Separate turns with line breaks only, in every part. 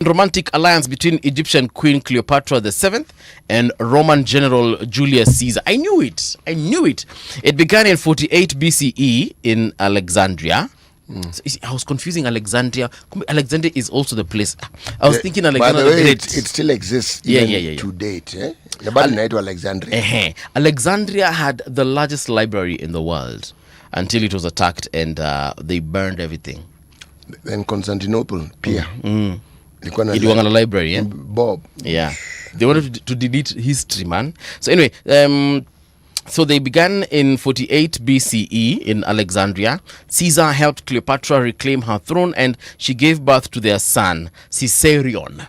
romantic alliance between Egyptian Queen Cleopatra VII and Roman General Julius Caesar. I knew it. It began in 48 BCE in Alexandria. So, I was confusing Alexandria. Alexandria is also the place. I was thinking Alexandria.
By the way, it still exists even to date. Alexandria.
Alexandria had the largest library in the world until it was attacked and they burned everything.
Then Constantinople, Pia.
It was a library, yeah?
Bob.
Yeah. They wanted to delete history, man. So anyway, so they began in 48 BCE in Alexandria. Caesar helped Cleopatra reclaim her throne and she gave birth to their son, Caesarion,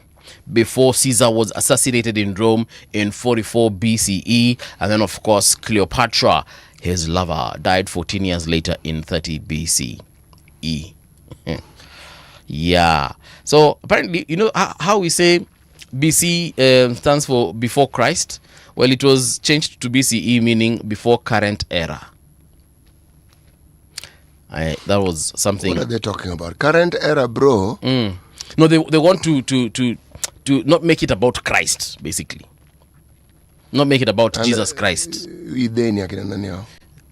before Caesar was assassinated in Rome in 44 BCE. And then, of course, Cleopatra, his lover, died 14 years later in 30 BCE. Yeah. So apparently, you know how we say BC stands for before Christ? Well, it was changed to BCE, meaning before current era. That was something.
What are they talking about? Current era, bro?
No, they want to not make it about Christ, basically. Not make it about Jesus Christ.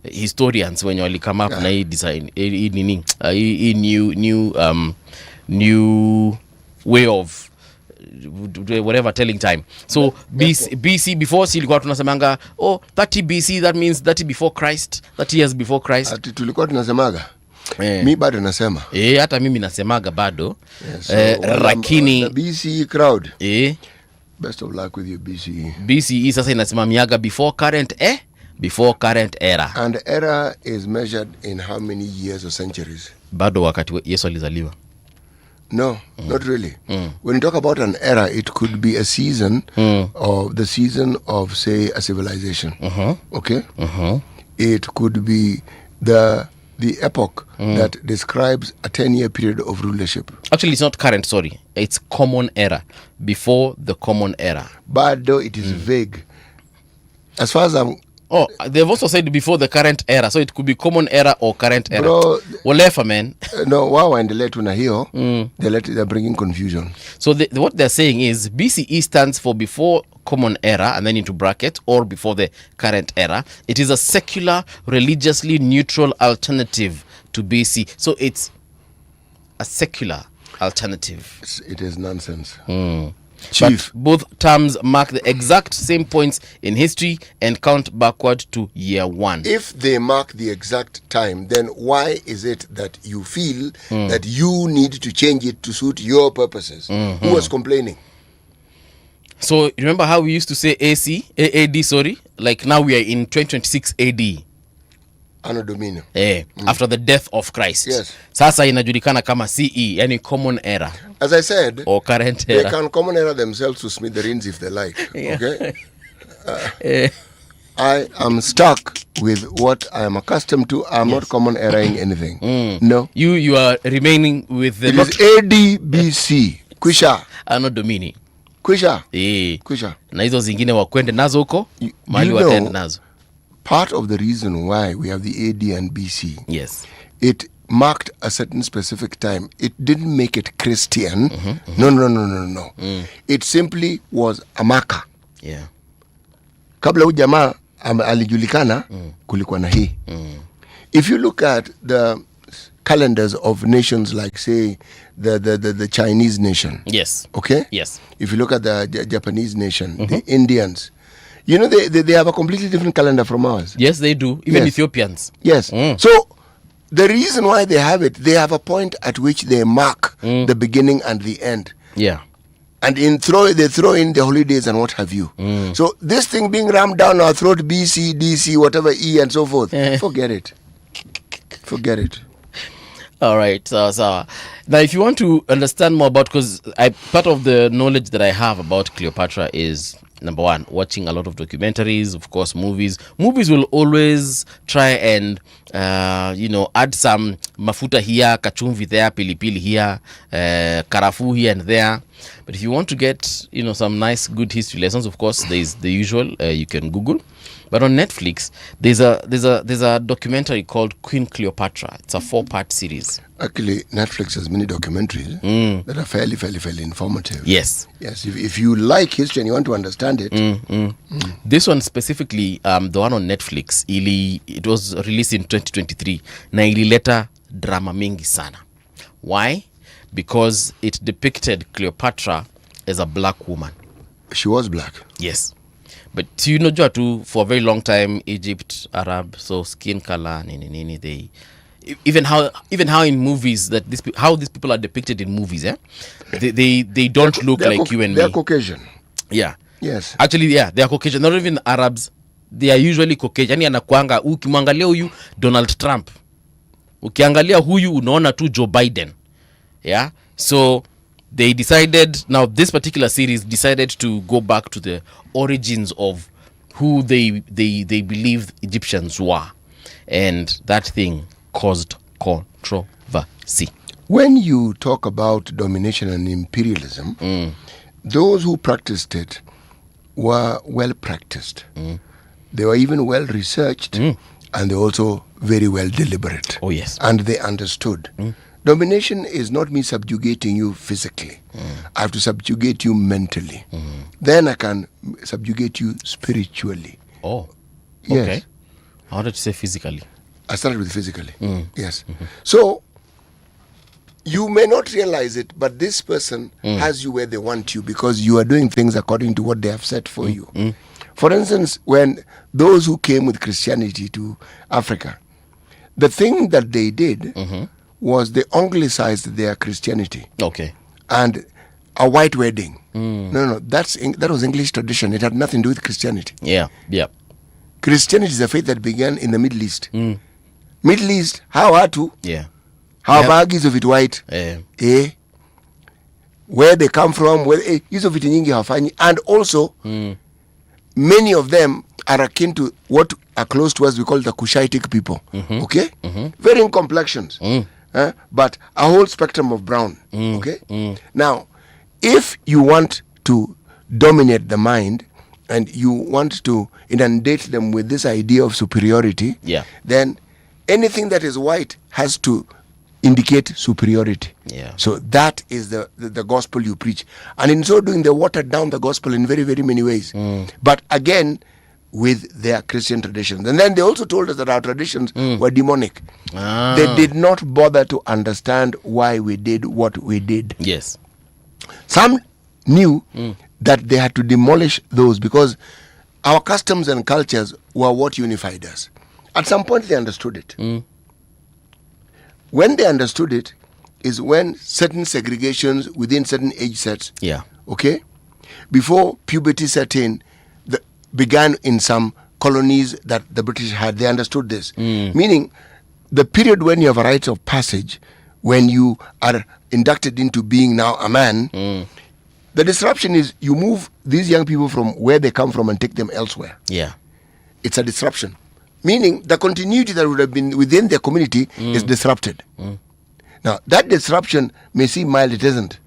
Historians, when you come up, na design, new way of whatever telling time. So BC before silikuwa tunasemanga 30 BC, that means 30 before Christ, 30 years before Christ.
Ati tulikuwa tunasemaga. Mi bado nasema.
Hata mimi nasemaga bado. Lakini
the BCE crowd. Best of luck with your BCE.
BCE sasa inasimamiaga before current before current era.
And era is measured in how many years or centuries?
Bado wakati Yesu alizaliwa.
No, not really. When you talk about an era, it could be a season of the season of, say, a civilization. Okay? It could be the epoch that describes a 10-year period of rulership.
Actually, it's not current, sorry. It's common era. Before the common era.
But though it is vague. As far as I'm...
they've also said before the current era, so it could be common era or current era.
Bro,
whatever, man.
No, wow, and they're bringing confusion.
So what they're saying is BCE stands for before common era, and then into bracket, or before the current era. It is a secular, religiously neutral alternative to BC. So it's a secular alternative.
It is nonsense.
Chief. But both terms mark the exact same points in history and count backward to year one.
If they mark the exact time, then why is it that you feel that you need to change it to suit your purposes? Who was complaining?
So remember how we used to say AD, sorry? Like now we are in 2026 AD.
Anno Domini.
After the death of Christ.
Yes.
Sasa inajulikana kama CE, yani common era.
As I said,
or current era.
They can common era themselves to smithereens if they like. Okay? I am stuck with what I am accustomed to. I'm not common eraing anything. No.
You are remaining with the...
It is ADBC. Kwisha.
Anno Domini.
Kwisha.
Kwisha. Na hizo zingine wakwende nazo huko, mali watende nazo.
Part of the reason why we have the AD and BC,
yes,
it marked a certain specific time. It didn't make it Christian. No. It simply was a marker.
Yeah.
Kabla huyu jamaa alijulikana, kulikuwa na hii. If you look at the calendars of nations like, say, the Chinese nation.
Yes.
Okay?
Yes.
If you look at the Japanese nation, the Indians, you know, they have a completely different calendar from ours.
Yes, they do. Even Ethiopians.
Yes. So, the reason why they have it, they have a point at which they mark the beginning and the end.
Yeah.
And they throw in the holidays and what have you. So, this thing being rammed down our throat, BC, DC, whatever, E and so forth, forget it. Forget it.
All right. So now, if you want to understand more about, because part of the knowledge that I have about Cleopatra is, number one, watching a lot of documentaries, of course, movies. Movies will always try and, add some mafuta here, kachumvi there, pilipili here, karafu here and there. But if you want to get, some nice, good history lessons, of course, there's the usual. You can Google. But on Netflix, there's a documentary called Queen Cleopatra. It's a 4-part series.
Actually, Netflix has many documentaries that are fairly informative.
Yes.
Yes. If you like history and you want to understand it.
This one specifically, the one on Netflix, it was released in 2023. Na ilileta drama mingi sana. Why? Because it depicted Cleopatra as a black woman.
She was black.
Yes. But too, for a very long time, Egypt, Arab, so skin color, they even how in movies how these people are depicted in movies, they don't look like you and me.
They're Caucasian.
Yeah.
Yes.
Actually, yeah, they are Caucasian. Not even Arabs. They are usually Caucasian. Anakuanga ukimwangalia huyu Donald Trump. Ukiangalia huyu unaona tu Joe Biden. Yeah. So they decided, now this particular series decided to go back to the origins of who they believed Egyptians were, and that thing caused controversy.
When you talk about domination and imperialism, those who practiced it were well practiced. They were even well researched, and they also very well deliberate.
Oh yes.
And they understood. Domination is not me subjugating you physically. I have to subjugate you mentally. Then I can subjugate you spiritually.
Oh,
yes.
Okay. I wanted to say physically.
I started with physically. Yes. So, you may not realize it, but this person has you where they want you because you are doing things according to what they have set for you. For instance, when those who came with Christianity to Africa, the thing that they did was they anglicized their Christianity.
Okay.
And a white wedding. No, that was English tradition. It had nothing to do with Christianity.
Yeah.
Christianity is a faith that began in the Middle East. Middle East, how are to?
Yeah.
How baggies of it white? Where they come from, where use of it in nyingi hawafanyi, and also many of them are akin to what are close to us. We call the Cushitic people. Okay, varying complexions, but a whole spectrum of brown. Okay, now if you want to dominate the mind and you want to inundate them with this idea of superiority, then anything that is white has to indicate superiority. So that is the gospel you preach. And in so doing, they watered down the gospel in very, very many ways. But again, with their Christian traditions. And then they also told us that our traditions were demonic. They did not bother to understand why we did what we did.
Yes.
Some knew that they had to demolish those because our customs and cultures were what unified us. At some point, they understood it. When they understood it is when certain segregations within certain age sets, okay, before puberty set in, began in some colonies that the British had. They understood this. Meaning, the period when you have a rite of passage, when you are inducted into being now a man, the disruption is you move these young people from where they come from and take them elsewhere. It's a disruption. Meaning the continuity that would have been within their community is disrupted. Now, that disruption may seem mild, it isn't.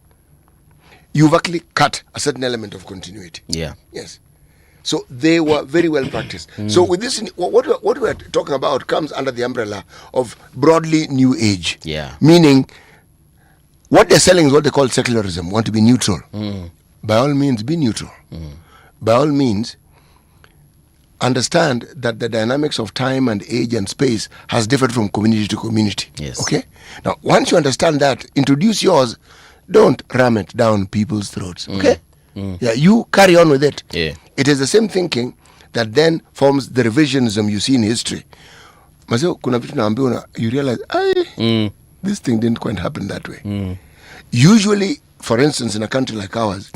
You've actually cut a certain element of continuity. Yes. So they were very well practiced. So with this, what we're talking about comes under the umbrella of broadly New Age. Meaning, what they're selling is what they call secularism, want to be neutral. By all means, be neutral. By all means, understand that the dynamics of time and age and space has differed from community to community. Okay? Now, once you understand that, introduce yours. Don't ram it down people's throats. Okay? You carry on with it. It is the same thinking that then forms the revisionism you see in history. You realize, this thing didn't quite happen that way. Usually, for instance, in a country like ours,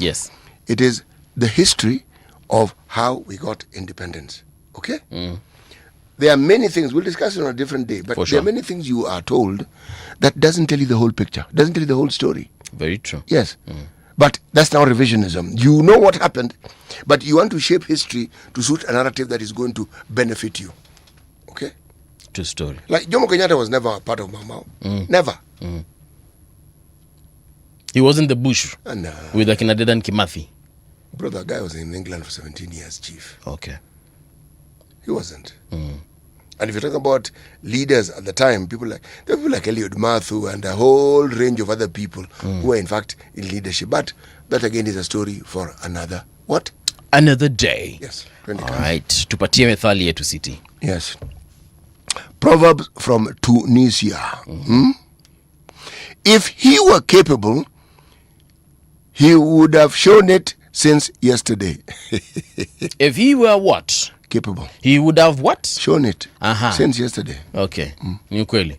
it is the history of how we got independence. Okay? There are many things, we'll discuss it on a different day, but there are many things you are told that doesn't tell you the whole picture, doesn't tell you the whole story.
Very true.
Yes. But that's now revisionism. You know what happened, but you want to shape history to suit a narrative that is going to benefit you. Okay?
True story.
Like Jomo Kenyatta was never a part of Mau Mau. Never.
He wasn't the bush
No.
with Akina Dedan Kimathi.
Brother, the guy was in England for 17 years, chief.
Okay.
He wasn't. And if you're talking about leaders at the time, there were people like Eliud Mathu and a whole range of other people who were in fact in leadership. But that again is a story for another what?
Another day.
Yes.
All right. Tupatie methali yetu City.
Yes. Proverbs from Tunisia. If he were capable, he would have shown it since yesterday.
If he were what?
Capable.
He would have what?
Shown it since yesterday.
Okay. Ni kweli.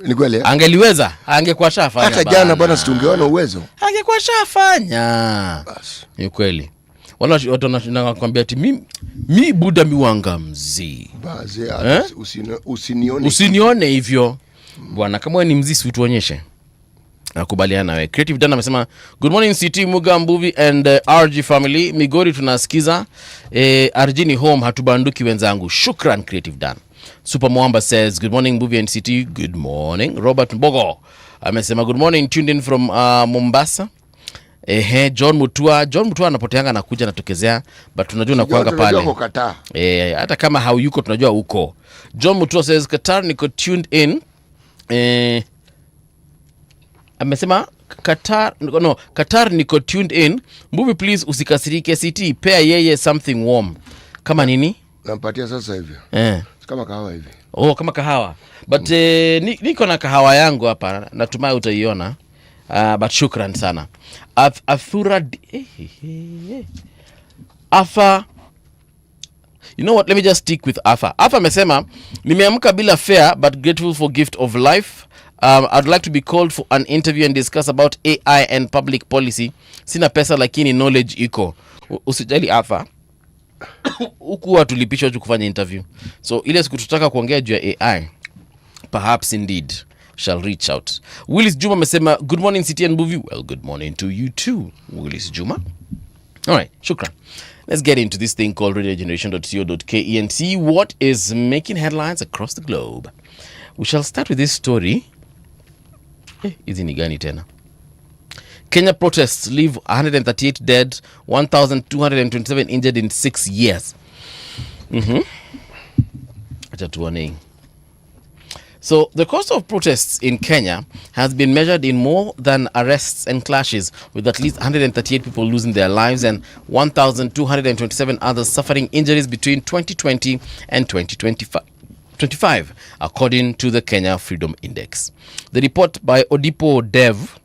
Ni kweli.
Angeliweza, angekuwa shafanya.
Hata jana bwana situngeona uwezo.
Angekuwa shafanya.
Bas.
Ni kweli. Watu wanashinda kwambia ati mi buda miwanga mzee.
Baze usinione.
Usinione hivyo. Bwana kama wewe ni mzee utuonyeshe. Nakubaliana nawe. Creative Dan amesema good morning City Muga Mbuvi and RG family. Migori tunasikiza. RG ni home hatubanduki wenzangu. Shukran Creative Dan. Super Mwamba says good morning Mbuvi and City. Good morning. Robert Mbogo amesema good morning tuned in from Mombasa. John Mutua anapoteanga na kuja natokezea but tunajua nakuanga pale. Hata kama hauyuko tunajua uko. John Mutua says Qatar niko tuned in. Amesema Qatar niko tuned in. Mbuvi please usikasirike City pea yeye something warm. Kama nini?
Nampatia sasa hivi. Kama kahawa hivi.
Kama kahawa. But niko na kahawa yangu hapa. Natumai utaiona. But shukran sana. Afa. You know what? Let me just stick with Afa. Afa amesema nimeamka bila fare but grateful for gift of life. I'd like to be called for an interview and discuss about AI and public policy. Sina pesa lakini knowledge iko. Usijali Afa. Huku tulipishwa kufanya interview. So ile siku tutaka kuongea juu ya AI. Perhaps indeed shall reach out. Willis Juma amesema good morning City and Mbuvi. Well, good morning to you too, Willis Juma. All right, shukran. Let's get into this thing called radiogeneration.co.ke and see what is making headlines across the globe. We shall start with this story. Hizi ni gani tena? Kenya protests leave 138 dead, 1,227 injured in 6 years. Acha tuone. So the cost of protests in Kenya has been measured in more than arrests and clashes, with at least 138 people losing their lives and 1,227 others suffering injuries between 2020 and 2025, according to the Kenya Freedom Index. The report by Odipo Dev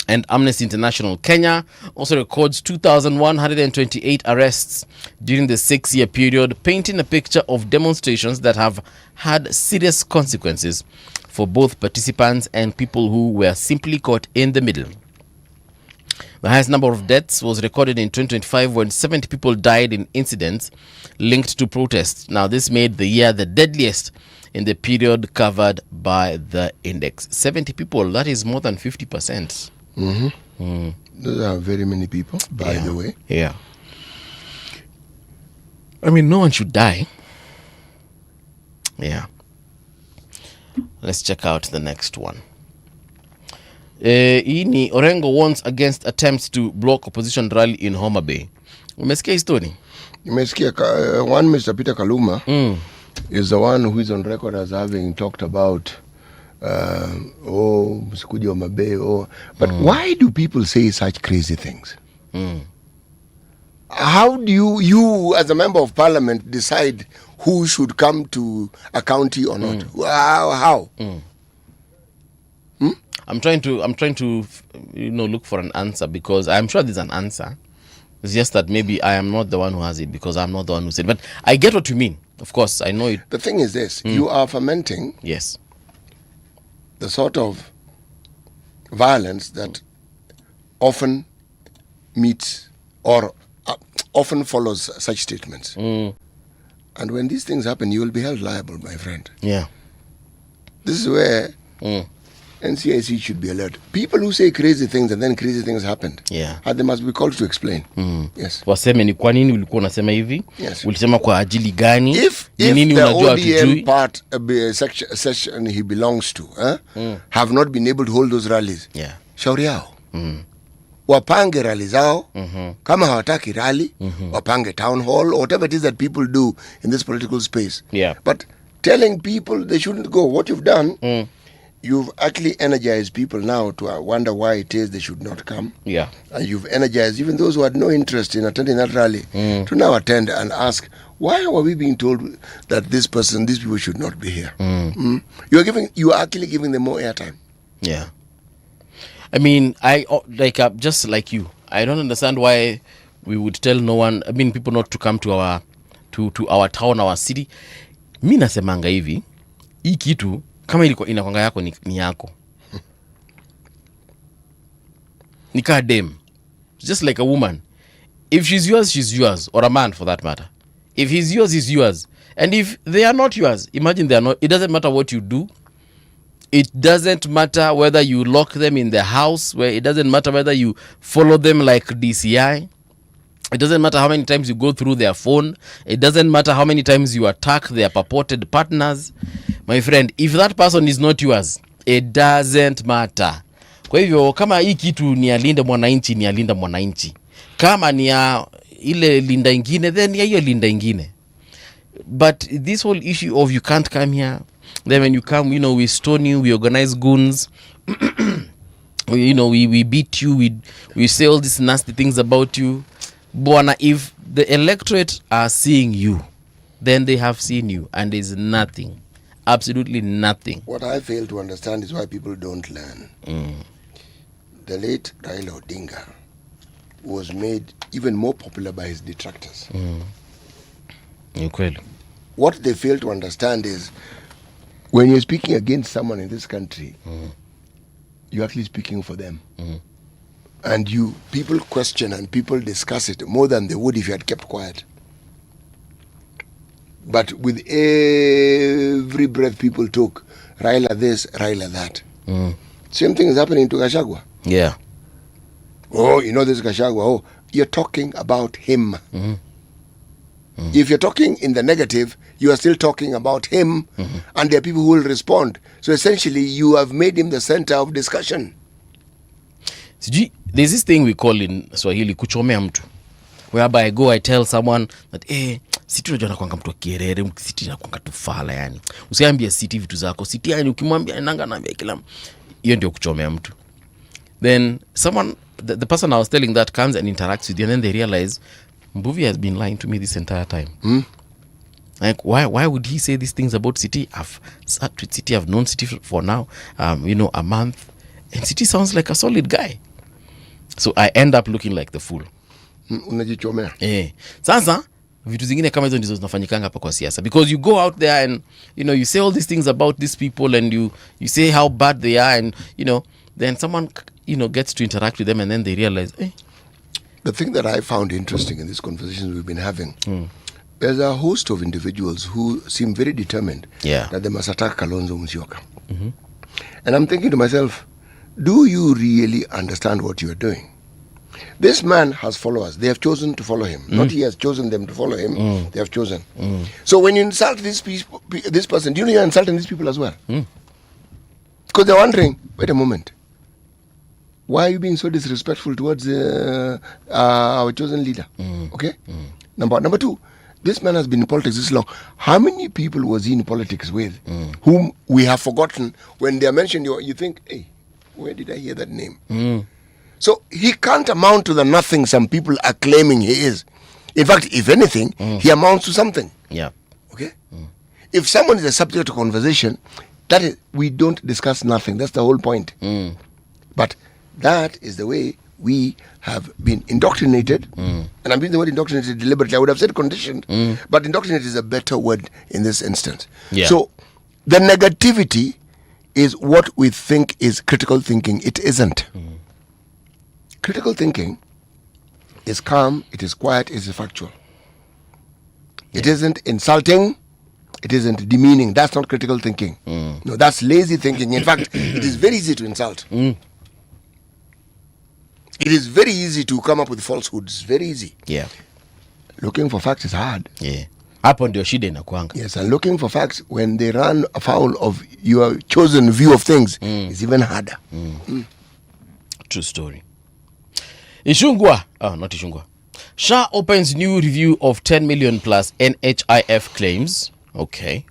and Amnesty International Kenya also records 2,128 arrests during the 6-year period, painting a picture of demonstrations that have had serious consequences for both participants and people who were simply caught in the middle. The highest number of deaths was recorded in 2025 when 70 people died in incidents linked to protests. Now, this made the year the deadliest in the period covered by the index. 70 people, that is more than 50%.
Those are very many people, by the way.
Yeah. I mean, no one should die. Yeah. Let's check out the next one. Ini Orengo warns against attempts to block opposition rally in Homa Bay. Umesikia hii story?
Umesikia one Mr. Peter Kaluma is the one who is on record as having talked about msikuji wa Mabe, but why do people say such crazy things? How do you as a member of parliament decide who should come to a county or not? How?
I'm trying to look for an answer, because I'm sure there's an answer. It's just that maybe I am not the one who has it, because I'm not the one who said it. But I get what you mean. Of course, I know it.
The thing is this, you are fomenting the sort of violence that often meets or often follows such statements. And when these things happen, you will be held liable, my friend.
Yeah.
This is where NCIC should be alert. People who say crazy things and then crazy things happened.
Yeah.
They must be called to explain. Yes.
Waseme ni kwa nini ulikuwa unasema hivi?
Yes.
Ulisema kwa ajili gani?
If
nini
the
unajua
ODM part section he belongs to have not been able to hold those rallies, shauri yao. Wapange rally zao. Kama hawataki rally, wapange town hall, or whatever it is that people do in this political space.
Yeah.
But telling people they shouldn't go, what you've done, you've actually energized people now to wonder why it is they should not come.
Yeah.
And you've energized even those who had no interest in attending that rally to now attend and ask, why are we being told that these people should not be here? You are actually giving them more airtime.
Yeah. I mean, just like you, I don't understand why we would tell no one, people not to come to our town, our city. Mi nasemanga hivi, hii kitu kama inakwanga yako ni yako. Ni ka dem. Just like a woman. If she's yours, she's yours, or a man for that matter. If he's yours, he's yours. And if they are not yours, imagine they are not. It doesn't matter what you do. It doesn't matter whether you lock them in the house, where it doesn't matter whether you follow them like DCI. It doesn't matter how many times you go through their phone. It doesn't matter how many times you attack their purported partners. My friend, if that person is not yours, it doesn't matter. Kwa hivyo, kama hii kitu ni alinda mwananchi, ni alinda mwananchi. Kama ni ya ile linda ingine, then ya hiyo linda ingine. But this whole issue of you can't come here, then when you come, we stone you, we organize goons, we beat you, we say all these nasty things about you. Bwana, if the electorate are seeing you, then they have seen you, and there's nothing, absolutely nothing.
What I fail to understand is why people don't learn. The late Raila Odinga was made even more popular by his detractors. What they fail to understand is, when you're speaking against someone in this country, you're actually speaking for them. And people question and people discuss it more than they would if you had kept quiet. But with every breath people took, Raila this, Raila that. Same thing is happening to Gachagua.
Yeah.
Oh, this Gachagua. Oh, you're talking about him. If you're talking in the negative, you are still talking about him, and there are people who will respond. So essentially, you have made him the center of discussion.
There's this thing we call in Swahili kuchomea mtu, whereby I go, I tell someone that siti unajua nakwanga mtu kierere, siti nakwanga tufala yani. Usiambie siti vitu zako, siti yani ukimwambia nanga naambia kila. Hiyo ndio kuchomea mtu. Then someone, the person I was telling that comes and interacts with you, and then they realize Mbuvi has been lying to me this entire time. Like, why would he say these things about City? I've sat with City, I've known City for now, a month. And City sounds like a solid guy. So I end up looking like the fool.
Unajichomea.
Sasa, vitu zingine kama hizo ndizo zinafanyikanga hapa kwa siasa. Because you go out there and, you say all these things about these people, and you say how bad they are, and, then someone, gets to interact with them, and then they realize,
The thing that I found interesting in these conversations we've been having, there's a host of individuals who seem very determined that they must attack Kalonzo Musyoka. And I'm thinking to myself, do you really understand what you are doing? This man has followers. They have chosen to follow him. Not he has chosen them to follow him. They have chosen. So when you insult this person, do you know you're insulting these people as well? Because they're wondering, wait a moment, why are you being so disrespectful towards our chosen leader? Okay? Number two, this man has been in politics this long. How many people was he in politics with whom we have forgotten? When they are mentioned, you think, hey, where did I hear that name? So he can't amount to the nothing some people are claiming he is. In fact, if anything, he amounts to something.
Yeah.
Okay? If someone is a subject of conversation, that is, we don't discuss nothing. That's the whole point. But that is the way we have been indoctrinated. And I'm using the word indoctrinated deliberately. I would have said conditioned, but indoctrinated is a better word in this instance.
Yeah.
So the negativity is what we think is critical thinking. It isn't. Critical thinking is calm, it is quiet, it is factual. It isn't insulting, it isn't demeaning. That's not critical thinking. No, that's lazy thinking. In fact, it is very easy to insult. It is very easy to come up with falsehoods. Very easy.
Yeah.
Looking for facts is hard.
Yeah. Hapo ndio shida inakuanga.
Yes, and looking for facts when they run afoul of your chosen view of things is even harder.
True story. Ishungwa. Oh, not Ishungwa. SHA opens new review of 10 million plus NHIF claims. Okay.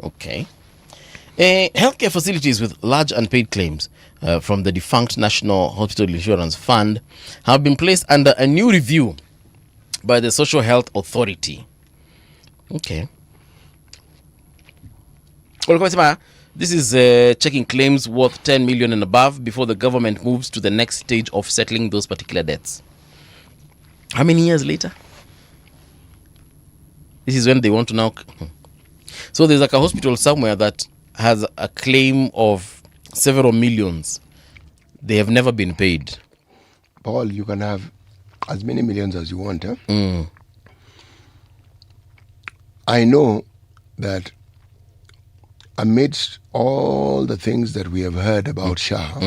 Healthcare facilities with large unpaid claims from the defunct National Hospital Insurance Fund have been placed under a new review by the Social Health Authority. Okay. This is checking claims worth 10 million and above before the government moves to the next stage of settling those particular debts. How many years later? This is when they want to now. So there's like a hospital somewhere that has a claim of several millions. They have never been paid.
Paul, you can have as many millions as you want. I know that amidst all the things that we have heard about SHA,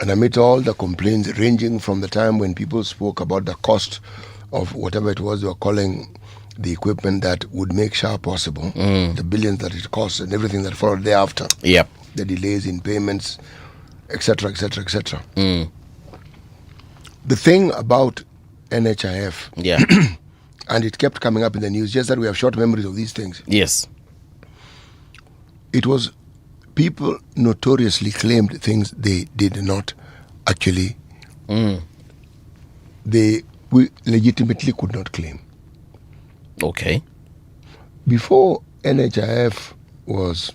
and amidst all the complaints ranging from the time when people spoke about the cost of whatever it was they were calling the equipment that would make SHA possible, the billions that it costs and everything that followed thereafter, the delays in payments, etc. The thing about NHIF, and it kept coming up in the news, just that we have short memories of these things.
Yes.
It was people notoriously claimed things they did not actually, we legitimately could not claim.
Okay.
Before NHIF was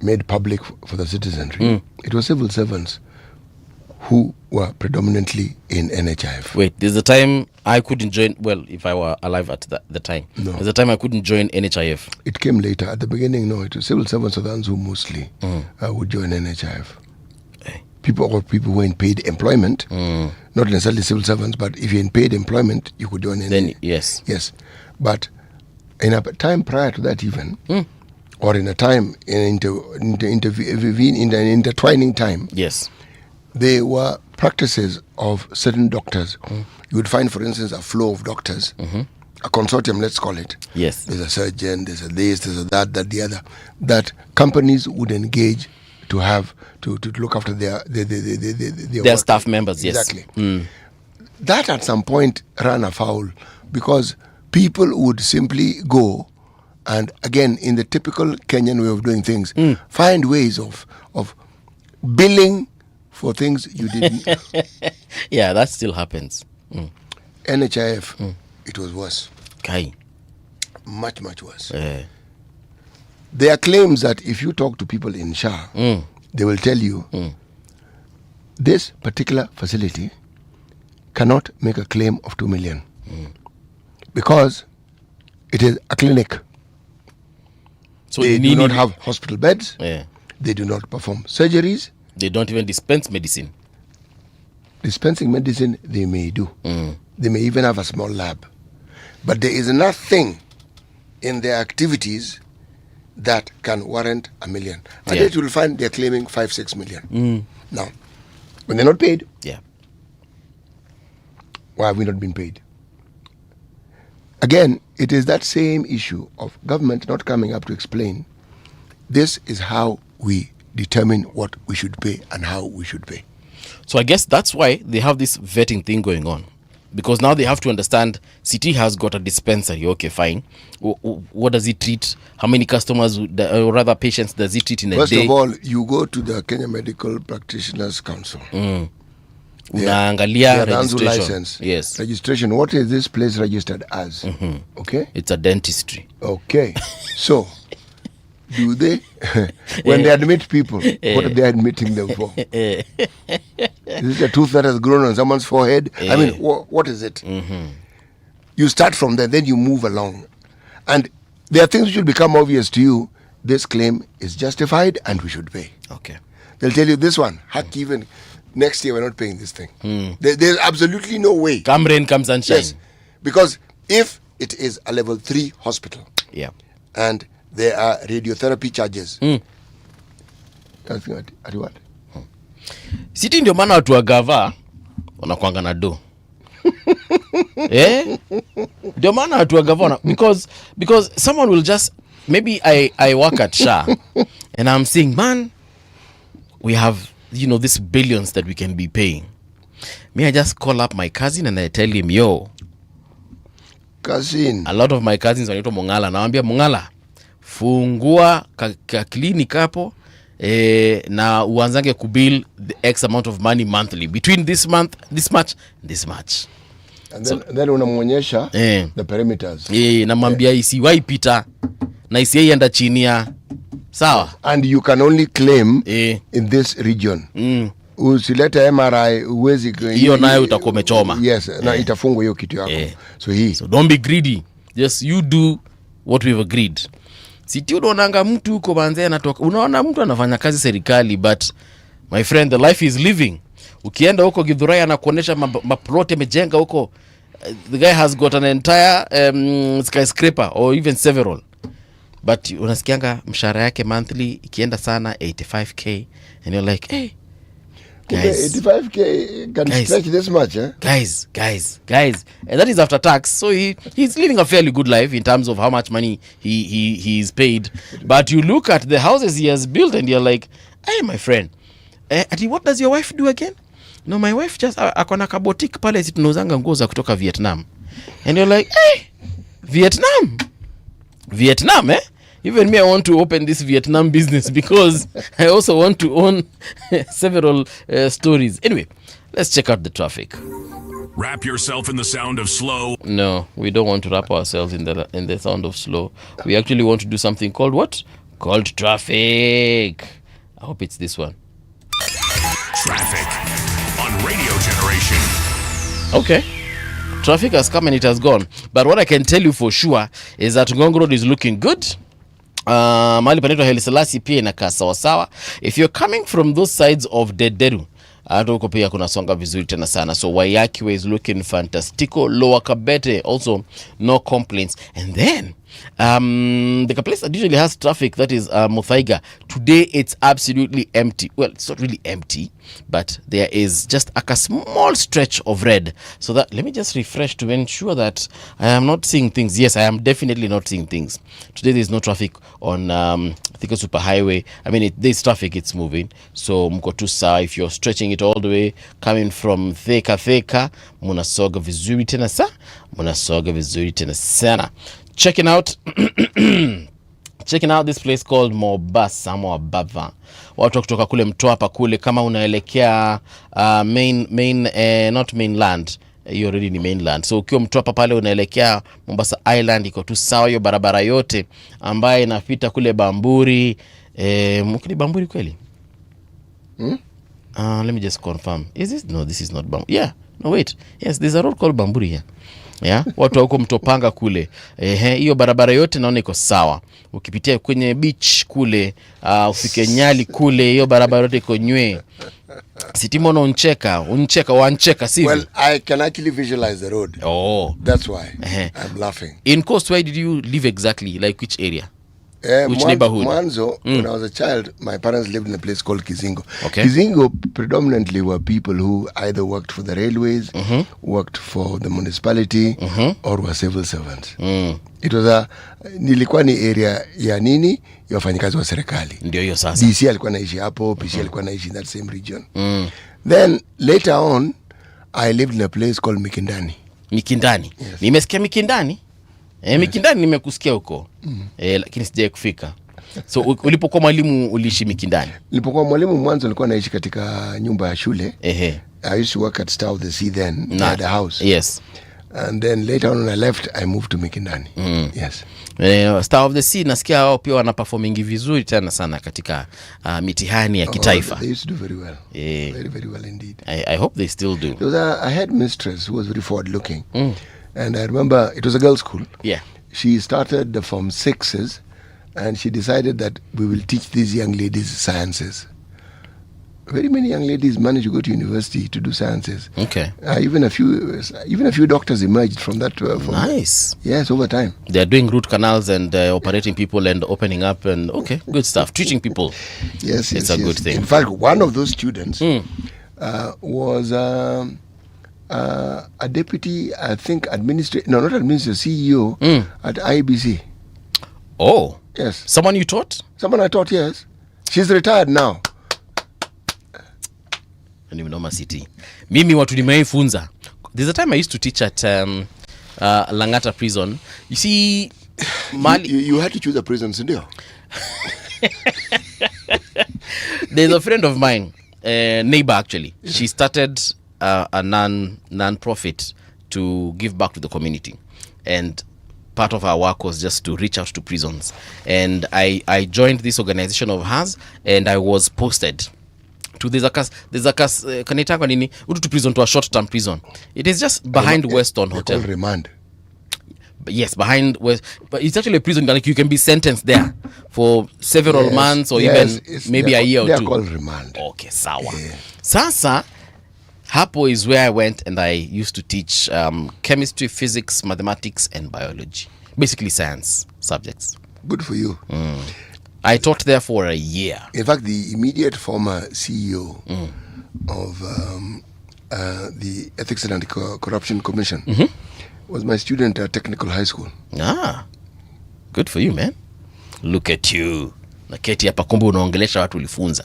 made public for the citizenry, it was civil servants who were predominantly in NHIF.
Wait, there's a time I couldn't join, well, if I were alive at the time.
No.
There's a time I couldn't join NHIF.
It came later. At the beginning, no, it was civil servants who mostly would join NHIF. People who were in paid employment, not necessarily civil servants, but if you're in paid employment, you could join NHIF.
Then, yes.
Yes. But in a time prior to that even, or in a time, in an intertwining time,
yes,
there were practices of certain doctors. You would find, for instance, a flow of doctors, a consortium, let's call it.
Yes.
There's a surgeon, there's a this, there's a that, the other. That companies would engage to have to look after their
staff members. Yes,
exactly. That at some point ran afoul because people would simply go and, again, in the typical Kenyan way of doing things, find ways of billing for things you didn't.
Yeah, that still happens.
NHIF, it was worse.
Okay.
Much worse. There are claims that if you talk to people in SHA, they will tell you this particular facility cannot make a claim of 2 million because it is a clinic. So they do not have hospital beds. They do not perform surgeries.
They don't even dispense medicine.
Dispensing medicine, they may do. They may even have a small lab. But there is nothing in their activities that can warrant 1 million. And yet you will find they're claiming 5-6 million. Now, when they're not paid, why have we not been paid? Again, it is that same issue of government not coming up to explain this is how we determine what we should pay and how we should pay.
So I guess that's why they have this vetting thing going on. Because now they have to understand, City has got a dispensary, okay, fine. What does it treat? How many customers, or rather patients, does it treat in a day?
First of all, you go to the Kenya Medical Practitioners Council.
Unaangalia registration.
License.
Yes.
Registration. What is this place registered as? Okay.
It's a dentistry.
Okay. So, do they, when they admit people, what are they admitting them for? Is it a tooth that has grown on someone's forehead? I mean, what is it? You start from there, then you move along. And there are things which will become obvious to you. This claim is justified and we should pay.
Okay.
They'll tell you this one, heck, even next year we're not paying this thing. There's absolutely no way.
Come rain, come sunshine.
Yes. Because if it is a level 3 hospital, and there are radiotherapy charges. At what?
Siti ndio maana watu wa gava wanakuanga na do. Ndio maana watu wa gava because someone will just, maybe I work at SHA and I'm saying, man, we have, these billions that we can be paying. Me, I just call up my cousin and I tell him, yo,
cousin.
A lot of my cousins wanaitwa Mungala. Nawaambia Mungala, fungua ka clinic hapo na uanzange kubill the X amount of money monthly between this month, this much, this much.
And then unamuonyesha the perimeters.
Namwambia isiwahi pita na isienda chini ya sawa.
And you can only claim in this region. Usilete MRI uwezi
hiyo nayo utakuwa umechoma.
Yes, na itafungwa hiyo kitu yako. So
don't be greedy. Just you do what we've agreed. Siti unaonanga mtu huko banze anatoka. Unaona mtu anafanya kazi serikali, but my friend, the life is living. Ukienda huko Githurai anakuonesha maplot yamejenga huko. The guy has got an entire skyscraper or even several. But unasikianga mshahara yake monthly ikienda sana 85k and you're like, hey guys,
85k can stretch this much, eh?
Guys, and that is after tax. So he's living a fairly good life in terms of how much money he is paid. But you look at the houses he has built and you're like, hey my friend, what does your wife do again? No, my wife just akona kabotik pale tunauzanga nguo za kutoka Vietnam. And you're like, hey, Vietnam, eh? Even me, I want to open this Vietnam business because I also want to own several stories. Anyway, let's check out the traffic.
Wrap yourself in the sound of slow.
No, we don't want to wrap ourselves in the sound of slow. We actually want to do something called what? Called traffic. I hope it's this one.
Traffic on Radio Generation.
Okay. Traffic has come and it has gone. But what I can tell you for sure is that Ngong Road is looking good. Mahali panaitwa Haile Selassie pia inakaa sawa sawa. If you're coming from those sides of Dederu, hata huko pia kuna songa vizuri tena sana. So Waiyaki is looking fantastico. Lower Kabete also no complaints. And then the place that usually has traffic, that is Muthaiga. Today it's absolutely empty. Well, it's not really empty, but there is just a small stretch of red. So that, let me just refresh to ensure that I am not seeing things. Yes, I am definitely not seeing things. Today there is no traffic on Thika Superhighway. I mean, there's traffic, it's moving. So mko tu sawa. If you're stretching it all the way coming from Thika, munasoga vizuri tena sana. Checking out this place called Mombasa. Watu kutoka kule Mtwapa kule, kama unaelekea not mainland, you already ni mainland. So ukiwa Mtwapa pale unaelekea Mombasa Island, iko tu sawa hiyo barabara yote ambaye inapita kule Bamburi. Mkini Bamburi kweli? Let me just confirm. Is this? No, this is not Bamburi. Yeah. No, wait. Yes, there's a road called Bamburi here. Yeah, watu huko Mtopanga kule. Hiyo barabara yote naona iko sawa. Ukipitia kwenye beach kule, ufike Nyali kule, hiyo barabara yote iko nywe. Sitimono wancheka sivyo?
Well, I can actually visualize the road.
Oh.
That's why I'm laughing.
In Coast, where did you live exactly? Like which area? Which neighborhood?
Mwanzo, when I was a child, my parents lived in a place called Kizingo.
Okay.
Kizingo predominantly were people who either worked for the railways, worked for the municipality, or were civil servants. It was nilikuwa ni area ya nini ya wafanyikazi wa serikali.
Ndio hiyo sasa.
DC alikuwa naishi hapo, PC alikuwa naishi in that same region. Then later on, I lived in a place called Mikindani.
Mikindani? Yes. Nimesikia Mikindani? Mikindani nimekusikia huko. Lakini sijaje kufika. So ulipokuwa mwalimu uliishi Mikindani?
Nilipokuwa mwalimu mwanzo nilikuwa naishi katika nyumba ya shule. I used to work at Star of the Sea then, at the house.
Yes.
And then later on when I left, I moved to Mikindani. Yes.
Star of the Sea nasikia wao pia wana performingi vizuri tena sana katika mitihani ya kitaifa.
They used to do very well. Very, very well indeed.
I hope they still do.
There was a headmistress who was very forward looking. And I remember it was a girls' school.
Yeah.
She started the Form 6s and she decided that we will teach these young ladies sciences. Very many young ladies managed to go to university to do sciences.
Okay.
Even a few doctors emerged from that.
Nice.
Yes, over time.
They are doing root canals and operating people and opening up and okay, good stuff. Teaching people.
Yes,
it's a good thing.
In fact, one of those students was a deputy, I think, CEO at IBC.
Oh.
Yes.
Someone you taught?
Someone I taught, yes. She's retired now.
Nimenoma city. Mimi watu nimeifunza. There's a time I used to teach at Langata prison. You see,
you had to choose a prison, sindio?
There's a friend of mine, neighbor actually. Yeah. She started a non-profit to give back to the community, and part of our work was just to reach out to prisons. And I joined this organization of hers, and I was posted to there's a kanitaka nini to prison, to a short-term prison. It is just behind Weston Hotel.
Remand.
Yes, behind West, but it's actually a prison. Like you can be sentenced there for several months or even maybe a year or two.
They are called remand.
Okay, sawa. Yeah. Sasa, hapo is where I went, and I used to teach chemistry, physics, mathematics, and biology. Basically science subjects.
Good for you.
I taught there for a year.
In fact, the immediate former CEO of the Ethics and Anti-Corruption Commission was my student at Technical High School.
Good for you, man. Look at you. Naketi hapa kumbe unaongelesha watu ulifunza.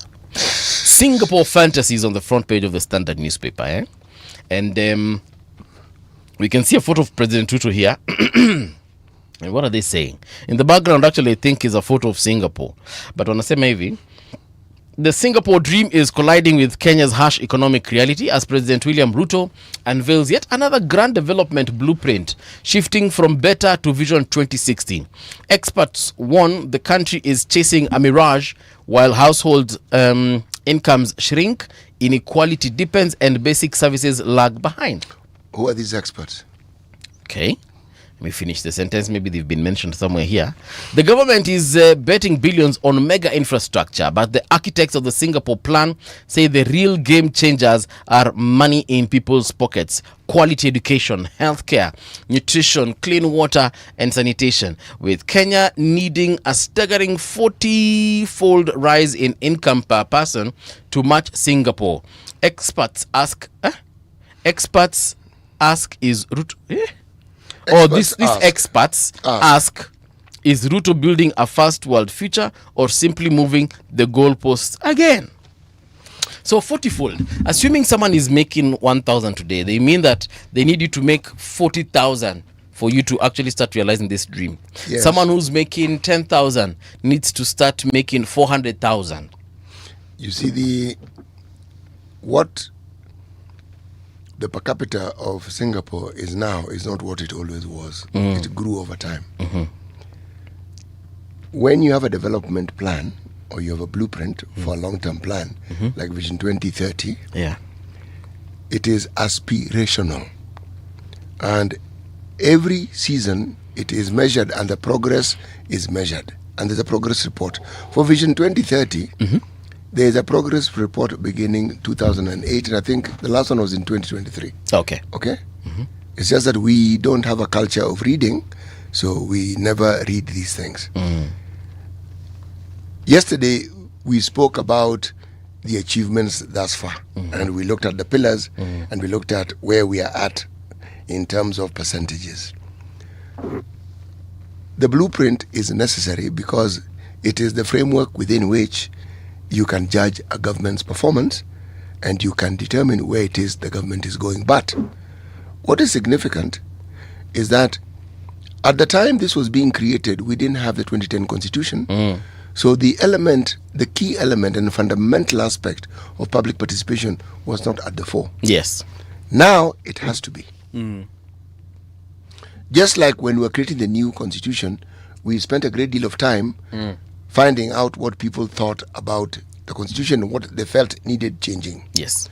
Singapore fantasies on the front page of the Standard newspaper, eh? And we can see a photo of President Tutu here. And what are they saying? In the background, actually, I think is a photo of Singapore. But wanasema hivi, the Singapore dream is colliding with Kenya's harsh economic reality as President William Ruto unveils yet another grand development blueprint, shifting from better to Vision 2060. Experts warn the country is chasing a mirage while household incomes shrink, inequality deepens, and basic services lag behind.
Who are these experts?
Okay. Let me finish the sentence. Maybe they've been mentioned somewhere here. The government is betting billions on mega infrastructure, but the architects of the Singapore plan say the real game changers are money in people's pockets, quality education, healthcare, nutrition, clean water, and sanitation, with Kenya needing a staggering 40-fold rise in income per person to match Singapore. Experts ask, is Ruto... These experts ask, is Ruto building a first world future or simply moving the goalposts again? So 40-fold. Assuming someone is making 1,000 today, they mean that they need you to make 40,000 for you to actually start realizing this dream. Yes. Someone who's making 10,000 needs to start making 400,000.
You see, what the per capita of Singapore is now is not what it always was. It grew over time. When you have a development plan or you have a blueprint for a long-term plan, like Vision 2030, it is aspirational. And every season it is measured and the progress is measured. And there's a progress report. For Vision 2030, there's a progress report beginning 2008, and I think the last one was in 2023.
Okay.
It's just that we don't have a culture of reading, so we never read these things. Yesterday, we spoke about the achievements thus far, and we looked at the pillars, and we looked at where we are at in terms of percentages. The blueprint is necessary because it is the framework within which you can judge a government's performance and you can determine where it is the government is going. But what is significant is that at the time this was being created, we didn't have the 2010 Constitution. So the key element and fundamental aspect of public participation was not at the fore.
Yes.
Now it has to be. Just like when we were creating the new Constitution, we spent a great deal of time finding out what people thought about the Constitution and what they felt needed changing.
Yes.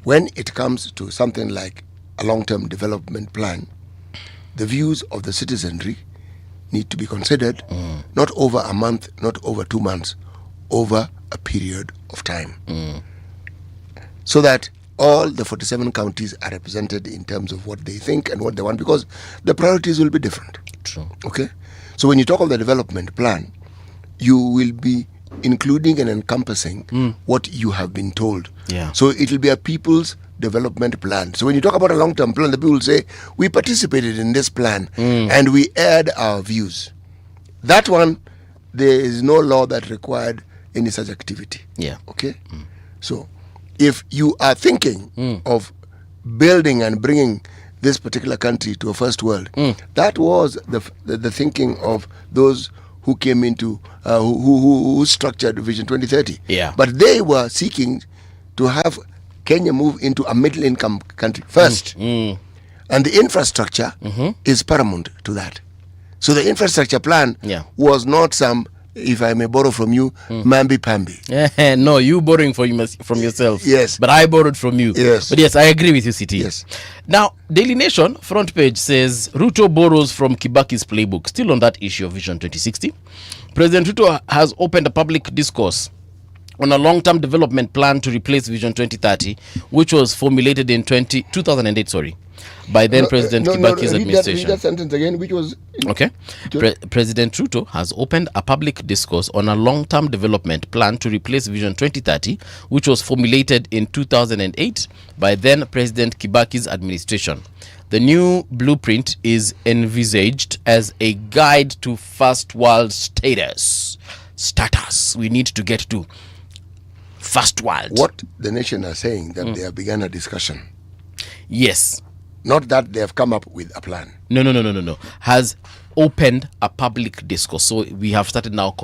When it comes to something like a long-term development plan, the views of the citizenry need to be considered, not over a month, not over 2 months, over a period of time. So that all the 47 counties are represented in terms of what they think and what they want, because the priorities will be different.
True.
Okay? So when you talk of the development plan, you will be including and encompassing what you have been told.
Yeah.
So it will be a people's development plan. So when you talk about a long-term plan, the people will say, we participated in this plan and we aired our views. That one, there is no law that required any such activity.
Yeah.
Okay? So if you are thinking of building and bringing this particular country to a first world, that was the thinking of those who came into who structured Vision 2030.
Yeah.
But they were seeking to have Kenya move into a middle income country first. And the infrastructure is paramount to that. So the infrastructure plan was not some, if I may borrow from you, mamby-pamby.
No, you borrowing from yourself.
Yes.
But I borrowed from you.
Yes.
But yes, I agree with you, CT.
Yes.
Now, Daily Nation front page says Ruto borrows from Kibaki's playbook. Still on that issue of Vision 2060. President Ruto has opened a public discourse on a long-term development plan to replace Vision 2030, which was formulated in 2008, by then President Kibaki's administration.
Read that sentence again, which was...
Okay. President Ruto has opened a public discourse on a long-term development plan to replace Vision 2030, which was formulated in 2008 by then President Kibaki's administration. The new blueprint is envisaged as a guide to first world status. We need to get to first world.
What the nation are saying, that they have begun a discussion.
Yes.
Not that they have come up with a plan.
No. Has opened a public discourse. So we have started now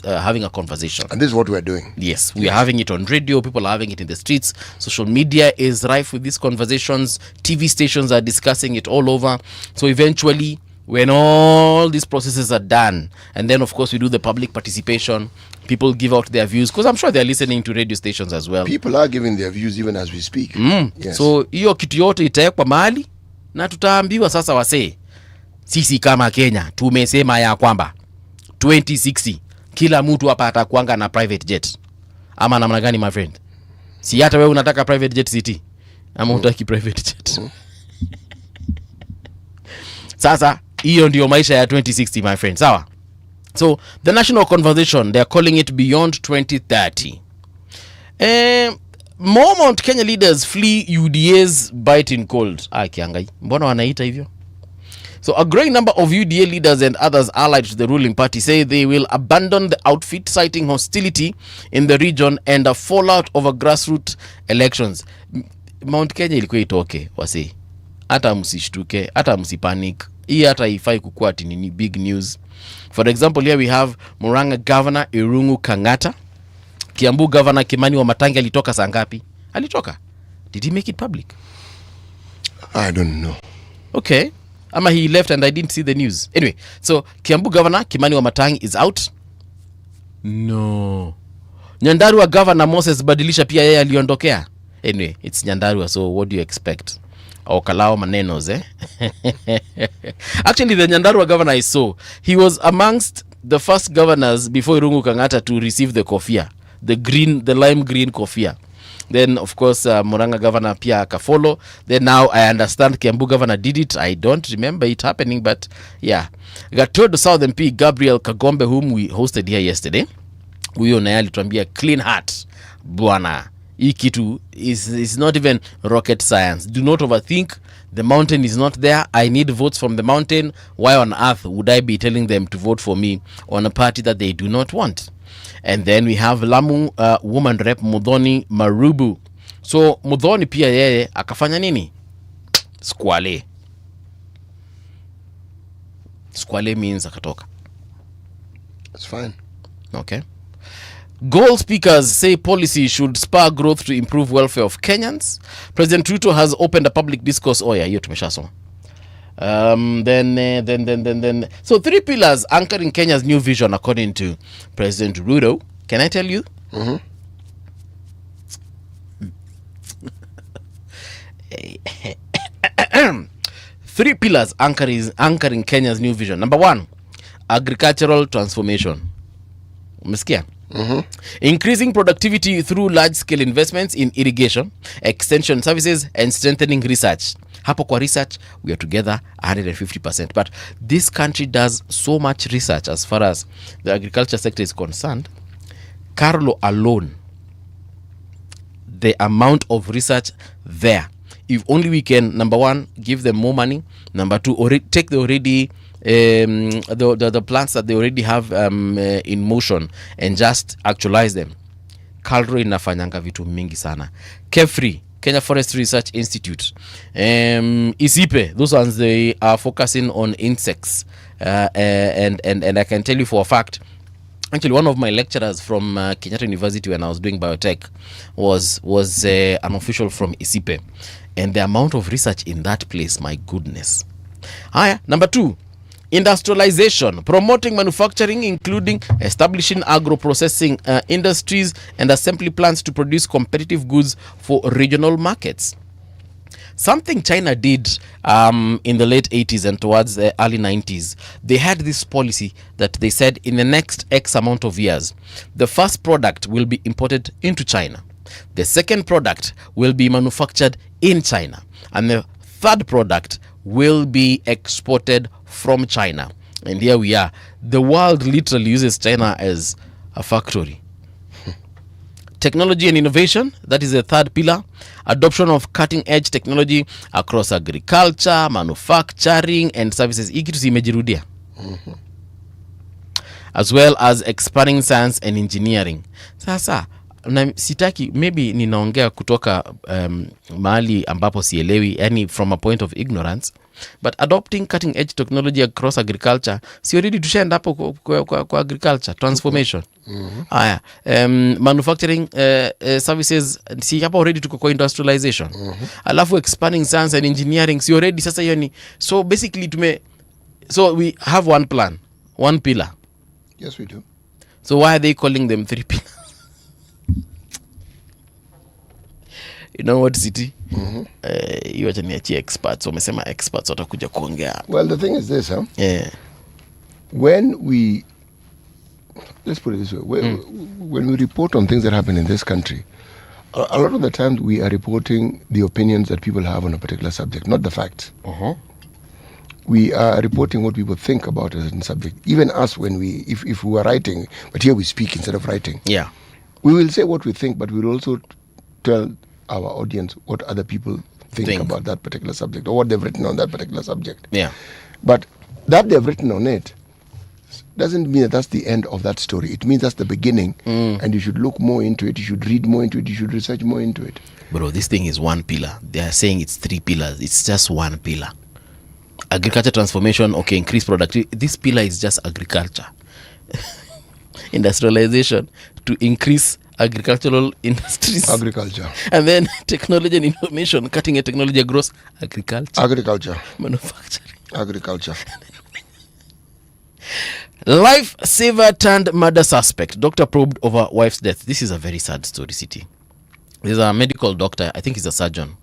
having a conversation.
And this is what we're doing.
Yes, we are having it on radio. People are having it in the streets. Social media is rife with these conversations. TV stations are discussing it all over. So eventually, when all these processes are done, and then of course we do the public participation, people give out their views, because I'm sure they're listening to radio stations as well.
People are giving their views even as we speak. Yes.
So hiyo kitu yote itawekwa mahali na tutaambiwa sasa, wasee, sisi kama Kenya tumesema ya kwamba 2060 kila mtu hapa atakuanga na private jet. Ama namna gani, my friend? Si hata wewe unataka private jet city ama unataka private jet? Sasa hiyo ndio maisha ya 2060, my friend. Sawa? So the national conversation, they are calling it Beyond 2030. More Mount Kenya leaders flee UDA's biting cold. Kiangai, mbona wanaita hivyo? So a growing number of UDA leaders and others allied to the ruling party say they will abandon the outfit, citing hostility in the region and a fallout over grassroots elections. Mount Kenya ilikuwa itoke, wasi. Hata msishtuke, hata msipanic. Hii hata ifai kukua ni big news. For example, here we have Murang'a Governor Irungu Kang'ata. Kiambu Governor Kimani Wamatangi alitoka saa ngapi? Alitoka. Did he make it public?
I don't know.
Okay. Ama he left and I didn't see the news. Anyway, so Kiambu Governor Kimani Wamatangi is out. No. Nyandarua Governor Moses Badilisha pia yeye aliondokea. Anyway, it's Nyandarua, so what do you expect? Kalao manenos, eh? Actually, the Nyandarua governor I saw, he was amongst the first governors before Irungu Kang'ata to receive the kofia, the lime green kofia. Then, of course, Murang'a governor pia akafollow. Then now I understand Kiambu governor did it. I don't remember it happening, but yeah. Gatodo South MP Gabriel Kagombe, whom we hosted here yesterday, huyo naye alituambia clean heart, bwana. Hii kitu is not even rocket science. Do not overthink. The mountain is not there. I need votes from the mountain. Why on earth would I be telling them to vote for me on a party that they do not want? And then we have Lamu woman rep Mudhoni Marubu. So Mudhoni pia yeye akafanya nini? Squale means akatoka.
That's fine.
Okay. Goal speakers say policy should spur growth to improve welfare of Kenyans. President Ruto has opened a public discourse. Oh yeah, hiyo tumeshasoma. Then. So 3 pillars anchoring Kenya's new vision according to President Ruto. Can I tell you? 3 pillars anchoring Kenya's new vision. Number 1, agricultural transformation. Umesikia? Increasing productivity through large-scale investments in irrigation, extension services, and strengthening research. Hapo kwa research, we are together 150%. But this country does so much research as far as the agriculture sector is concerned. Carlo alone, the amount of research there. If only we can, number 1, give them more money. Number 2, take the already the plants that they already have in motion and just actualize them. KALRO inafanyanga vitu mingi sana. KEFRI, Kenya Forest Research Institute, ISIPE, those ones they are focusing on insects, and I can tell you for a fact, actually one of my lecturers from Kenyatta University when I was doing biotech was an official from ISIPE, and the amount of research in that place, my goodness. Haya, number 2, industrialization, promoting manufacturing, including establishing agro-processing industries and assembly plants to produce competitive goods for regional markets. Something China did in the late 80s and towards the early 90s, they had this policy that they said in the next X amount of years, the first product will be imported into China. The second product will be manufactured in China. And the third product will be exported from China. And here we are. The world literally uses China as a factory. Technology and innovation, that is the third pillar. Adoption of cutting-edge technology across agriculture, manufacturing, and services. Hii kitu imejirudia. As well as expanding science and engineering. Sasa, na sitaki, maybe ninaongea kutoka mahali ambapo sielewi, yani from a point of ignorance, but adopting cutting edge technology across agriculture, si already tushaenda hapo kwa agriculture transformation. Haya, manufacturing services, si hapo already tuko kwa industrialization. Alafu expanding science and engineering, si already sasa hiyo ni, so basically so we have one plan, one pillar.
Yes, we do.
So why are they calling them 3 pillars? You know what, City? You acha niachie experts. Wamesema experts watakuja kuongea.
Well, the thing is this, huh?
Yeah.
Let's put it this way. When we report on things that happen in this country, a lot of the times we are reporting the opinions that people have on a particular subject, not the facts. We are reporting what people think about a certain subject. Even us, if we were writing, but here we speak instead of writing.
Yeah.
We will say what we think, but we'll also tell our audience what other people think about that particular subject or what they've written on that particular subject.
Yeah.
But that they've written on it doesn't mean that that's the end of that story. It means that's the beginning, and you should look more into it, you should read more into it, you should research more into it.
Bro, this thing is one pillar. They are saying it's 3 pillars. It's just one pillar. Agriculture transformation, okay, increase productivity. This pillar is just agriculture. Industrialization to increase agricultural industries.
Agriculture.
And then technology and information, cutting edge technology across agriculture.
Agriculture.
Manufacturing.
Agriculture.
Lifesaver turned murder suspect. Doctor probed over wife's death. This is a very sad story, City. There's a medical doctor, I think he's a surgeon,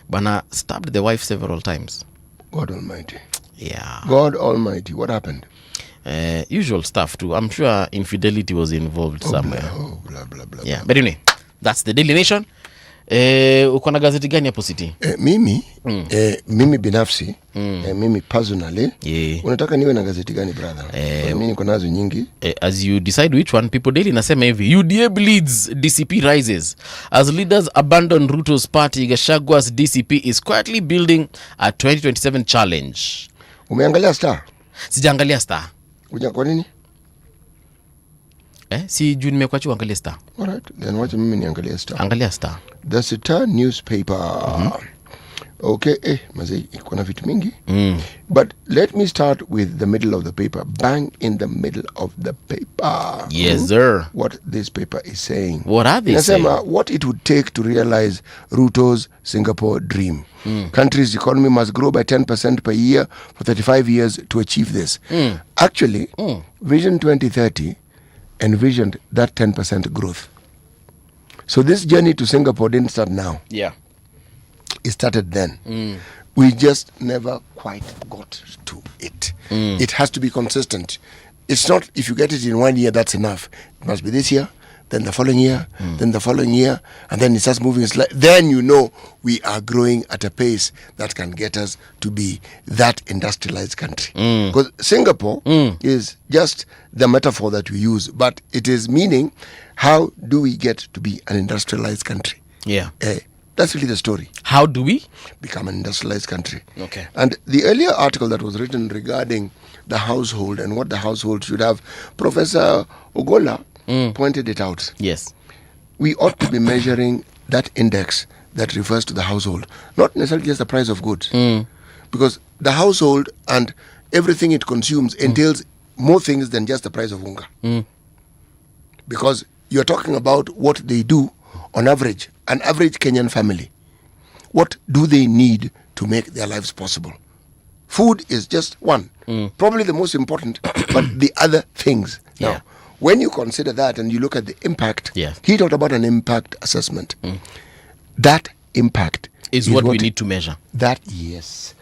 Bana stabbed the wife several times.
God Almighty.
Yeah.
God Almighty. What happened?
Usual stuff too. I'm sure infidelity was involved somewhere.
Blah, blah, blah.
Yeah. But anyway, that's the Daily Nation. Uko na gazeti gani hapo City?
Mimi binafsi, mimi personally, unataka niwe na gazeti gani brother? Mimi niko nazo nyingi.
As you decide which one, People Daily nasema hivi, UDA bleeds, DCP rises. As leaders abandon Ruto's party, Gachagwa's DCP is quietly building a 2027 challenge.
Umeangalia Star?
Sijaangalia Star.
Kwa nini?
Si juu nimekuacha uangalie Star.
Alright, then wacha mimi niangalia Star.
Angalia Star.
The Star newspaper. Okay, mazee kuna vitu mingi. But let me start with the middle of the paper. Bang in the middle of the paper.
Yes, sir.
What this paper is saying.
What are they saying?
What it would take to realize Ruto's Singapore dream. Country's economy must grow by 10% per year for 35 years to achieve this. Actually, Vision 2030 envisioned that 10% growth. So this journey to Singapore didn't start now.
Yeah.
It started then. We just never quite got to it. It has to be consistent. It's not, if you get it in 1 year, that's enough. It must be this year, then the following year, then the following year, and then it starts moving. Then you know we are growing at a pace that can get us to be that industrialized country. Because Singapore is just the metaphor that we use, but it is meaning, how do we get to be an industrialized country?
Yeah.
That's really the story.
How do we
become an industrialized country?
Okay.
And the earlier article that was written regarding the household and what the household should have, Professor Ogola pointed it out.
Yes.
we ought to be measuring that index that refers to the household, not necessarily just the price of goods. Because the household and everything it consumes entails more things than just the price of unga. Because you're talking about what they do on average, an average Kenyan family. What do they need to make their lives possible? Food is just one, probably the most important, but the other things.
Yeah.
Now, when you consider that and you look at the impact,
Yes.
he talked about an impact assessment. That impact
is what we need to measure.
That, yes.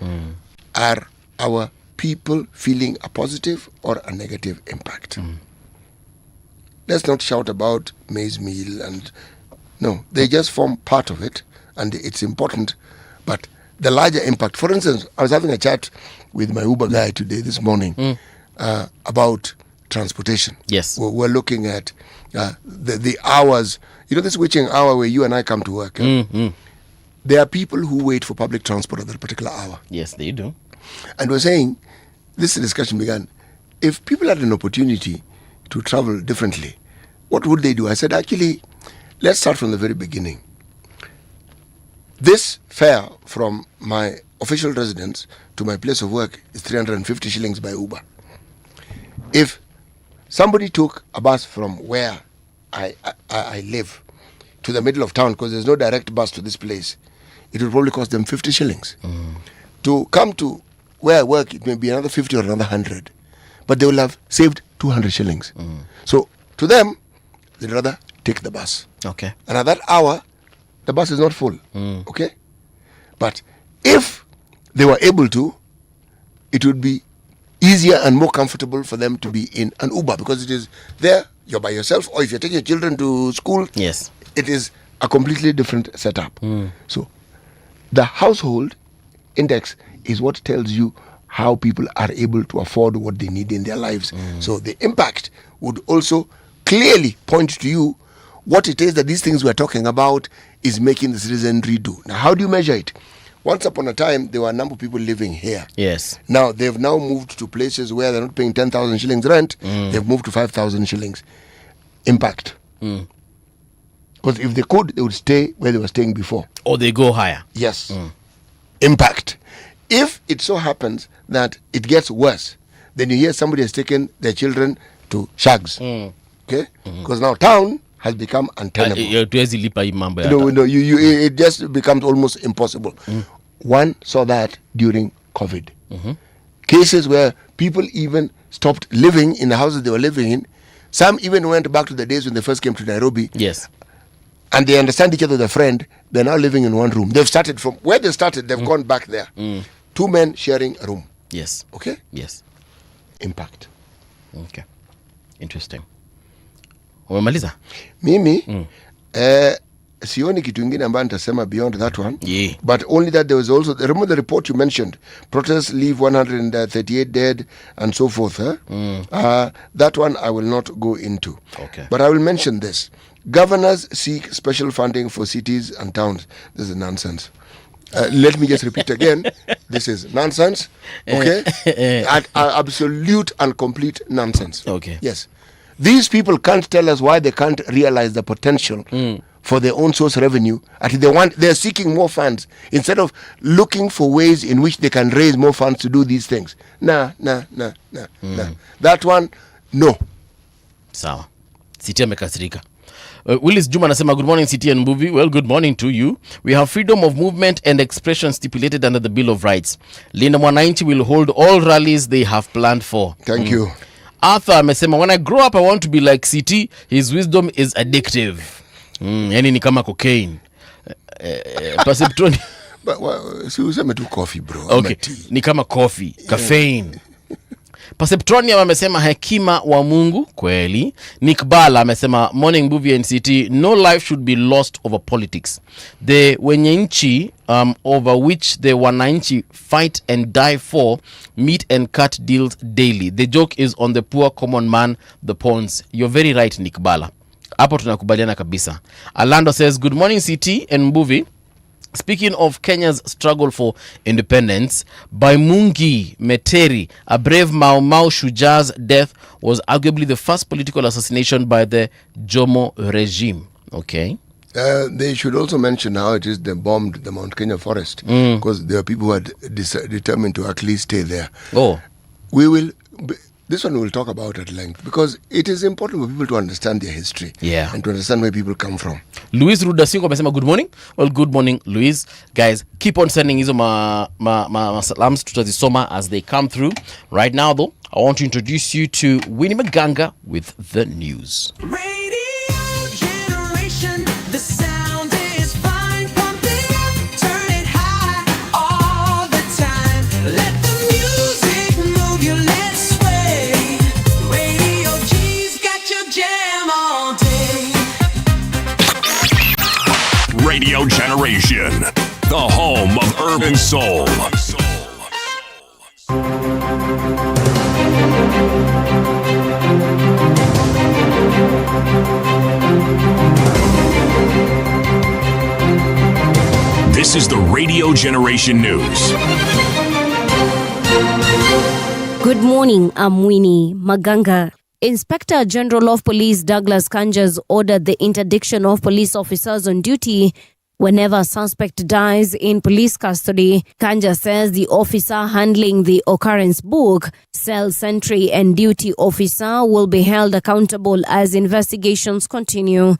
Are our people feeling a positive or a negative impact? Let's not shout about maize meal and no, they just form part of it and it's important, but the larger impact. For instance, I was having a chat with my Uber guy this morning about transportation.
Yes.
We're looking at the hours, this witching hour where you and I come to work. There are people who wait for public transport at that particular hour.
Yes, they do.
And we're saying, this discussion began, if people had an opportunity to travel differently, what would they do? I said, actually, let's start from the very beginning. This fare from my official residence to my place of work is 350 shillings by Uber. If somebody took a bus from where I live to the middle of town, because there's no direct bus to this place, it would probably cost them 50 shillings. To come to where I work, it may be another 50 or another 100. But they will have saved 200 shillings. So to them, they'd rather take the bus.
Okay.
And at that hour, the bus is not full. Okay? But if they were able to, it would be easier and more comfortable for them to be in an Uber because it is there, you're by yourself, or if you're taking your children to school,
Yes.
it is a completely different setup. So the household index is what tells you how people are able to afford what they need in their lives. So the impact would also clearly point to you what it is that these things we're talking about is making the citizenry do. Now, how do you measure it? Once upon a time, there were a number of people living here.
Yes.
Now, they've now moved to places where they're not paying 10,000 shillings rent. They've moved to 5,000 shillings. Impact. Because if they could, they would stay where they were staying before.
Or they go higher.
Yes. Impact. If it so happens that it gets worse, then you hear somebody has taken their children to shags. Okay? Because now town has become untenable. It just becomes almost impossible. One saw that during COVID. Cases where people even stopped living in the houses they were living in. Some even went back to the days when they first came to Nairobi.
Yes.
And they understand each other as a friend. They're now living in one room. They've started from where they started, they've gone back there. 2 men sharing a room.
Yes.
Okay?
Yes.
Impact.
Okay. Interesting. Umemaliza?
Mimi sioni kitu ingine ambayo nitasema beyond that one.
Yeah.
But only that there was also, remember the report you mentioned, protests leave 138 dead and so forth. That one I will not go into.
Okay.
But I will mention this. Governors seek special funding for cities and towns. This is nonsense. Let me just repeat again. This is nonsense. Okay? Absolute and complete nonsense.
Okay.
Yes. These people can't tell us why they can't realize the potential for their own source revenue. They're seeking more funds instead of looking for ways in which they can raise more funds to do these things. Nah. That one, no.
Sawa. Siti amekasirika. Willis Juma anasema good morning City and Mbuvi. Well, good morning to you. We have freedom of movement and expression stipulated under the Bill of Rights. Linda Mwananchi will hold all rallies they have planned for.
Thank you.
Arthur amesema when I grow up I want to be like City. His wisdom is addictive. Yani ni kama cocaine. Perceptroni.
Si useme tu coffee bro.
Okay. Ni kama coffee, caffeine. Perceptronium amesema hekima wa Mungu kweli. Nick Bala amesema morning Mbuvi NCT, no life should be lost over politics. The wenye nchi over which the wananchi fight and die for meet and cut deals daily. The joke is on the poor common man, the pawns. You're very right Nick Bala. Hapo tunakubaliana kabisa. Alando says good morning CT and Mbuvi. Speaking of Kenya's struggle for independence, by Mungi Meteri, a brave Mau Mau Shuja's death was arguably the first political assassination by the Jomo regime. Okay.
They should also mention how it is they bombed the Mount Kenya forest, because there are people who are determined to actually stay there.
Oh.
This one we'll talk about at length, because it is important for people to understand their history, and to understand where people come from.
Luis Rudasingo amesema good morning. Well, good morning, Luis. Guys, keep on sending hizo salams, tutazisoma as they come through. Right now, though, I want to introduce you to Winnie Maganga with the news.
The sound is fine, pump it up, turn it high, all the time. Let the music move you, let's sway. Radio G's got your jam all day.
Radio Generation, the home of urban soul. This is the Radio Generation News.
Good morning, I'm Winnie Maganga. Inspector General of Police Douglas Kanja's ordered the interdiction of police officers on duty whenever a suspect dies in police custody. Kanja says the officer handling the occurrence book, cell sentry and duty officer will be held accountable as investigations continue.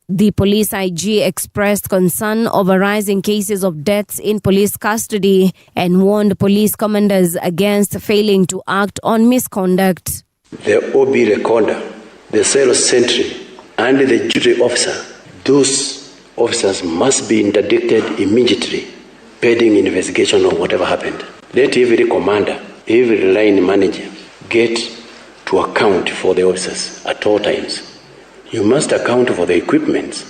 The police IG expressed concern over rising cases of deaths in police custody and warned police commanders against failing to act on misconduct.
The OB recorder, the cell sentry, and the duty officer, those officers must be interdicted immediately, pending investigation of whatever happened. Let every commander, every line manager get to account for the officers at all times. You must account for the equipments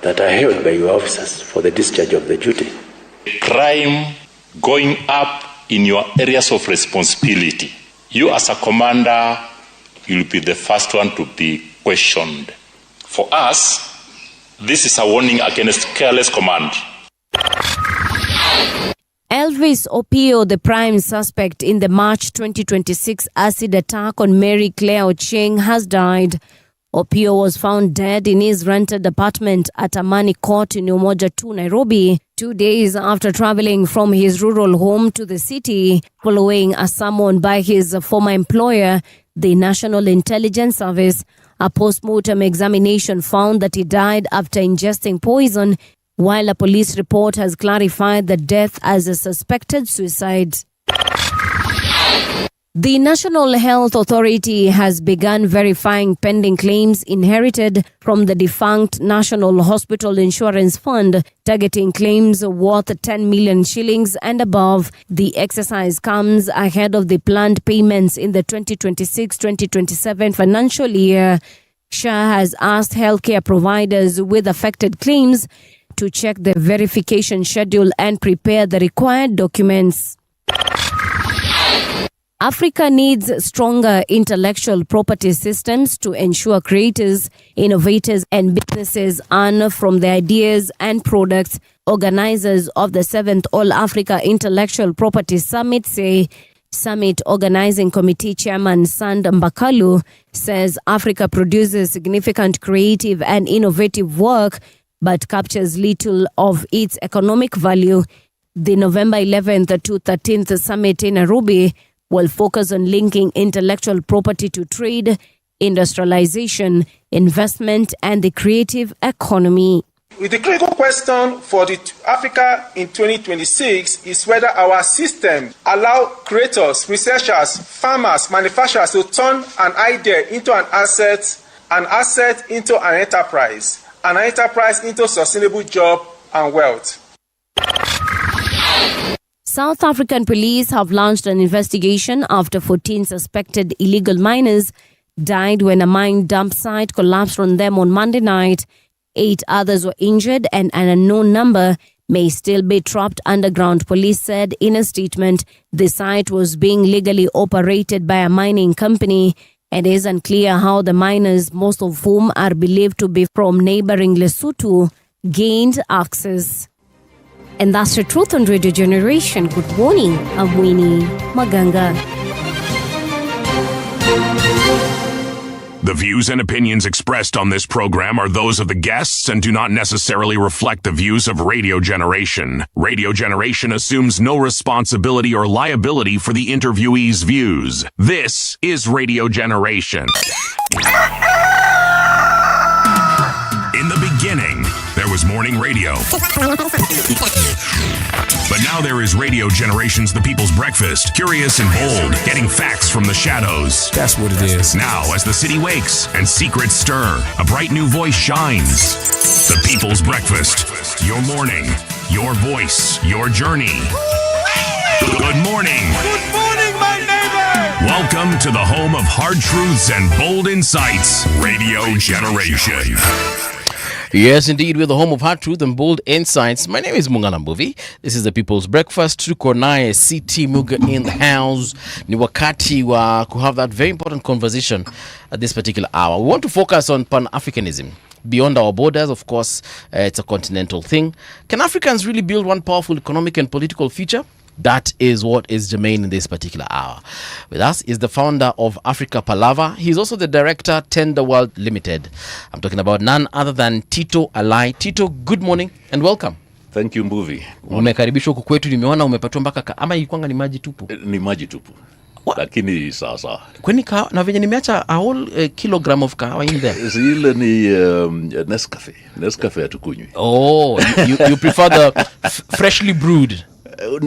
that are held by your officers for the discharge of the duty.
Crime going up in your areas of responsibility. You as a commander, you'll be the first one to be questioned. For us, this is a warning against careless command.
Elvis Opio, the prime suspect in the March 2026 acid attack on Mary Claire Ocheng, has died. Opio was found dead in his rented apartment at Amani Court in Umoja 2, Nairobi, 2 days after traveling from his rural home to the city, following a summon by his former employer, the National Intelligence Service. A post-mortem examination found that he died after ingesting poison, while a police report has clarified the death as a suspected suicide. The National Health Authority has begun verifying pending claims inherited from the defunct National Hospital Insurance Fund, targeting claims worth 10 million shillings and above. The exercise comes ahead of the planned payments in the 2026-2027 financial year. SHA has asked healthcare providers with affected claims to check the verification schedule and prepare the required documents. Africa needs stronger intellectual property systems to ensure creators, innovators, and businesses earn from their ideas and products. Organizers of the 7th All Africa Intellectual Property Summit say. Summit Organizing Committee Chairman Sand Mbakalu says Africa produces significant creative and innovative work, but captures little of its economic value. The November 11th to 13th summit in Nairobi will focus on linking intellectual property to trade, industrialization, investment, and the creative economy.
The critical question for Africa in 2026 is whether our system allow creators, researchers, farmers, manufacturers to turn an idea into an asset into an enterprise into sustainable job and wealth.
South African police have launched an investigation after 14 suspected illegal miners died when a mine dump site collapsed on them on Monday night. 8 others were injured and an unknown number may still be trapped underground, police said in a statement. The site was being legally operated by a mining company. It is unclear how the miners, most of whom are believed to be from neighboring Lesotho, gained access. And that's the truth on Radio Generation. Good morning, I'm Winnie Maganga.
The views and opinions expressed on this program are those of the guests and do not necessarily reflect the views of Radio Generation. Radio Generation assumes no responsibility or liability for the interviewee's views. This is Radio Generation. In the beginning, there was morning radio. But now there is Radio Generation's The People's Breakfast, curious and bold, getting facts from the shadows.
That's what it is.
Now, as the city wakes and secrets stir, a bright new voice shines. The People's Breakfast. Your morning, your voice, your journey. Good morning.
Good morning, my neighbor!
Welcome to the home of hard truths and bold insights, Radio Generation.
Yes, indeed, we're the home of hard truth and bold insights. My name is Mungala Mbuvi. This is the People's Breakfast. Tuko naye CT Muga in the house. Ni wakati wa to have that very important conversation at this particular hour. We want to focus on Pan-Africanism. Beyond our borders, of course, it's a continental thing. Can Africans really build one powerful economic and political future? That is what is germane in this particular hour. With us is the founder of Africa Palava. He's also the director, Tender World Limited. I'm talking about none other than Tito Alai. Tito, good morning and welcome.
Thank you, Mbuvi.
Umekaribishwa huku kwetu, nimeona umepatiwa mpaka ama ilikuwa ni maji tupu.
Ni maji tupu. Lakini sasa.
Kwani kahawa na venye nimeacha a whole kilogram of kahawa in there.
Zile ni Nescafe. Nescafe hatukunywi.
Oh, you prefer the freshly brewed.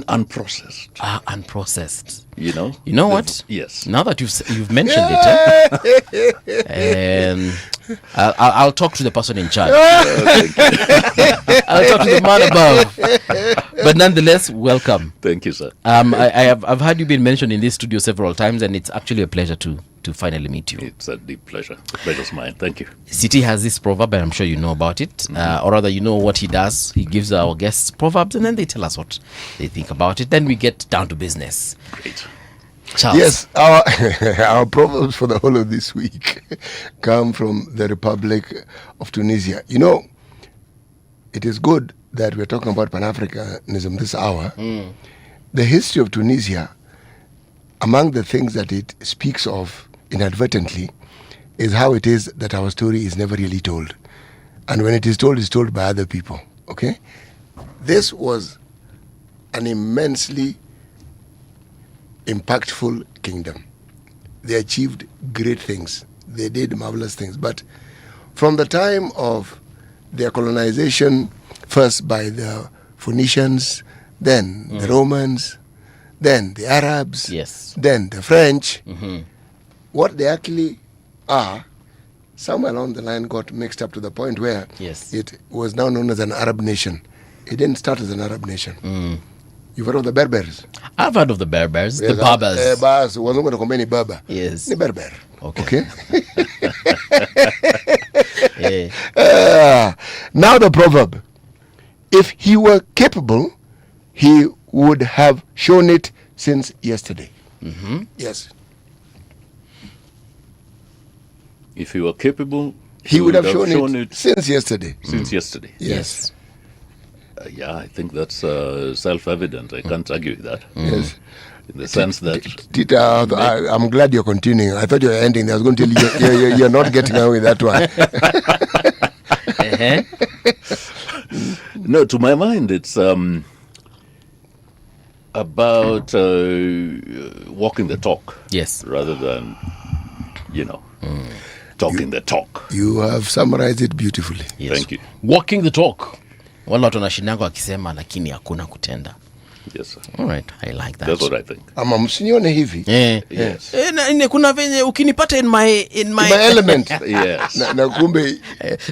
Unprocessed.
Unprocessed.
You know?
You know what?
Yes.
Now that you've mentioned it, and I'll talk to the person in charge. I'll talk to the man above. But nonetheless, welcome.
Thank you, sir.
I've heard you been mentioned in this studio several times, and it's actually a pleasure to finally meet you.
It's a deep pleasure. The pleasure's mine. Thank you.
City has this proverb, and I'm sure you know about it. Or rather, you know what he does. He gives our guests proverbs, and then they tell us what they think about it. Then we get down to business.
Great.
Charles.
Yes, our proverbs for the whole of this week come from the Republic of Tunisia. You know, it is good that we're talking about Pan-Africanism this hour. The history of Tunisia, among the things that it speaks of inadvertently, is how it is that our story is never really told. And when it is told, it's told by other people. Okay? This was an immensely impactful kingdom. They achieved great things. They did marvelous things. But from the time of their colonization, first by the Phoenicians, then the Romans, then the Arabs,
Yes.
then the French, what they actually are, somewhere along the line got mixed up to the point where
Yes.
it was now known as an Arab nation. It didn't start as an Arab nation. You've heard of the Berbers?
I've heard of the Berbers,
Yes,
the Barbers.
Barbers wasn't going to come any Berber.
Yes.
The Berber.
Okay.
Now the proverb. If he were capable, he would have shown it since yesterday. Yes.
If you were capable,
He would have shown
it
since yesterday.
since yesterday.
Yes.
Yeah, I think that's self-evident. I can't argue with that.
Yes.
In the sense that
Tita, I'm glad you're continuing. I thought you were ending. I was going to tell you you're not getting away with that one.
no, to my mind, it's about walking the talk.
Yes.
Rather than, talking the talk.
You have summarized it beautifully.
Yes.
Thank you.
Walking the talk. Wala watu wanashindanga wakisema lakini hakuna kutenda.
Yes, sir.
All right, I like that.
That's what I think.
Ama msinione hivi.
Yes.
Kuna venye ukinipata in my
My element.
Yes.
na kumbe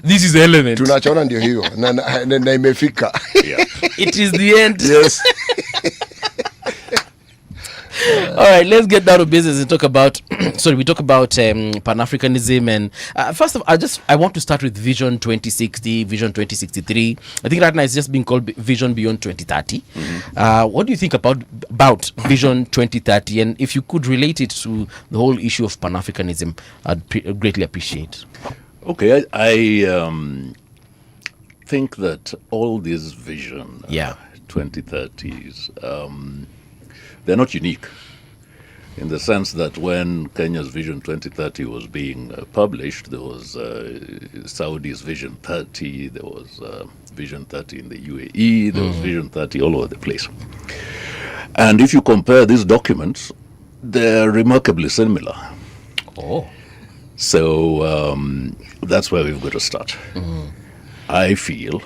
this is the element.
tunachoona ndio hiyo na imefika.
Yeah.
It is the end.
Yes.
All right, let's get down to business and talk about we talk about Pan-Africanism, and first of all, I want to start with Vision 2060, Vision 2063. I think right now it's just being called Vision Beyond 2030. What do you think about Vision 2030, and if you could relate it to the whole issue of Pan-Africanism, I'd greatly appreciate.
Okay, I think that all these vision 2030s, they're not unique. in the sense that when Kenya's Vision 2030 was being published, there was Saudi's Vision 30, there was Vision 30 in the UAE, there was Vision 30 all over the place. And if you compare these documents, they're remarkably similar.
Oh.
So that's where we've got to start. I feel,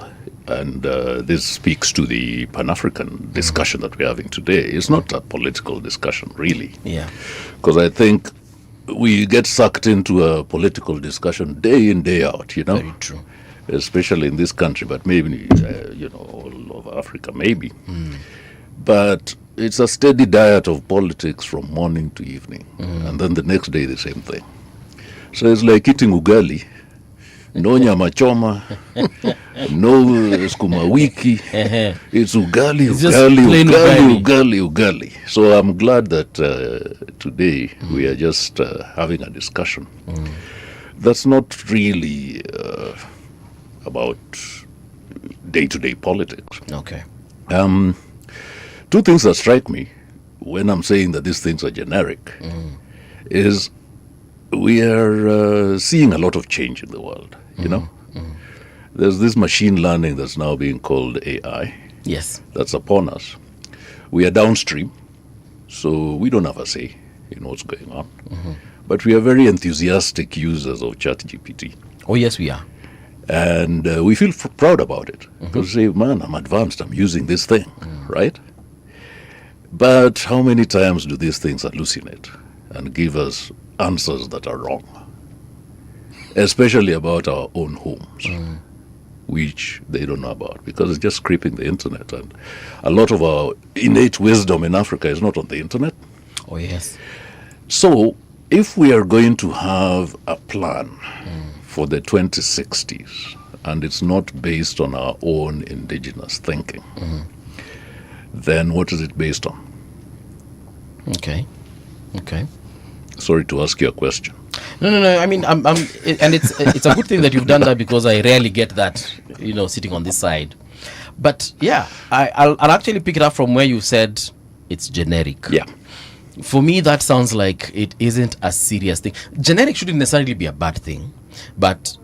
and this speaks to the Pan-African discussion that we're having today. It's not a political discussion, really.
Yeah.
Because I think we get sucked into a political discussion day in, day out, you know.
Very true.
Especially in this country, but maybe, all over Africa, maybe. But it's a steady diet of politics from morning to evening. And then the next day, the same thing. So it's like eating ugali. No nyama choma, no skuma wiki. It's ugali,
It's just
ugali,
plain
ugali, ugali, ugali. So I'm glad that today we are just having a discussion. That's not really about day-to-day politics.
Okay.
Two things that strike me when I'm saying that these things are generic is we are seeing a lot of change in the world, you know. There's this machine learning that's now being called AI.
Yes.
That's upon us. We are downstream, so we don't have a say in what's going on. But we are very enthusiastic users of ChatGPT.
Oh, yes, we are.
And we feel proud about it. Because we say, man, I'm advanced, I'm using this thing, right? But how many times do these things hallucinate and give us answers that are wrong? Especially about our own homes, which they don't know about because it's just creeping the internet. And a lot of our innate wisdom in Africa is not on the internet.
Oh, yes.
So if we are going to have a plan for the 2060s, and it's not based on our own indigenous thinking, then what is it based on?
Okay.
Sorry to ask you a question.
No. I mean, and it's a good thing that you've done that because I rarely get that, sitting on this side. But yeah, I'll actually pick it up from where you said it's generic.
Yeah.
For me, that sounds like it isn't a serious thing. Generic shouldn't necessarily be a bad thing, but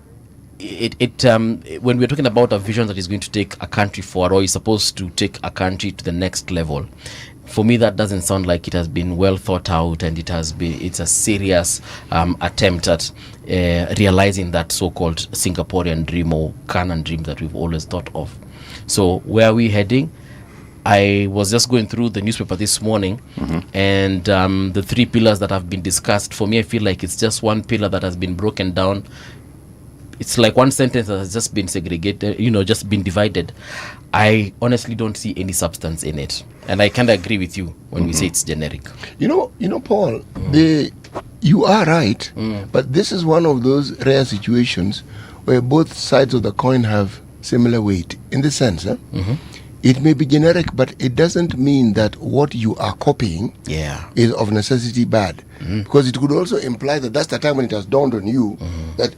when we're talking about a vision that is going to take a country forward or is supposed to take a country to the next level, for me that doesn't sound like it has been well thought out, and it's a serious attempt at realizing that so-called Singaporean dream or Canaan dream that we've always thought of. So where are we heading? I was just going through the newspaper this morning, and the three pillars that have been discussed, for me I feel like it's just one pillar that has been broken down. It's like one sentence that has just been segregated, just been divided. I honestly don't see any substance in it. And I kind of agree with you when we say it's generic.
Paul, you are right, but this is one of those rare situations where both sides of the coin have similar weight. In the sense, it may be generic, but it doesn't mean that what you are copying is of necessity bad. Because it could also imply that that's the time when it has dawned on you that,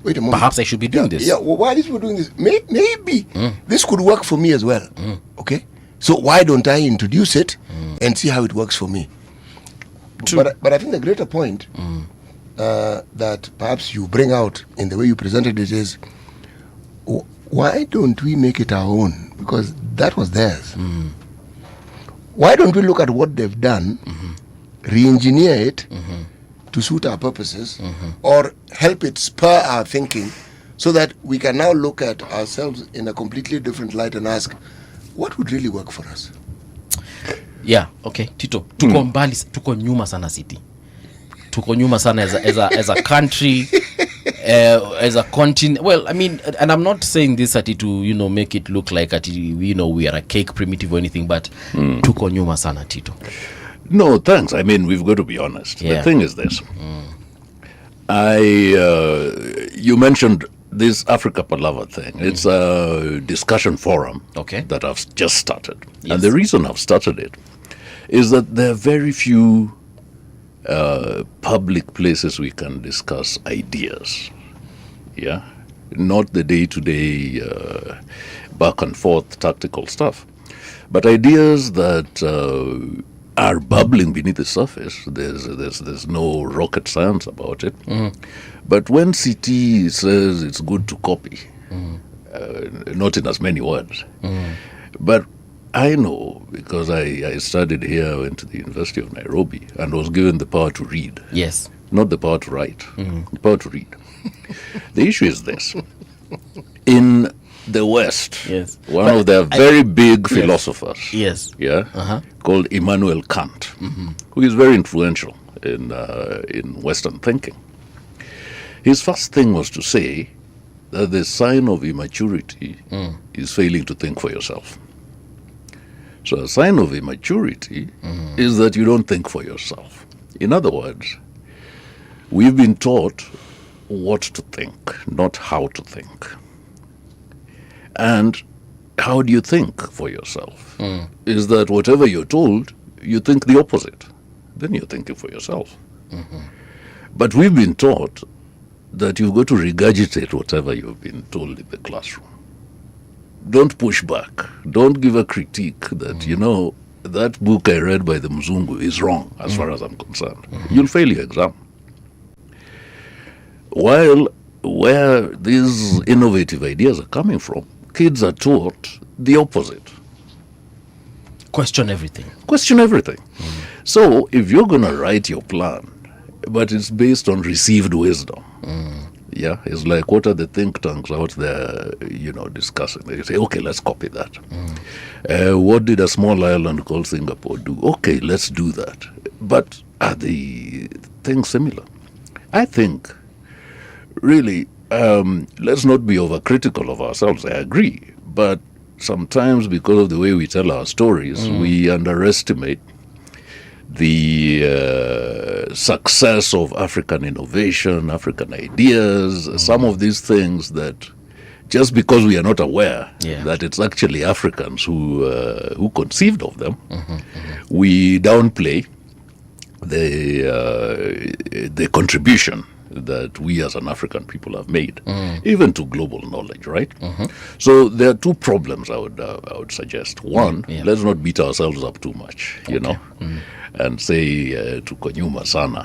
wait a moment.
Perhaps I should be doing this.
Yeah, well, why are these people doing this? Maybe this could work for me as well. Okay? So why don't I introduce it and see how it works for me? But I think the greater point that perhaps you bring out in the way you presented it is, why don't we make it our own? Because that was theirs. Why don't we look at what they've done, re-engineer it to suit our purposes, or help it spur our thinking so that we can now look at ourselves in a completely different light and ask, what would really work for us?
Yeah, okay, Tito. Tuko mbali, tuko nyuma sana city. Tuko nyuma sana as a country, as a continent. Well, I mean, and I'm not saying this to make it look like we are a cake primitive or anything, but tuko nyuma sana, Tito.
No, thanks. I mean, we've got to be honest.
Yeah.
The thing is this. You mentioned this Africa Palava thing. It's a discussion forum that I've just started.
Yes.
And the reason I've started it is that there are very few public places we can discuss ideas. Yeah? Not the day-to-day back and forth tactical stuff. But ideas that are bubbling beneath the surface. There's no rocket science about it. But when CT says it's good to copy, not in as many words, but I know because I studied here, I went to the University of Nairobi and was given the power to read.
Yes.
Not the power to write, the power to read. The issue is this. In the West,
Yes.
one of their very big philosophers,
Yes.
called Immanuel Kant, who is very influential in Western thinking. His first thing was to say that the sign of immaturity is failing to think for yourself. So a sign of immaturity is that you don't think for yourself. In other words, we've been taught what to think, not how to think. And how do you think for yourself? Is that whatever you're told, you think the opposite. Then you're thinking for yourself. But we've been taught that you've got to regurgitate whatever you've been told in the classroom. Don't push back. Don't give a critique that, you know, that book I read by the Mzungu is wrong as far as I'm concerned. You'll fail your exam. While where these innovative ideas are coming from, kids are taught the opposite.
Question everything.
Question everything. So if you're going to write your plan, but it's based on received wisdom, yeah, it's like, what are the think tanks out there, you know, discussing? They say, okay, let's copy that. What did a small island called Singapore do? Okay, let's do that. But are the things similar? I think, really, let's not be overcritical of ourselves. I agree. But sometimes because of the way we tell our stories, we underestimate the success of African innovation, African ideas, some of these things that just because we are not aware that it's actually Africans who conceived of them, we downplay the contribution that we as an African people have made, even to global knowledge, right? So there are two problems I would suggest. One, let's not beat ourselves up too much, you know, and say tuko nyuma sana.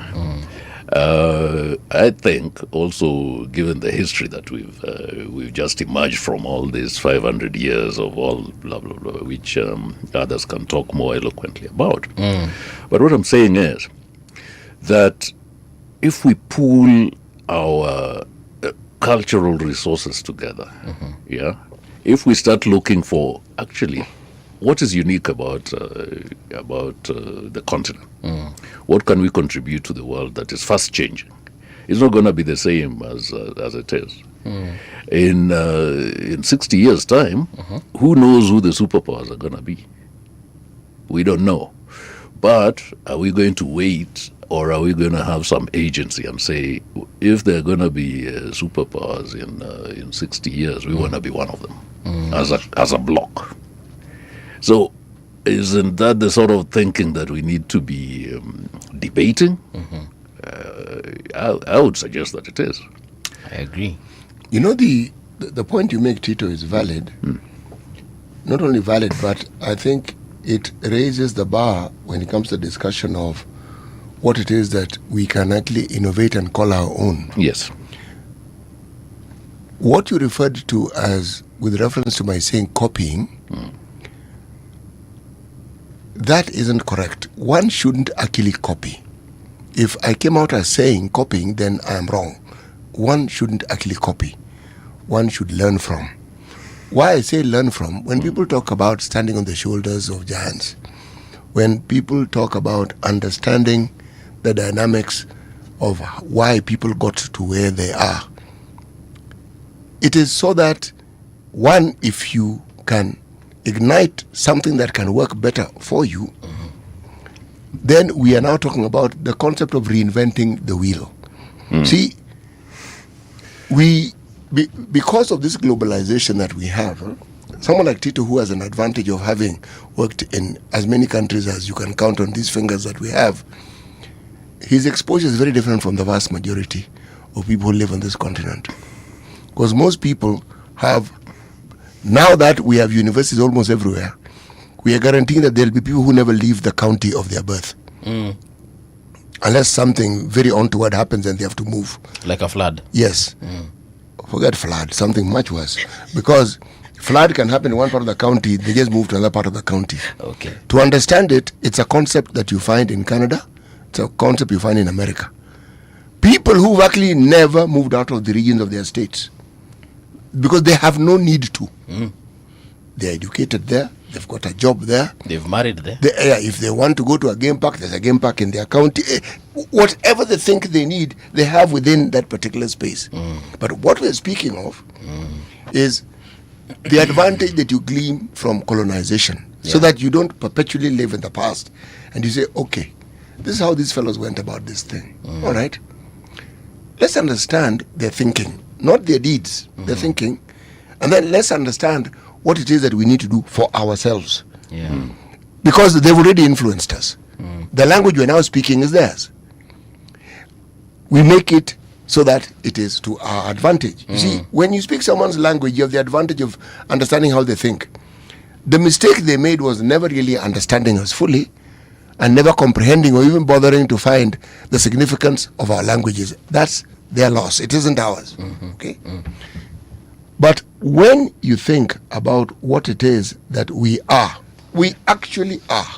I think also, given the history that we've just emerged from, all these 500 years of all blah blah blah, which others can talk more eloquently about. But what I'm saying is that if we pool our cultural resources together, if we start looking for actually what is unique about the continent, what can we contribute to the world that is fast changing? It's not going to be the same as it is. In 60 years' time, who knows who the superpowers are going to be? We don't know. But are we going to wait, or are we going to have some agency and say, if there are going to be superpowers in 60 years, we want to be one of them as a bloc? So isn't that the sort of thinking that we need to be debating? I would suggest that it is.
I agree.
You know, the point you make, Tito, is valid. Not only valid, but I think it raises the bar when it comes to the discussion of what it is that we can actually innovate and call our own.
Yes.
What you referred to as, with reference to my saying copying, that isn't correct. One shouldn't actually copy. If I came out as saying copying, then I am wrong. One shouldn't actually copy. One should learn from. Why I say learn from, when people talk about standing on the shoulders of giants, when people talk about understanding the dynamics of why people got to where they are, it is so that, one, if you can ignite something that can work better for you, then we are now talking about the concept of reinventing the wheel. See, because of this globalization that we have, someone like Tito, who has an advantage of having worked in as many countries as you can count on these fingers that we have, his exposure is very different from the vast majority of people who live on this continent. Because most people have, now that we have universities almost everywhere, we are guaranteeing that there will be people who never leave the county of their birth. Unless something very untoward happens and they have to move.
Like a flood.
Yes. Forget flood, something much worse. Because flood can happen in one part of the county, they just move to another part of the county.
Okay.
To understand it, it's a concept that you find in Canada, it's a concept you find in America. People who've actually never moved out of the regions of their states because they have no need to. They're educated there, they've got a job there.
They've married there.
If they want to go to a game park, there's a game park in their county. Whatever they think they need, they have within that particular space. But what we're speaking of is the advantage that you glean from colonization, so that you don't perpetually live in the past. And you say, okay, this is how these fellows went about this thing. All right. Let's understand their thinking, not their deeds, their thinking. And then let's understand what it is that we need to do for ourselves. Because they've already influenced us. The language we're now speaking is theirs. We make it so that it is to our advantage. You see, when you speak someone's language, you have the advantage of understanding how they think. The mistake they made was never really understanding us fully and never comprehending or even bothering to find the significance of our languages. That's their loss. It isn't ours. Okay? But when you think about what it is that we actually are,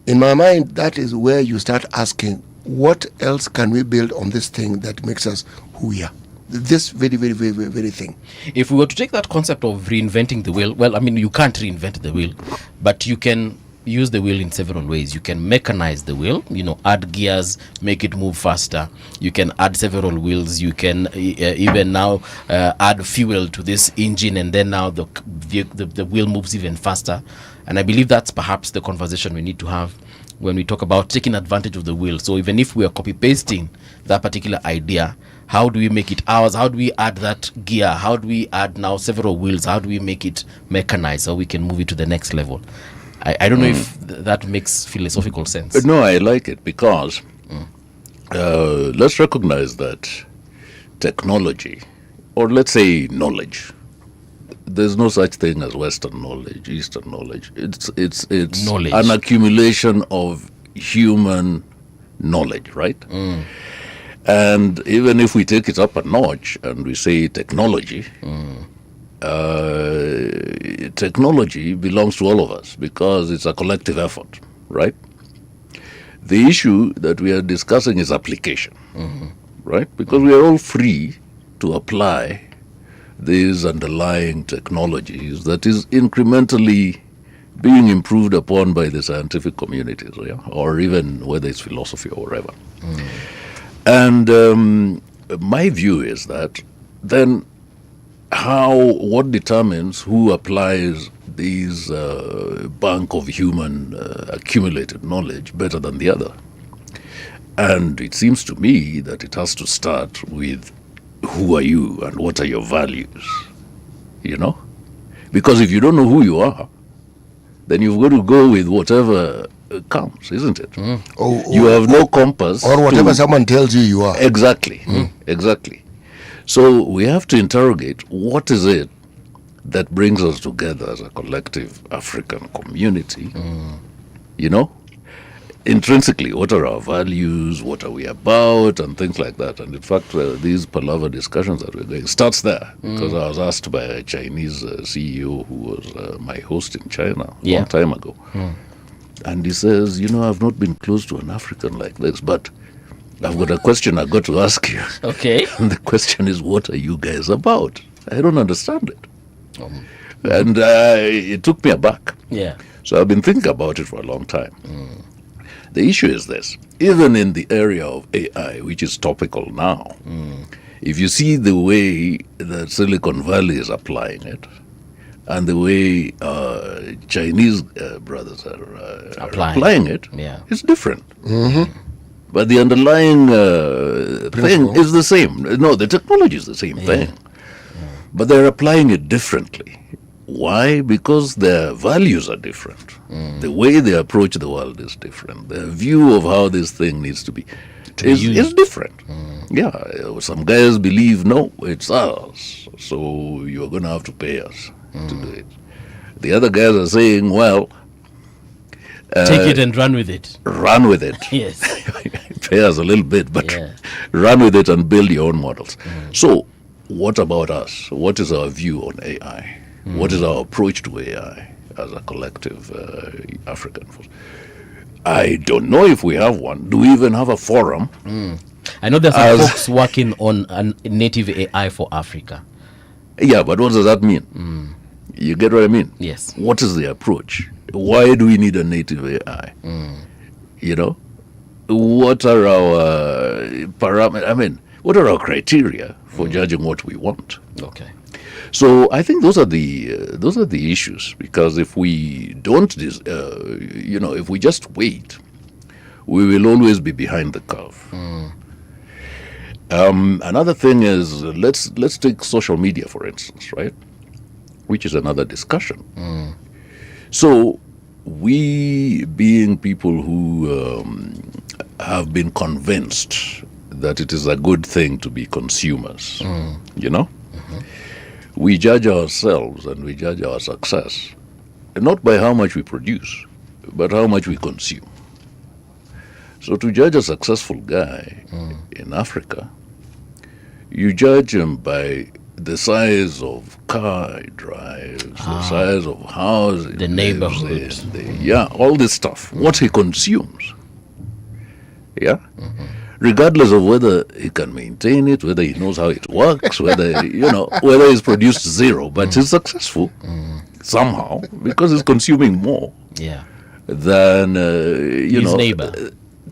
in my mind, that is where you start asking, what else can we build on this thing that makes us who we are? This very, very, very, very, very thing.
If we were to take that concept of reinventing the wheel, well, I mean, you can't reinvent the wheel, but you can use the wheel in several ways. You can mechanize the wheel, add gears, make it move faster. You can add several wheels. You can even now add fuel to this engine, and then now the wheel moves even faster. And I believe that's perhaps the conversation we need to have when we talk about taking advantage of the wheel. So even if we are copy-pasting that particular idea, how do we make it ours? How do we add that gear? How do we add now several wheels? How do we make it mechanized so we can move it to the next level? I don't know if that makes philosophical sense.
No, I like it because let's recognize that technology, or let's say knowledge, there's no such thing as Western knowledge, Eastern knowledge. It's
knowledge.
An accumulation of human knowledge, right? And even if we take it up a notch and we say technology, technology belongs to all of us because it's a collective effort, right? The issue that we are discussing is application, right? Because we are all free to apply these underlying technologies that is incrementally being improved upon by the scientific communities, or even whether it's philosophy or whatever. And my view is that then what determines who applies these bank of human accumulated knowledge better than the other? And it seems to me that it has to start with who are you and what are your values, Because if you don't know who you are, then you've got to go with whatever comes, isn't it? You have no compass.
Or whatever someone tells you are.
Exactly, exactly. So we have to interrogate what is it that brings us together as a collective African community, Intrinsically, what are our values, what are we about, and things like that. And in fact, these palaver discussions that we're going starts there, because I was asked by a Chinese CEO who was my host in China a long time ago. And he says, I've not been close to an African like this, but I've got a question I've got to ask you.
Okay.
And the question is, what are you guys about? I don't understand it. And it took me aback.
Yeah.
So I've been thinking about it for a long time. The issue is this. Even in the area of AI, which is topical now, if you see the way that Silicon Valley is applying it, and the way Chinese brothers are applying it, it's different. But the underlying thing is the same. No, the technology is the same thing. But they're applying it differently. Why? Because their values are different. The way they approach the world is different. Their view of how this thing needs to be is different. Yeah, some guys believe, no, it's ours, so you're going to have to pay us to do it. The other guys are saying, well,
Take it and run with it.
run with it.
Yes.
Pay us a little bit, but
Yeah.
run with it and build your own models. So, what about us? What is our view on AI? What is our approach to AI as a collective African force? I don't know if we have one. Do we even have a forum?
I know there's some
As-
folks working on a native AI for Africa.
Yeah, but what does that mean? You get what I mean?
Yes.
What is the approach? Why do we need a native AI? You know, what are our parameters? I mean, what are our criteria for judging what we want?
Okay.
So I think those are the issues. Because if we don't, if we just wait, we will always be behind the curve. Another thing is, let's take social media, for instance, right? Which is another discussion. So we, being people who have been convinced that it is a good thing to be consumers, you know, we judge ourselves and we judge our success not by how much we produce, but how much we consume. So to judge a successful guy in Africa, you judge him by the size of car he drives, the size of house, he
The
lives
neighborhood.
in, all this stuff, what he consumes. Yeah? Regardless of whether he can maintain it, whether he knows how it works, whether, whether he's produced zero, but he's successful somehow because he's consuming more
Yeah.
than,
His neighbor.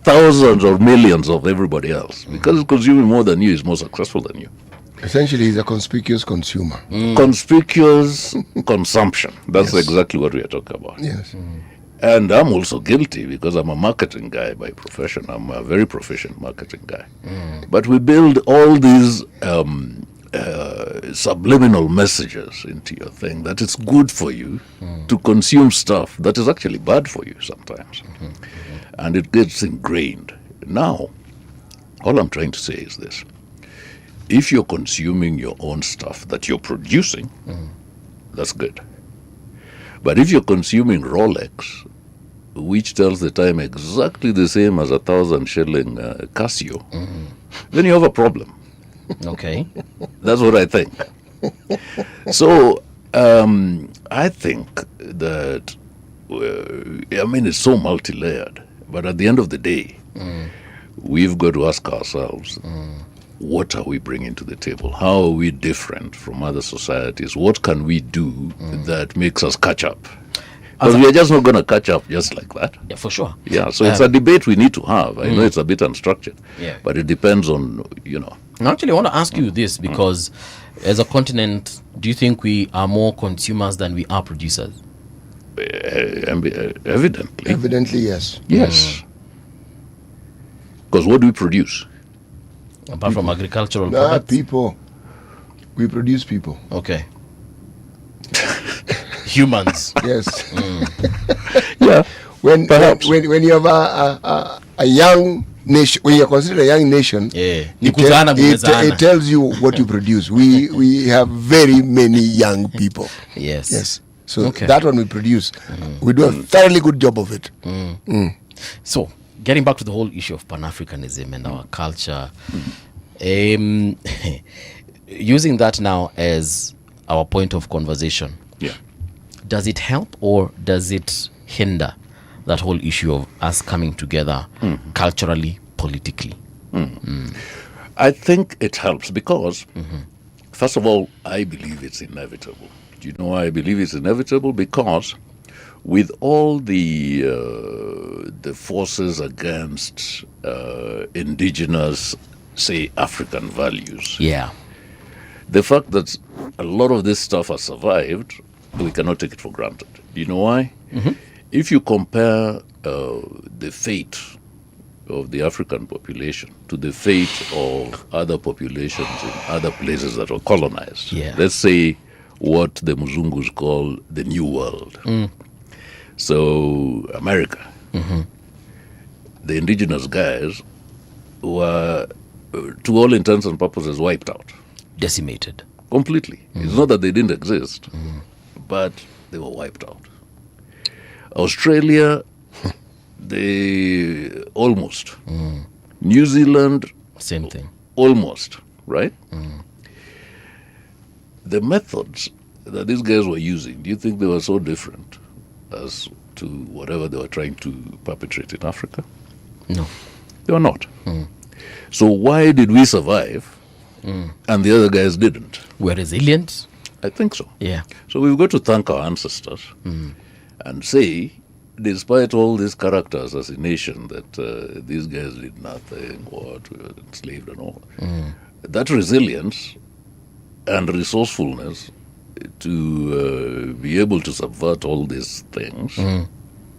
thousands or millions of everybody else. Because he's consuming more than you, he's more successful than you.
Essentially, he's a conspicuous consumer.
Conspicuous consumption. That's
Yes.
exactly what we are talking about.
Yes.
And I'm also guilty because I'm a marketing guy by profession. I'm a very proficient marketing guy. But we build all these subliminal messages into your thing that it's good for you to consume stuff that is actually bad for you sometimes. And it gets ingrained. Now, all I'm trying to say is this. If you're consuming your own stuff that you're producing, that's good. But if you're consuming Rolex, which tells the time exactly the same as 1,000 shilling Casio, then you have a problem.
Okay.
That's what I think. So I think that, it's so multi-layered. But at the end of the day, we've got to ask ourselves, what are we bringing to the table? How are we different from other societies? What can we do that makes us catch up? Because we are just not going to catch up just like that.
Yeah, for sure.
Yeah, so it's a debate we need to have. I know it's a bit unstructured,
Yeah.
but it depends on,
Now, actually, I want to ask you this because as a continent, do you think we are more consumers than we are producers?
evidently.
Evidently, yes.
Yes. Because what do we produce?
Apart from agricultural
Nah,
products?
people. We produce people.
Okay. Humans.
Yes.
Yeah.
when
Perhaps.
when you have a young nation, when you're considered a young nation,
Yeah.
it,
Nikuzana mumezana.
it tells you what you produce. We have very many young people.
Yes.
Yes. So
Okay.
that one we produce. We do a fairly good job of it.
So, getting back to the whole issue of Pan-Africanism and our culture, using that now as our point of conversation,
Yeah.
does it help or does it hinder that whole issue of us coming together culturally, politically?
I think it helps because, first of all, I believe it's inevitable. Do you know why I believe it's inevitable? Because with all the forces against indigenous, say, African values,
Yeah.
the fact that a lot of this stuff has survived, we cannot take it for granted. Do you know why? If you compare the fate of the African population to the fate of other populations in other places that were colonized,
Yeah.
let's say what the Muzungus call the New World. So, America, the indigenous guys were, to all intents and purposes, wiped out
Decimated.
completely. It's not that they didn't exist, but they were wiped out. Australia, they almost. New Zealand,
Same thing.
almost, right? The methods that these guys were using, do you think they were so different as to whatever they were trying to perpetrate in Africa?
No.
They were not. So why did we survive and the other guys didn't?
We're resilient.
I think so.
Yeah.
So we've got to thank our ancestors and say, despite all this character assassination that these guys did nothing, what, we were enslaved and all, that resilience and resourcefulness to be able to subvert all these things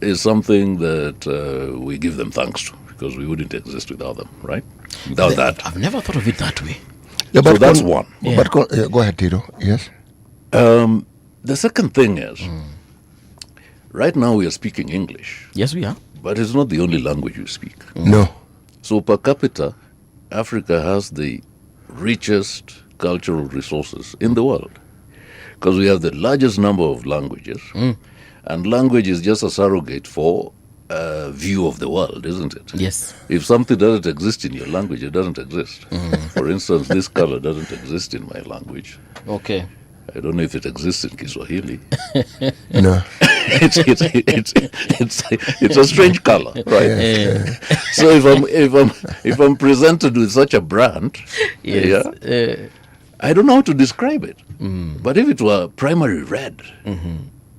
is something that we give them thanks to, because we wouldn't exist without them, right? Without that.
I've never thought of it that way.
Yeah,
So that's one.
But go ahead, Tito. Yes.
The second thing is, right now we are speaking English,
Yes, we are.
but it's not the only language we speak.
No.
So per capita, Africa has the richest cultural resources in the world, because we have the largest number of languages, and language is just a surrogate for a view of the world, isn't it?
Yes.
If something doesn't exist in your language, it doesn't exist. For instance, this color doesn't exist in my language.
Okay.
I don't know if it exists in Kiswahili.
No.
It's a strange color, right? So if I'm presented with such a brand,
Yes.
I don't know how to describe it. But if it were primary red,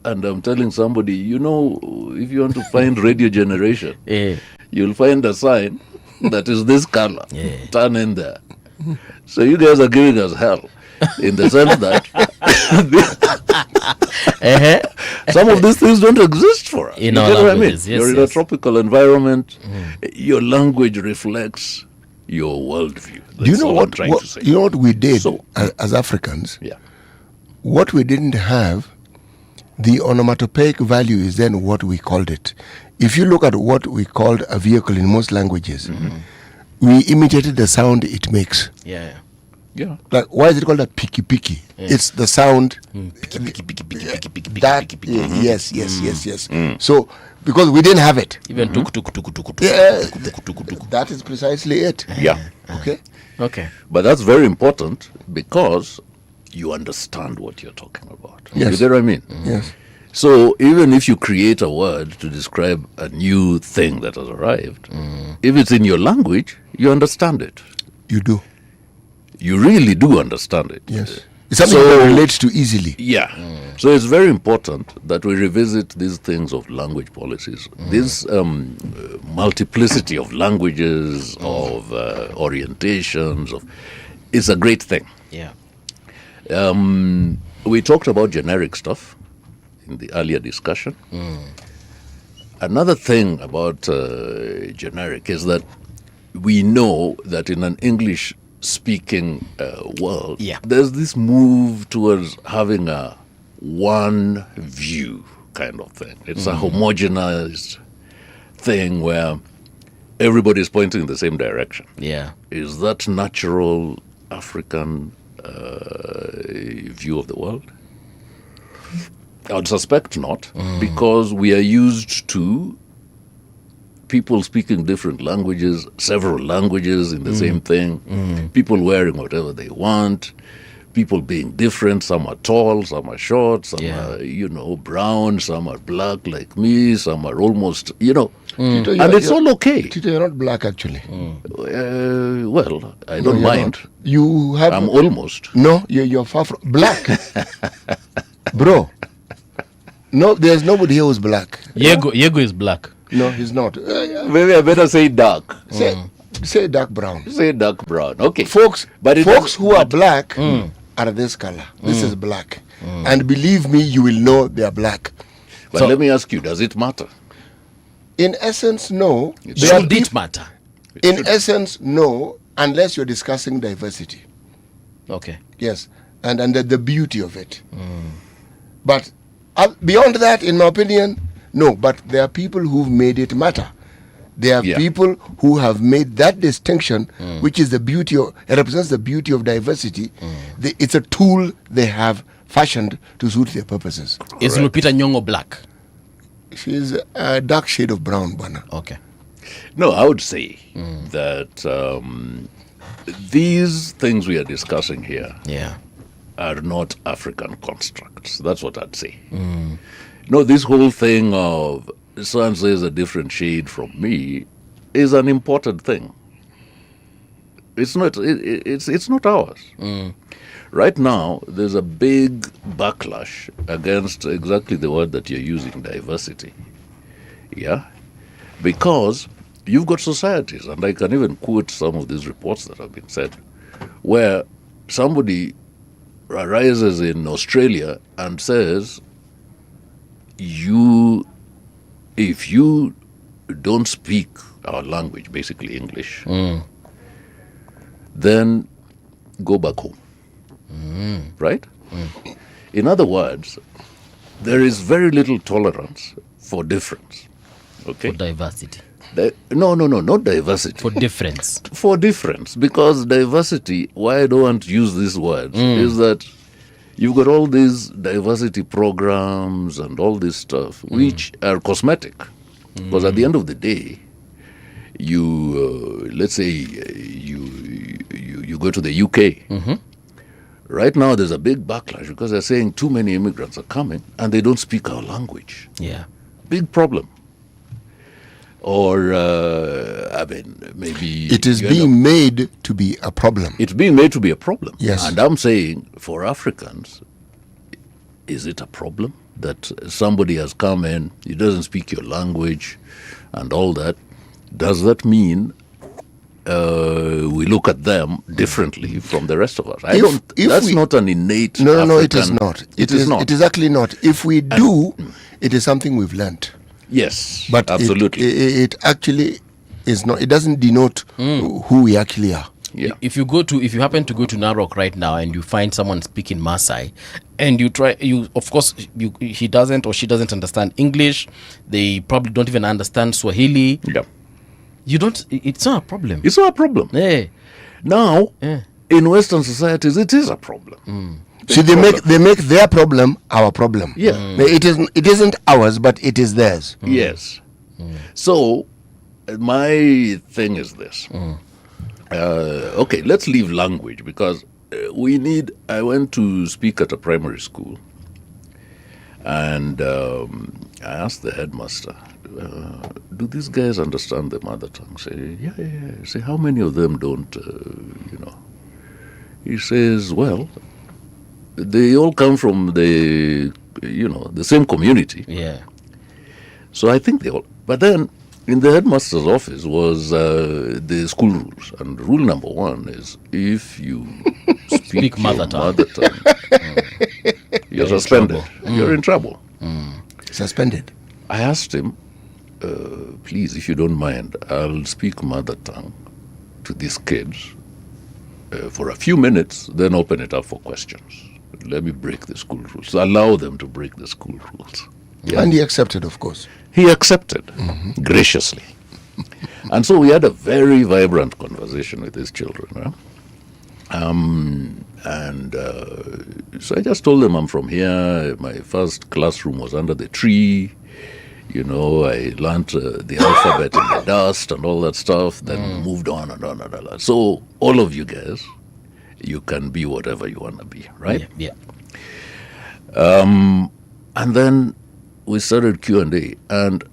and I'm telling somebody, if you want to find radio generation, you'll find a sign that is this color. Turn in there. So you guys are giving us hell, in the sense that some of these things don't exist for us.
In
You
our
get what I mean?
languages, yes,
You're in a
yes.
tropical environment. Your language reflects your worldview.
Do you
That's
know
all I'm
what?
trying to say.
You know what we did
So-
as Africans?
Yeah.
What we didn't have, the onomatopoeic value is then what we called it. If you look at what we called a vehicle in most languages, we imitated the sound it makes.
Yeah.
Yeah.
Like, why is it called a piki piki? It's the sound. That, yes. So, because we didn't have it.
Even tuk tuk tuk tuk tuk
Yeah,
tuk tuk tuk tuk.
that is precisely it.
Yeah.
Okay?
Okay.
But that's very important because you understand what you're talking about.
Yes.
You get what I mean?
Yes.
So even if you create a word to describe a new thing that has arrived, if it's in your language, you understand it.
You do.
You really do understand it.
Yes. It's something
So-
that relates to easily.
Yeah. So it's very important that we revisit these things of language policies. This multiplicity of languages, of orientations, it's a great thing.
Yeah.
We talked about generic stuff in the earlier discussion. Another thing about generic is that we know that in an English-speaking world,
Yeah.
there's this move towards having a one view kind of thing. It's a homogenized thing where everybody's pointing in the same direction.
Yeah.
Is that natural African view of the world? I would suspect not, because we are used to people speaking different languages, several languages in the same thing, people wearing whatever they want, people being different. Some are tall, some are short, some
Yeah.
are, brown, some are black like me, some are almost,
Tito,
and
you're-
it's all okay.
Tito, you're not black actually.
Well, I
No,
don't
you're
mind.
not. You have.
I'm almost.
No, you're far from black. Bro. No, there's nobody here who's black.
Yego is black.
No, he's not.
Maybe I better say dark.
Say dark brown.
Say dark brown. Okay.
Folks,
But it
folks
doesn't-
who are black are this color. This is black. And believe me, you will know they are black.
But
So-
let me ask you, does it matter?
In essence, no. There are
Should it
peop-
matter?
In essence, no, unless you're discussing diversity.
Okay.
Yes, and the beauty of it. But beyond that, in my opinion, no. But there are people who've made it matter. There are
Yeah.
people who have made that distinction, which is the beauty of, it represents the beauty of diversity. It's a tool they have fashioned to suit their purposes.
Is Lupita Nyong'o black?
She's a dark shade of brown, Bwana.
Okay.
No, I would say that these things we are discussing here
Yeah.
are not African constructs. That's what I'd say. No, this whole thing of someone says a different shade from me is an imported thing. It's not. It's not ours. Right now, there's a big backlash against exactly the word that you're using, diversity. Yeah, because you've got societies, and I can even quote some of these reports that have been said, where somebody arises in Australia and says, if you don't speak our language, basically English, then go back home. Right? In other words, there is very little tolerance for difference. Okay?
For diversity.
No, not diversity.
For difference.
For difference, because diversity, why I don't want to use these words, is that you've got all these diversity programs and all this stuff, which are cosmetic. Because at the end of the day, you, let's say you go to the UK. Right now, there's a big backlash because they're saying too many immigrants are coming and they don't speak our language.
Yeah.
Big problem. Or, I mean, maybe...
It is being made to be a problem.
It's being made to be a problem.
Yes.
And I'm saying, for Africans, is it a problem that somebody has come in, he doesn't speak your language and all that? Does that mean we look at them differently from the rest of us? That's not an innate
No, it
African-
is not.
It is not.
It is actually not. If we do, it is something we've learnt.
Yes,
But
absolutely.
it actually is not. It doesn't denote who we actually are.
Yeah.
If you happen to go to Narok right now and you find someone speaking Maasai, and he doesn't or she doesn't understand English, they probably don't even understand Swahili.
Yeah.
It's not a problem.
It's not a problem.
Yeah.
Now, in Western societies, it is a problem.
See, they make their problem our problem.
Yeah.
It isn't ours, but it is theirs.
Yes. So, my thing is this. Okay, let's leave language because I went to speak at a primary school and I asked the headmaster, do these guys understand the mother tongue? Say, yeah. Say, how many of them don't, He says, well, they all come from the same community.
Yeah.
So I think they all. But then in the headmaster's office was the school rules. And rule number 1 is if you speak
mother
your
tongue.
mother tongue, you're suspended. You're in trouble.
Suspended.
I asked him, please, if you don't mind, I'll speak mother tongue to these kids for a few minutes, then open it up for questions. Let me break the school rules. Allow them to break the school rules. Yeah.
And he accepted, of course.
He accepted graciously. And so we had a very vibrant conversation with these children. So I just told them I'm from here. My first classroom was under the tree. I learned the alphabet in the dust and all that stuff, then moved on and on and on. So all of you guys, you can be whatever you want to be, right?
Yeah.
And then we started Q&A, and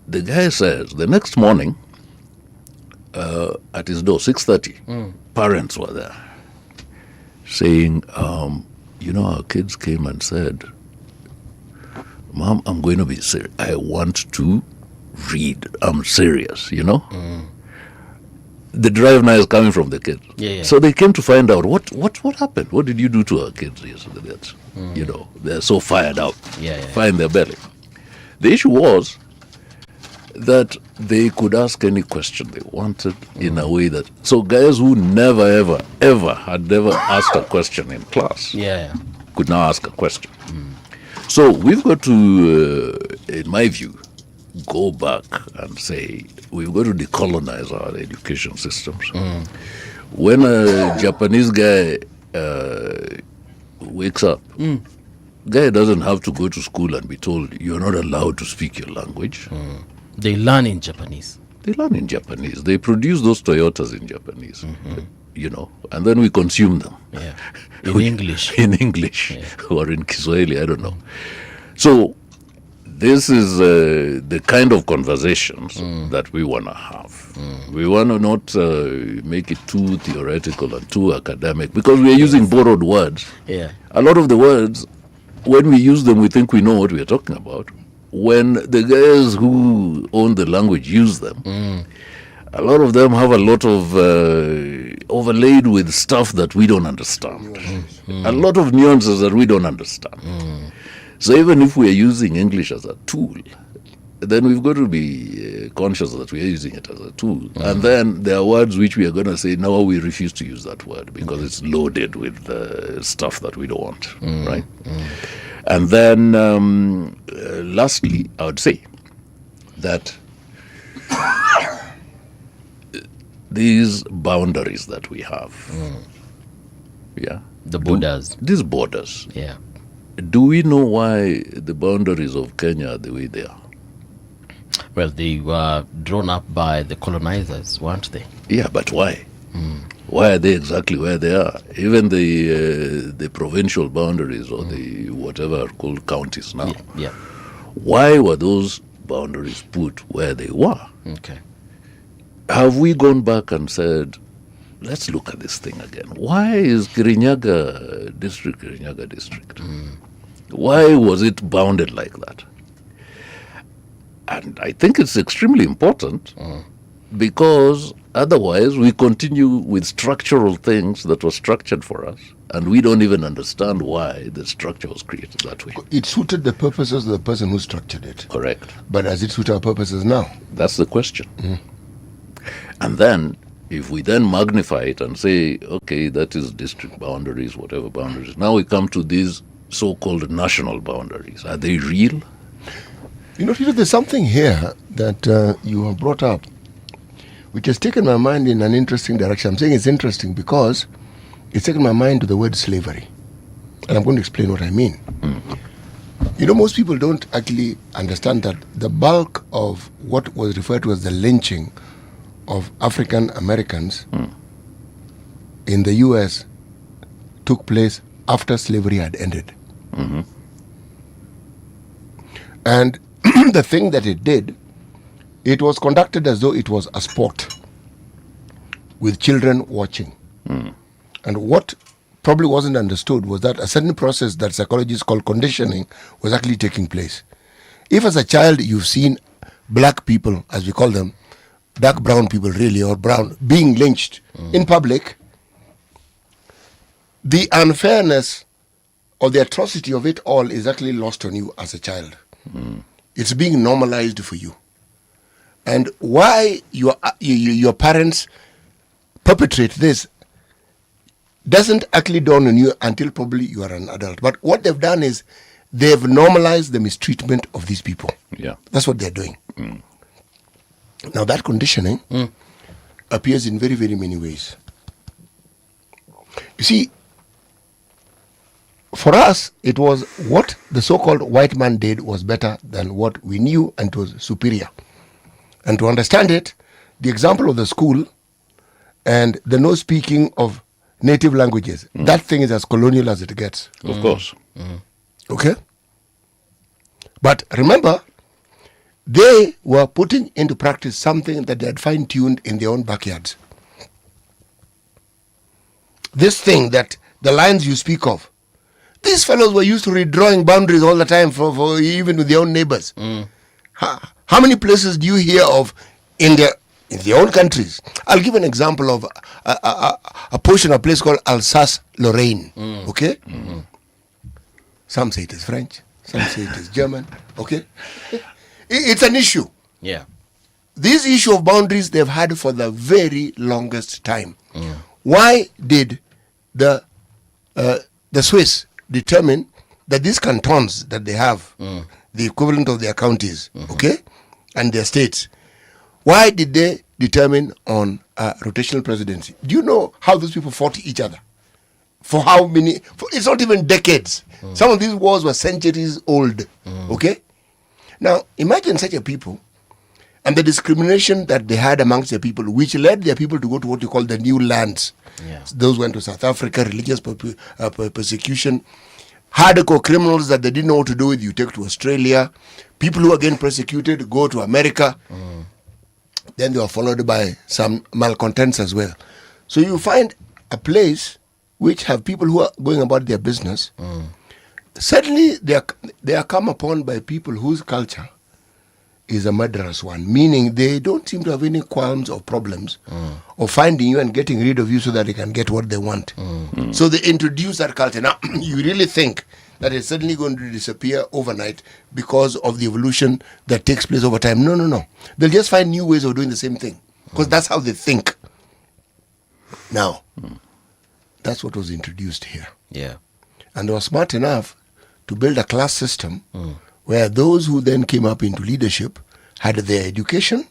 the guy says the next morning at his door, 6:30, parents were there saying, our kids came and said, Mom, I'm going to be serious. I want to read. I'm serious, The drive now is coming from the kids.
Yeah.
So they came to find out what happened. What did you do to our kids yesterday? That's, they're so fired up.
Yeah.
Fire in their belly. The issue was that they could ask any question they wanted in a way that... So guys who never, ever had never asked a question in class could now ask a question. So we've got to, in my view, go back and say we've got to decolonize our education systems. When a Japanese guy wakes up guy doesn't have to go to school and be told you're not allowed to speak your language.
They learn in Japanese.
They learn in Japanese. They produce those Toyotas in Japanese, and then we consume them.
Yeah. In English.
In English or in Kiswahili, I don't know. So this is the kind of conversations that we want to have. We want to not make it too theoretical and too academic, because we are using borrowed words.
Yeah.
A lot of the words, when we use them, we think we know what we are talking about. When the guys who own the language use them, a lot of them have a lot of overlaid with stuff that we don't understand. A lot of nuances that we don't understand. So even if we are using English as a tool, then we've got to be conscious that we are using it as a tool. And then there are words which we are going to say, no, we refuse to use that word because it's loaded with stuff that we don't want, right? And then lastly, I would say that these boundaries that we have,
The borders.
These borders,
Yeah.
do we know why the boundaries of Kenya are the way they are?
Well, they were drawn up by the colonizers, weren't they?
Yeah, but why? Why are they exactly where they are? Even the provincial boundaries or the whatever are called counties now.
Yeah.
Why were those boundaries put where they were?
Okay.
Have we gone back and said, let's look at this thing again? Why is Kirinyaga district? Why was it bounded like that? And I think it's extremely important because otherwise we continue with structural things that were structured for us, and we don't even understand why the structure was created that way.
It suited the purposes of the person who structured it.
Correct.
But does it suit our purposes now?
That's the question. And then, if we then magnify it and say, okay, that is district boundaries, whatever boundaries, now we come to these so-called national boundaries. Are they real?
You know, Peter, there's something here that you have brought up, which has taken my mind in an interesting direction. I'm saying it's interesting because it's taken my mind to the word slavery. And I'm going to explain what I mean. You know, most people don't actually understand that the bulk of what was referred to as the lynching of African Americans in the U.S. took place after slavery had ended. And the thing that it did, it was conducted as though it was a sport with children watching. And what probably wasn't understood was that a certain process that psychologists call conditioning was actually taking place. If as a child you've seen black people, as we call them, dark brown people really, or brown, being lynched in public, the unfairness or the atrocity of it all is actually lost on you as a child. It's being normalized for you. And why your parents perpetrate this doesn't actually dawn on you until probably you are an adult. But what they've done is they've normalized the mistreatment of these people.
Yeah.
That's what they're doing. Now that conditioning appears in very, very many ways. You see, for us, it was what the so-called white man did was better than what we knew, and it was superior. And to understand it, the example of the school and the no speaking of native languages, that thing is as colonial as it gets.
Of course.
Okay? But remember, they were putting into practice something that they had fine-tuned in their own backyards. This thing that the lines you speak of, these fellows were used to redrawing boundaries all the time for even with their own neighbors. How many places do you hear of in their own countries? I'll give an example of a portion of a place called Alsace-Lorraine. Okay? Some say it is French, some say it is German. Okay? It's an issue.
Yeah.
This issue of boundaries they've had for the very longest time. Why did the Swiss determine that these cantons that they have, the equivalent of their counties, okay, and their states, why did they determine on rotational presidency? Do you know how those people fought each other For how many? It's not even decades. Some of these wars were centuries old. Okay? Now, imagine such a people and the discrimination that they had amongst their people, which led their people to go to what you call the new lands.
Yeah.
Those went to South Africa, religious persecution. Hardcore criminals that they didn't know what to do with, you take to Australia. People who are getting persecuted go to America. Then they were followed by some malcontents as well. So you find a place which have people who are going about their business. Suddenly they are come upon by people whose culture is a murderous one, meaning they don't seem to have any qualms or problems of finding you and getting rid of you so that they can get what they want. So they introduce that culture. Now, you really think that it's suddenly going to disappear overnight because of the evolution that takes place over time? No. They'll just find new ways of doing the same thing because that's how they think. Now, that's what was introduced here.
Yeah.
And they were smart enough to build a class system where those who then came up into leadership had their education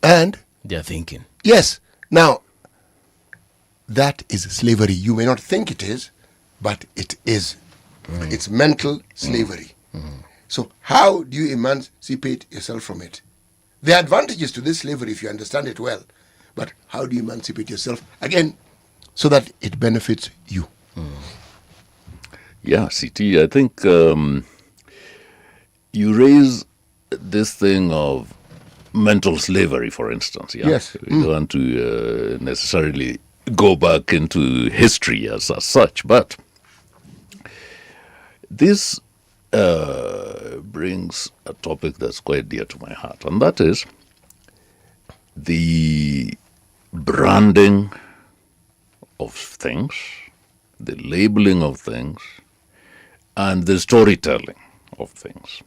and
They're thinking.
yes, now that is slavery. You may not think it is, but it is. It's mental slavery. So how do you emancipate yourself from it? There are advantages to this slavery if you understand it well, but how do you emancipate yourself again so that it benefits you?
Yeah, CT, I think you raise this thing of mental slavery, for instance. Yeah?
Yes.
We don't want to necessarily go back into history as such, but this brings a topic that's quite dear to my heart, and that is the branding of things, the labeling of things, and the storytelling of things.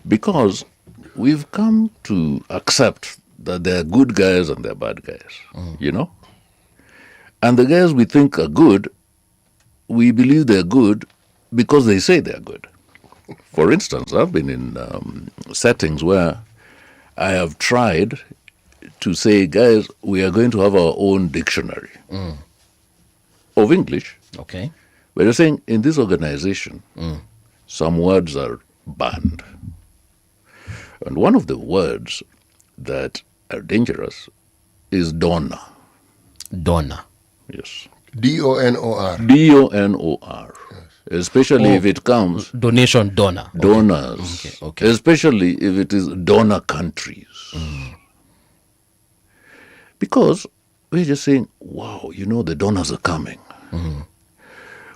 Because we've come to accept that there are good guys and there are bad guys, you know? And the guys we think are good, we believe they're good because they say they're good. For instance, I've been in settings where I have tried to say, guys, we are going to have our own dictionary of English.
Okay.
But you're saying in this organization, some words are banned. And one of the words that are dangerous is donor.
Donor.
Yes.
DONOR.
DONOR. Especially if it comes
Donation donor.
donors.
Okay.
Especially if it is donor countries. Because we're just saying, wow, you know, the donors are coming.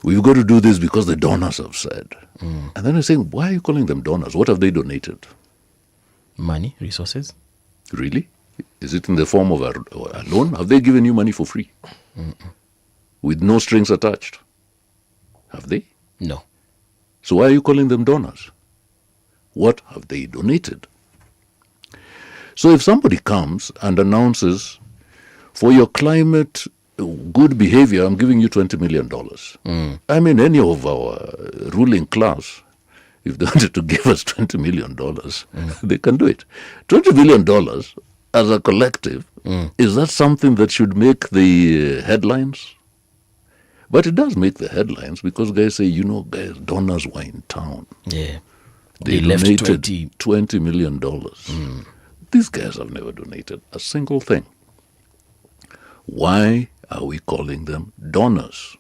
We've got to do this because the donors have said. And then we're saying, why are you calling them donors? What have they donated?
Money, resources.
Really? Is it in the form of a loan? Have they given you money for free? With no strings attached? Have they?
No.
So why are you calling them donors? What have they donated? So if somebody comes and announces, for your climate good behavior, I'm giving you $20 million. I mean, any of our ruling class, if they wanted to give us $20 million, they can do it. $20 million as a collective, is that something that should make the headlines? But it does make the headlines because guys say, you know, guys, donors were in town.
Yeah.
They
left
donated
20.
$20 million. These guys have never donated a single thing. Why are we calling them donors?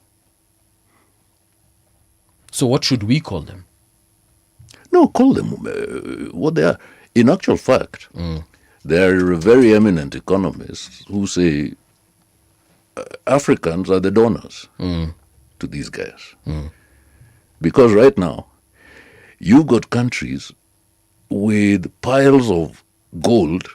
So what should we call them?
No, call them what they are. In actual fact, there are very eminent economists who say Africans are the donors to these guys. Because right now, you've got countries with piles of gold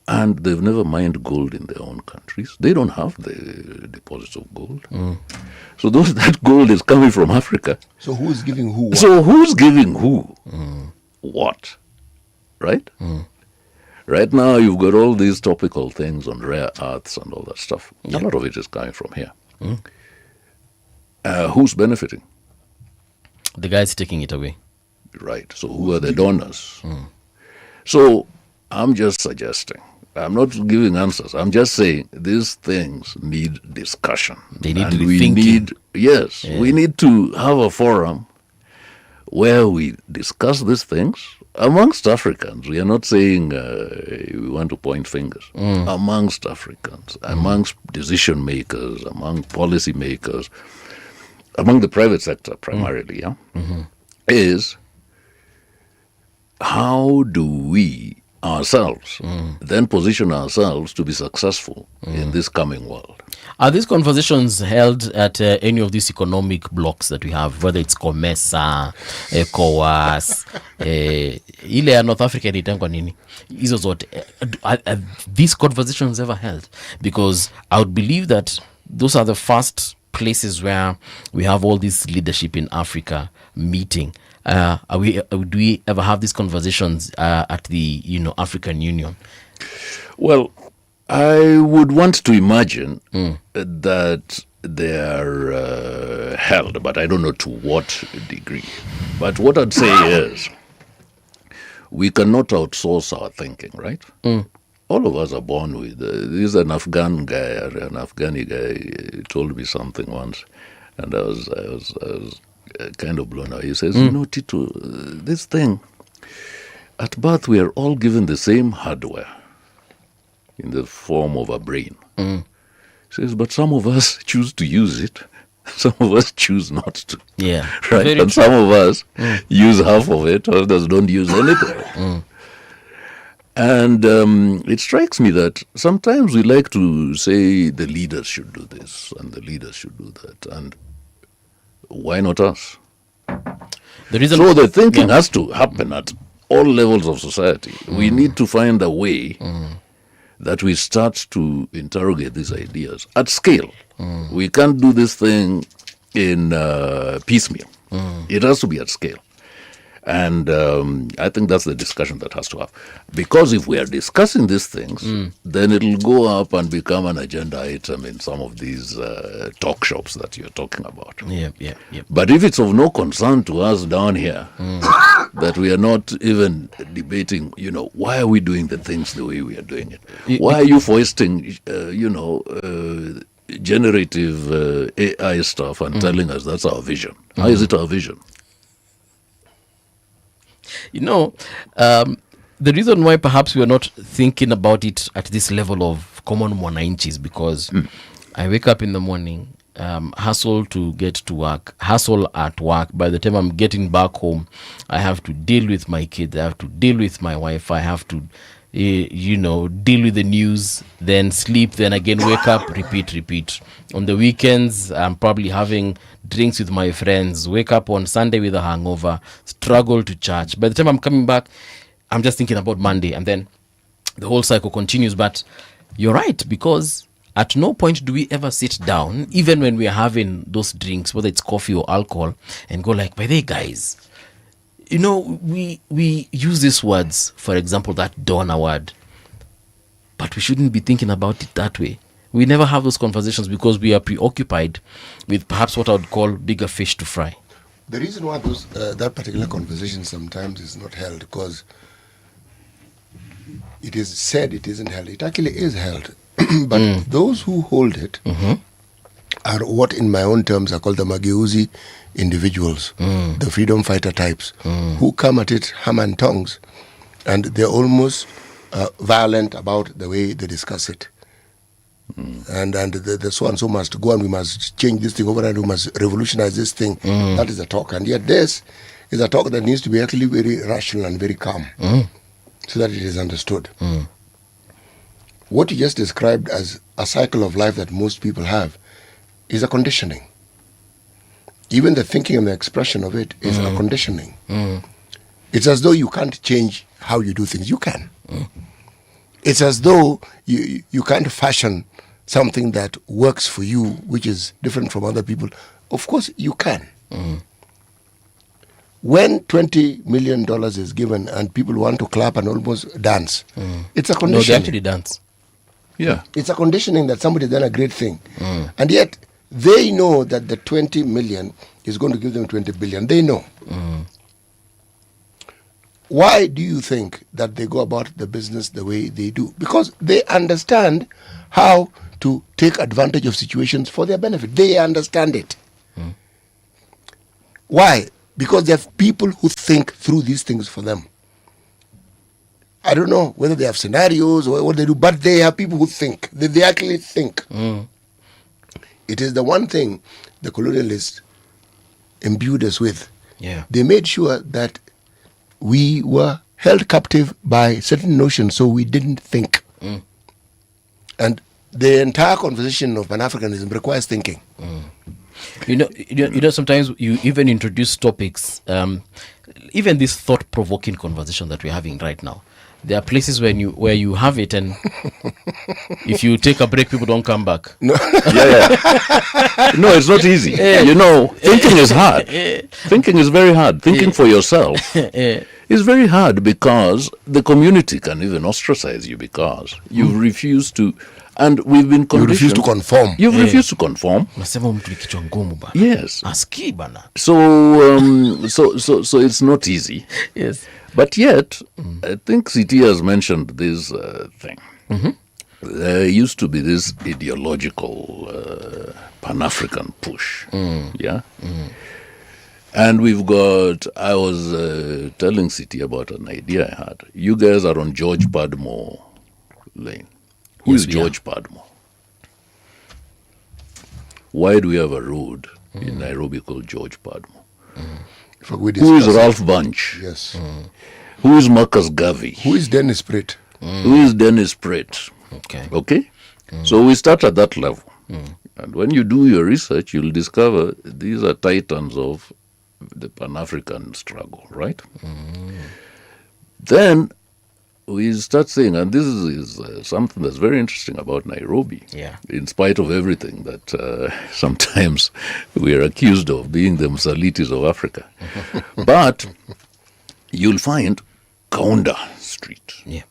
and they've never mined gold in their own countries. They don't have the deposits of gold. So that gold is coming from Africa.
So who's giving who what?
So who's giving who what? Right? Right now, you've got all these topical things on rare earths and all that stuff. A lot of it is coming from here. Who's benefiting?
The guy's taking it away.
Right. So who are the donors? So I'm just suggesting I'm not giving answers. I'm just saying these things need discussion.
They need
And
rethinking.
We need to have a forum where we discuss these things amongst Africans. We are not saying we want to point fingers. Amongst Africans, amongst decision makers, among policy makers, among the private sector primarily, is how do we ourselves then position ourselves to be successful in this coming world.
Are these conversations held at any of these economic blocks that we have, whether it's COMESA, ECOWAS, ile ya North Africa inaitangwa nini? Hizo zote. Are these conversations ever held? Because I would believe that those are the first places where we have all this leadership in Africa meeting. Do we ever have these conversations at the African Union?
Well, I would want to imagine that they are held, but I don't know to what degree. But what I'd say is we cannot outsource our thinking, right? All of us are born with. There's an Afghan guy, an Afghani guy, told me something once, and I was kind of blown away. He says, Tito, this thing, at birth we are all given the same hardware in the form of a brain. He says, but some of us choose to use it, some of us choose not to.
Yeah.
Right?
Very
And
true.
some of us use half of it, others don't use anything. And it strikes me that sometimes we like to say the leaders should do this and the leaders should do that. And why not us?
The reason
So the thinking has to happen at all levels of society. We need to find a way that we start to interrogate these ideas at scale. We can't do this thing in piecemeal. It has to be at scale. And I think that's the discussion that has to have. Because if we are discussing these things, then it'll go up and become an agenda item in some of these talk shops that you're talking about.
Yeah.
But if it's of no concern to us down here, that we are not even debating, why are we doing the things the way we are doing it? Why are you foisting, generative AI stuff and telling us that's our vision? How is it our vision?
The reason why perhaps we are not thinking about it at this level of common mwananchi is because I wake up in the morning, hustle to get to work, hustle at work. By the time I'm getting back home, I have to deal with my kids, I have to deal with my wife, I have to deal with the news, then sleep, then again wake up, repeat. On the weekends, I'm probably having drinks with my friends, wake up on Sunday with a hangover, struggle to church. By the time I'm coming back, I'm just thinking about Monday, and then the whole cycle continues. But you're right, because at no point do we ever sit down, even when we are having those drinks, whether it's coffee or alcohol, and go like, by the way, guys, we use these words, for example, that donor word, but we shouldn't be thinking about it that way. We never have those conversations because we are preoccupied with perhaps what I would call bigger fish to fry.
The reason why that particular conversation sometimes is not held, because it is said it isn't held. It actually is held. But those who hold it are what in my own terms are called the Mageuzi individuals, the freedom fighter types, who come at it hammer and tongs, and they're almost violent about the way they discuss it. And the so and so must go, and we must change this thing over, and we must revolutionize this thing. That is the talk. And yet this is a talk that needs to be actually very rational and very calm, so that it is understood. What you just described as a cycle of life that most people have is a conditioning. Even the thinking and the expression of it is a conditioning. It's as though you can't change how you do things. You can. It's as though you can't fashion something that works for you, which is different from other people. Of course, you can. When $20 million is given and people want to clap and almost dance, it's a
No,
conditioning.
they actually dance.
Yeah.
It's a conditioning that somebody's done a great thing. And yet, they know that the 20 million is going to give them 20 billion. They know. why do you think that they go about the business the way they do? Because they understand how to take advantage of situations for their benefit. They understand it. Why? Because they have people who think through these things for them. I don't know whether they have scenarios or what they do, but they have people who think. They actually think. It is the one thing the colonialists imbued us with.
Yeah.
They made sure that we were held captive by certain notions, so we didn't think. And the entire conversation of Pan-Africanism requires thinking.
You know, sometimes you even introduce topics, even this thought-provoking conversation that we're having right now. There are places where you have it, and if you take a break, people don't come back.
No, no, it's not easy. You know, thinking is hard. Thinking is very hard. Thinking for yourself is very hard because the community can even ostracize you because you refuse to. And we've been conditioned.
You refuse to conform.
You've refused to conform.
Unasema mtu ni kichwa ngumu bana.
Yes.
Aski bana.
So it's not easy.
Yes.
But yet, I think CT has mentioned this thing. There used to be this ideological Pan-African push. Yeah? And we've got, I was telling CT about an idea I had. You guys are on George Padmore Lane. Who
Yes,
is
we
George Padmore? Why do we have a road in Nairobi called George Padmore? Who is Ralph Bunch?
Yes.
Who is Marcus Garvey?
Who is Dennis Pratt?
Who is Dennis Pratt? Okay? So we start at that level. And when you do your research, you'll discover these are titans of the Pan-African struggle, right? Then we start saying, and this is something that's very interesting about Nairobi, in spite of everything that sometimes we are accused of being the Msalitis of Africa. But you'll find Kaunda Street. Yeah?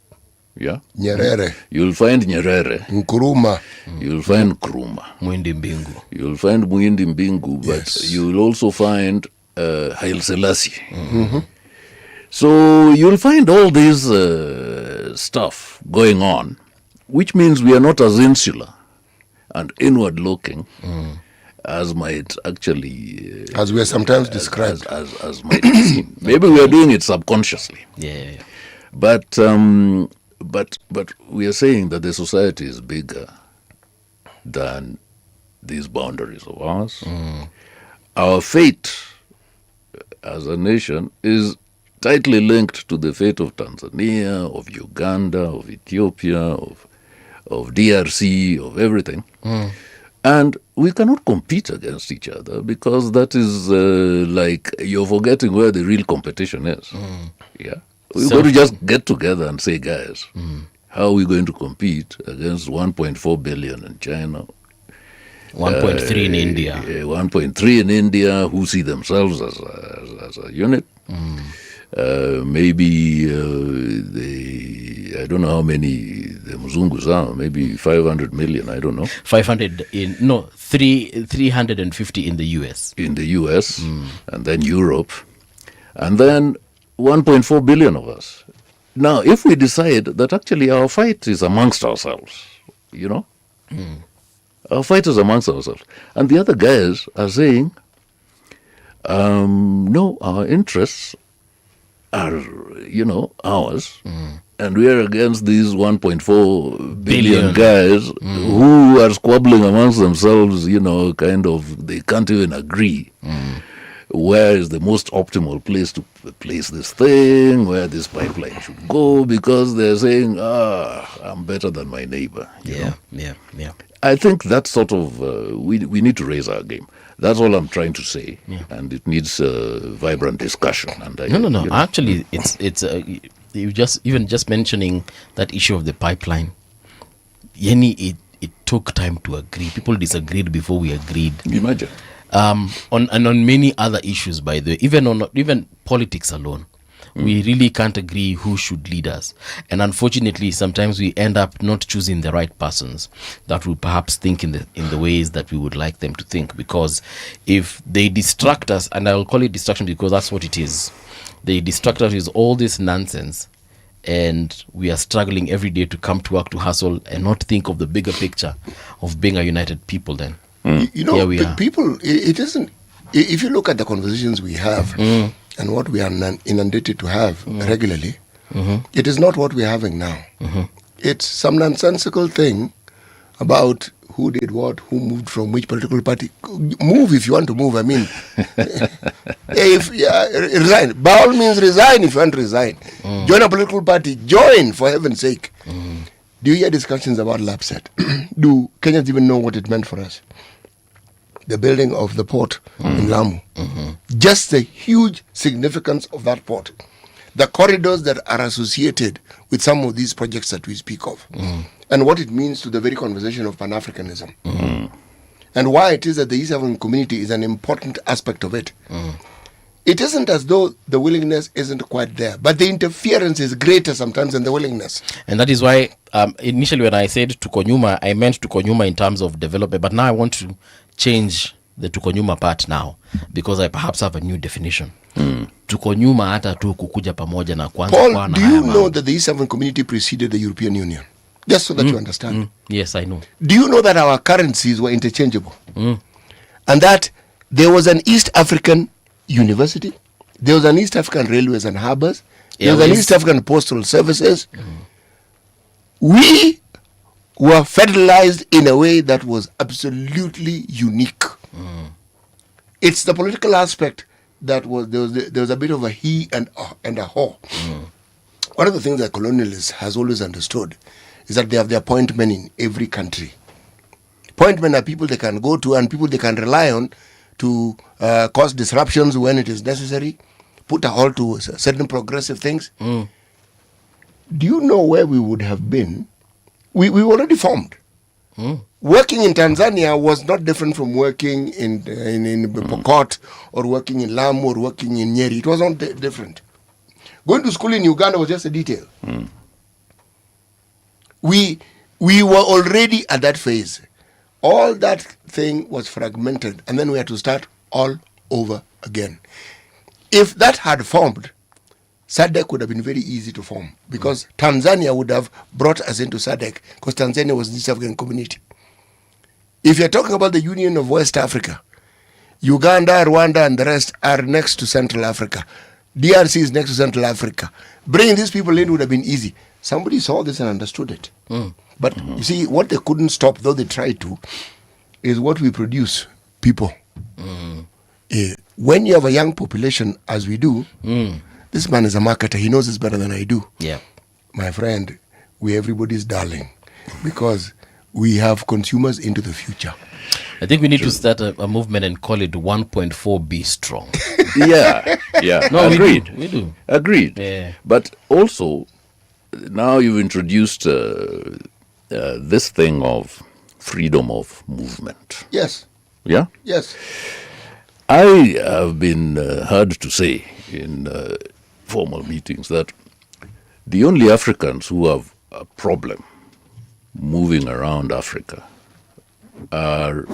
Nyerere.
You'll find Nyerere.
Nkrumah.
You'll find Nkrumah.
Mwindi Mbingu.
You'll find Mwindi Mbingu, but you'll also find Haile Selassie. So you'll find all this stuff going on, which means we are not as insular and inward-looking as might actually...
as we are sometimes described.
As might seem. Maybe we are doing it subconsciously. But we are saying that the society is bigger than these boundaries of ours. Our fate as a nation is tightly linked to the fate of Tanzania, of Uganda, of Ethiopia, of DRC, of everything. And we cannot compete against each other because that is like you're forgetting where the real competition is. Yeah, we've got to just get together and say, guys, how are we going to compete against 1.4 billion in China?
1.3 in India.
1.3 in India, who see themselves as a unit. Maybe I don't know how many the Mzungus are, maybe 500 million, I don't know. 350 in the US. In the US, and then Europe, and then 1.4 billion of us. Now, if we decide that actually our fight is amongst ourselves, you know, our fight is amongst ourselves, and the other guys are saying, no, our interests are, you know, ours, and we are against these 1.4 billion guys who are squabbling amongst themselves, you know, kind of, they can't even agree where is the most optimal place to place this thing, where this pipeline should go, because they're saying, I'm better than my neighbor. You know? I think that sort of, we need to raise our game. That's all I'm trying to say, and it needs vibrant discussion. And
no. You know, actually, it's you just mentioning that issue of the pipeline. It took time to agree. People disagreed before we agreed.
Imagine.
On many other issues, by the way, even politics alone. We really can't agree who should lead us. And unfortunately, sometimes we end up not choosing the right persons that will perhaps think in the ways that we would like them to think. Because if they distract us, and I'll call it distraction because that's what it is. They distract us with all this nonsense, and we are struggling every day to come to work, to hustle, and not think of the bigger picture of being a united people. Then
You know,
here we are.
people, it isn't, if you look at the conversations we have and what we are inundated to have regularly, it is not what we're having now. It's some nonsensical thing about who did what, who moved from which political party. Move if you want to move. I mean, resign. By all means, resign if you want to resign. Join a political party. Join, for heaven's sake. Do you hear discussions about LAPSET? Do Kenyans even know what it meant for us? The building of the port in Lamu. Just the huge significance of that port. The corridors that are associated with some of these projects that we speak of. And what it means to the very conversation of Pan-Africanism. And why it is that the East African community is an important aspect of it. It isn't as though the willingness isn't quite there, but the interference is greater sometimes than the willingness.
And that is why initially when I said Tukonyuma, I meant Tukonyuma in terms of development, but now I want to change the Tukonyuma part now, because I perhaps have a new definition. Tukonyuma hata tu kukuja pamoja na kwanza
Paul,
kwa na
do
haya
you
mambo.
know that the East African community preceded the European Union? Just so that you understand.
Yes, I know.
Do you know that our currencies were interchangeable? And that there was an East African university, there was an East African railways and harbors, there was an East African postal services. We were federalized in a way that was absolutely unique. It's the political aspect that was there was a bit of a he and a ho. One of the things that colonialists has always understood is that they have their point men in every country. Point men are people they can go to and people they can rely on to cause disruptions when it is necessary, put a halt to certain progressive things. Do you know where we would have been? We were already formed. Working in Tanzania was not different from working in Pokot or working in Lamu or working in Nyeri. It was not different. Going to school in Uganda was just a detail. We were already at that phase. All that thing was fragmented, and then we had to start all over again. If that had formed, SADC would have been very easy to form, because Tanzania would have brought us into SADC, because Tanzania was the East African community. If you're talking about the Union of West Africa, Uganda, Rwanda, and the rest are next to Central Africa. DRC is next to Central Africa. Bringing these people in would have been easy. Somebody saw this and understood it. But you see, what they couldn't stop, though they tried to, is what we produce, people. When you have a young population, as we do, this man is a marketer. He knows this better than I do.
Yeah.
My friend, we're everybody's darling, because we have consumers into the future.
I think we need to start a movement and call it 1.4 Be Strong.
Yeah.
No,
Agreed.
We do.
Agreed.
Yeah.
But also, now you've introduced this thing of freedom of movement.
Yes,
Yeah?
yes.
I have been heard to say in formal meetings that the only Africans who have a problem moving around Africa are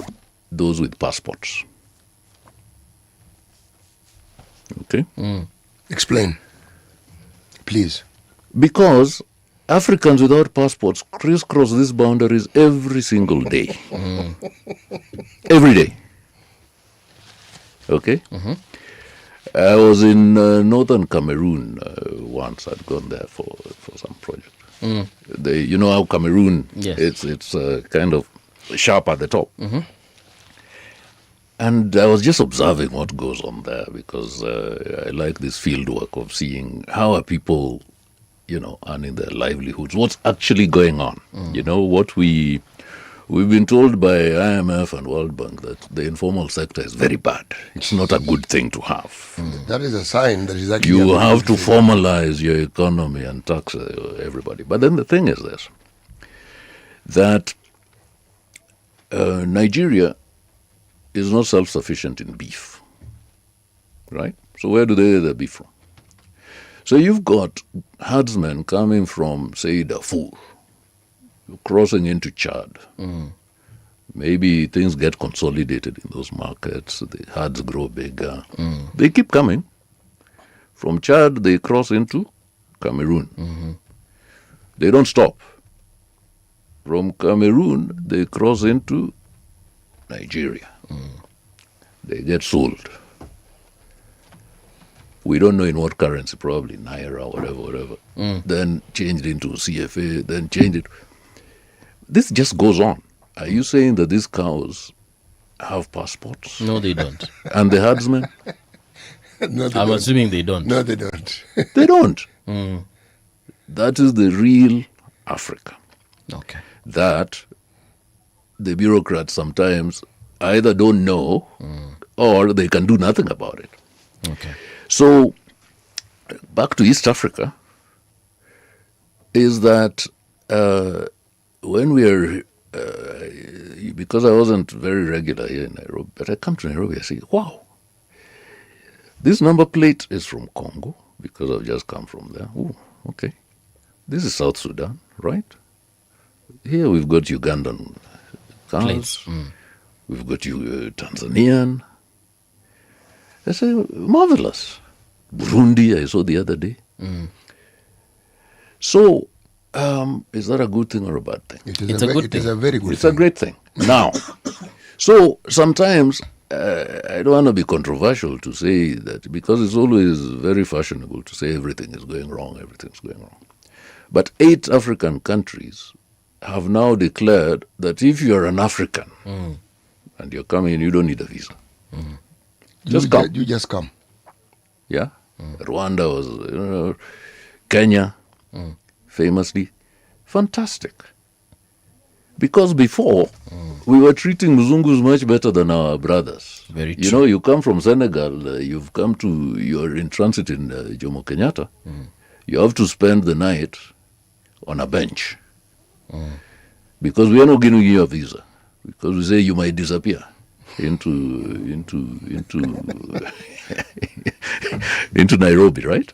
those with passports. Okay?
Explain, please.
Because Africans without passports crisscross these boundaries every single day. Every day. Okay? I was in northern Cameroon once. I'd gone there for some project. You know how Cameroon,
Yes.
it's kind of sharp at the top. And I was just observing what goes on there, because I like this field work of seeing how are people, earning their livelihoods, what's actually going on. What we've been told by IMF and World Bank that the informal sector is very bad. It's not a good thing to have.
That is a sign that is actually...
You have to formalize your economy and tax everybody. But then the thing is this, that Nigeria is not self-sufficient in beef, right? So where do they get their beef from? So you've got herdsmen coming from, say, Darfur, crossing into Chad. Maybe things get consolidated in those markets, the herds grow bigger. They keep coming From Chad, they cross into Cameroon. They don't stop. From Cameroon, they cross into Nigeria. They get sold. We don't know in what currency, probably Naira, whatever. Then changed into CFA, then changed it. This just goes on. Are you saying that these cows have passports?
No, they don't.
And the herdsmen?
No, they
I'm
don't.
assuming they don't.
No, they don't.
They don't. That is the real Africa.
Okay.
That the bureaucrats sometimes either don't know or they can do nothing about it.
Okay.
So, back to East Africa, is that when we are, because I wasn't very regular here in Nairobi, but I come to Nairobi, I say, wow, this number plate is from Congo, because I've just come from there. Oh, okay. This is South Sudan, right? Here we've got Ugandan cars.
Plates.
We've got Tanzanian. I say, marvelous. Burundi, I saw the other day. So, is that a good thing or a bad thing?
It is
It's a good
it is
thing.
a very good
It's a
thing.
great thing. Now, so sometimes I don't want to be controversial to say that, because it's always very fashionable to say everything is going wrong, everything's going wrong. But 8 African countries have now declared that if you're an African and you're coming, you don't need a visa. Just come.
You just come.
Yeah? Rwanda was, Kenya, famously. Fantastic. Because before, we were treating Mzungus much better than our brothers.
Very
You
true.
know, you come from Senegal, you're in transit in Jomo Kenyatta. You have to spend the night on a bench. Because we are not giving you a visa. Because we say you might disappear into into Nairobi, right?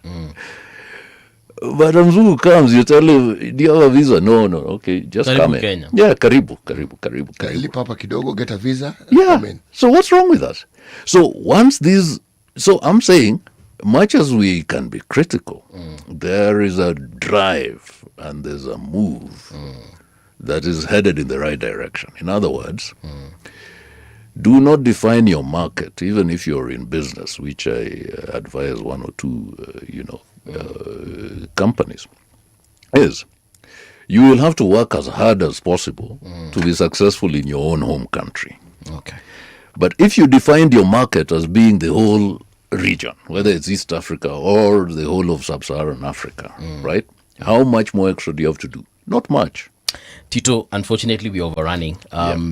But a Mzungu comes, you tell him, do you have a visa? No, okay, just
Karibu
come in.
Kenya.
Yeah, karibu.
Kaili Papa Kidogo, get a visa. and
Yeah.
Come in.
So what's wrong with that? So so I'm saying, much as we can be critical, there is a drive and there's a move that is headed in the right direction. In other words, do not define your market, even if you're in business, which I advise one or two, companies, is you will have to work as hard as possible to be successful in your own home country.
Okay.
But if you defined your market as being the whole region, whether it's East Africa or the whole of Sub-Saharan Africa, right? How much more extra do you have to do? Not much.
Tito, unfortunately we are overrunning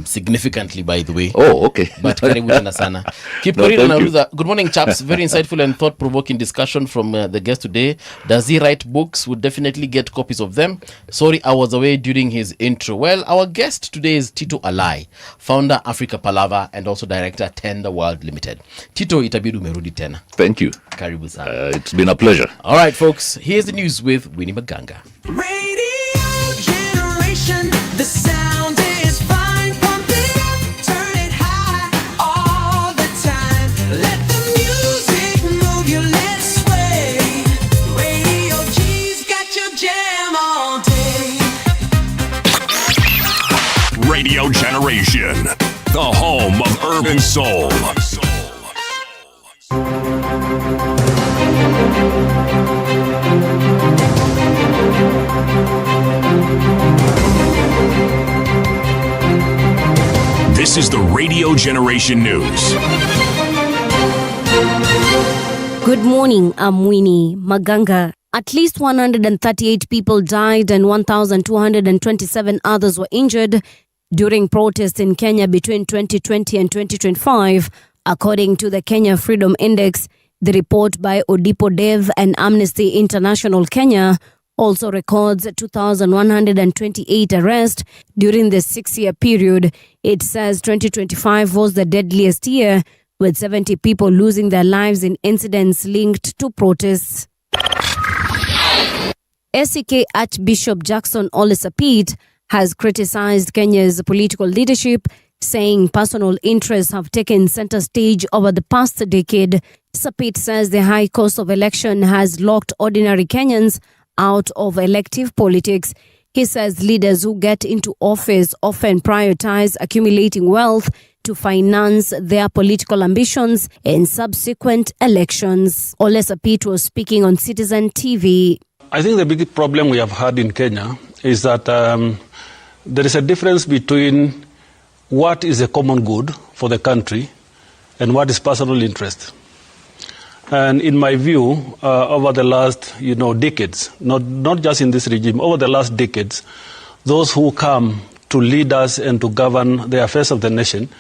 significantly, by the way.
Oh, okay.
But karibu tena sana. Keep
No,
reading.
thank you.
Nauliza, good morning, chaps. Very insightful and thought-provoking discussion from the guest today. Does he write books? Would definitely get copies of them. Sorry, I was away during his intro. Well, our guest today is Tito Alai, founder Africa Palava and also director Tender World Limited. Tito, itabidi umerudi tena.
Thank you.
Karibu sana.
It's been a pleasure.
All right, folks. Here's the news with Winnie Maganga.
Radio generation, the sound is fine. Pump it up, turn it high all the time. Let the music move you, let's sway. Radio G's got your jam all day.
Radio Generation, the home of urban soul. This is the Radio Generation News.
Good morning, I'm Winnie Maganga. At least 138 people died and 1,227 others were injured during protests in Kenya between 2020 and 2025, according to the Kenya Freedom Index. The report by Odipo Dev and Amnesty International Kenya also records 2,128 arrests during the 6-year period. It says 2025 was the deadliest year, with 70 people losing their lives in incidents linked to protests. SEK Archbishop Jackson Ole Sapit has criticized Kenya's political leadership, saying personal interests have taken center stage over the past decade. Sapit says the high cost of election has locked ordinary Kenyans out of elective politics. He says leaders who get into office often prioritize accumulating wealth to finance their political ambitions in subsequent elections. Ole Sapit was speaking on Citizen TV.
I think the big problem we have had in Kenya is that there is a difference between what is a common good for the country and what is personal interest. And in my view, over the last decades, not just in this regime, over the last decades, those who come to lead us and to govern the affairs of the nation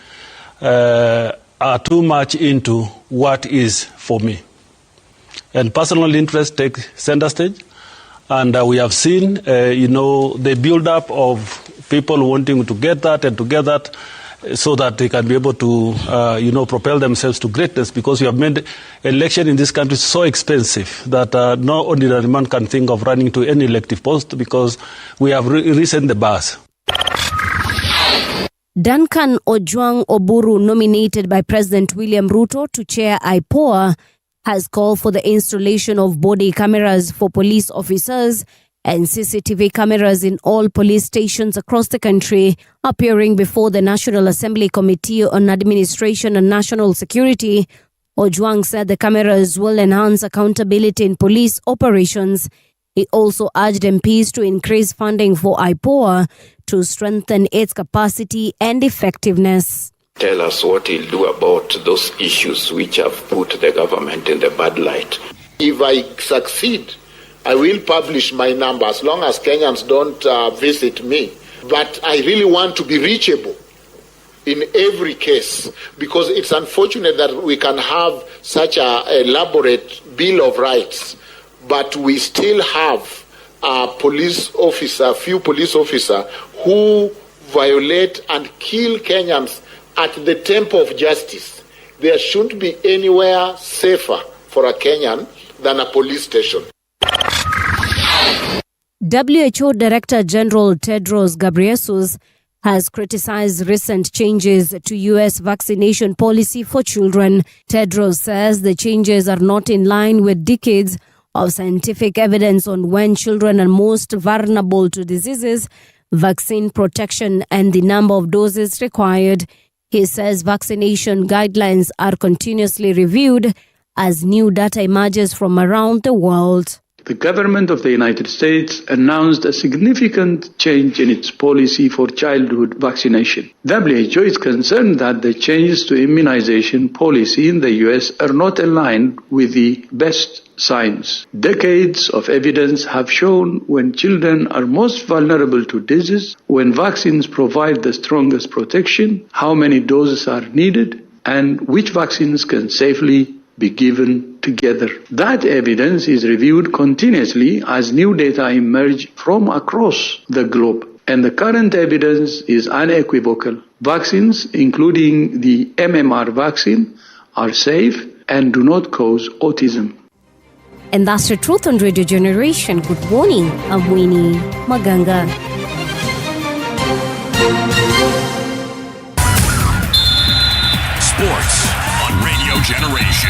are too much into what is for me. And personal interest take center stage. And we have seen, the build-up of people wanting to get that and to get that so that they can be able to, propel themselves to greatness, because we have made election in this country so expensive that no ordinary man can think of running to any elective post because we have risen the bars.
Duncan Ojwang Oburu, nominated by President William Ruto to chair IPOA, has called for the installation of body cameras for police officers and CCTV cameras in all police stations across the country. Appearing before the National Assembly Committee on Administration and National Security, Ojwang said the cameras will enhance accountability in police operations. He also urged MPs to increase funding for IPOA to strengthen its capacity and effectiveness.
Tell us what he'll do about those issues which have put the government in the bad light.
If I succeed, I will publish my number as long as Kenyans don't visit me. But I really want to be reachable in every case, because it's unfortunate that we can have such a elaborate Bill of Rights, but we still have few police officers who violate and kill Kenyans at the temple of justice. There shouldn't be anywhere safer for a Kenyan than a police station.
WHO Director General Tedros Ghebreyesus has criticized recent changes to U.S. vaccination policy for children. Tedros says the changes are not in line with decades of scientific evidence on when children are most vulnerable to diseases, vaccine protection, and the number of doses required. He says vaccination guidelines are continuously reviewed as new data emerges from around the world.
The government of the United States announced a significant change in its policy for childhood vaccination. WHO is concerned that the changes to immunization policy in the US are not aligned with the best science. Decades of evidence have shown when children are most vulnerable to disease, when vaccines provide the strongest protection, how many doses are needed, and which vaccines can safely be given together. That evidence is reviewed continuously as new data emerge from across the globe. And the current evidence is unequivocal. Vaccines, including the MMR vaccine, are safe and do not cause autism.
And that's the truth on Radio Generation. Good morning. I'm Winnie Maganga.
Sports on Radio Generation.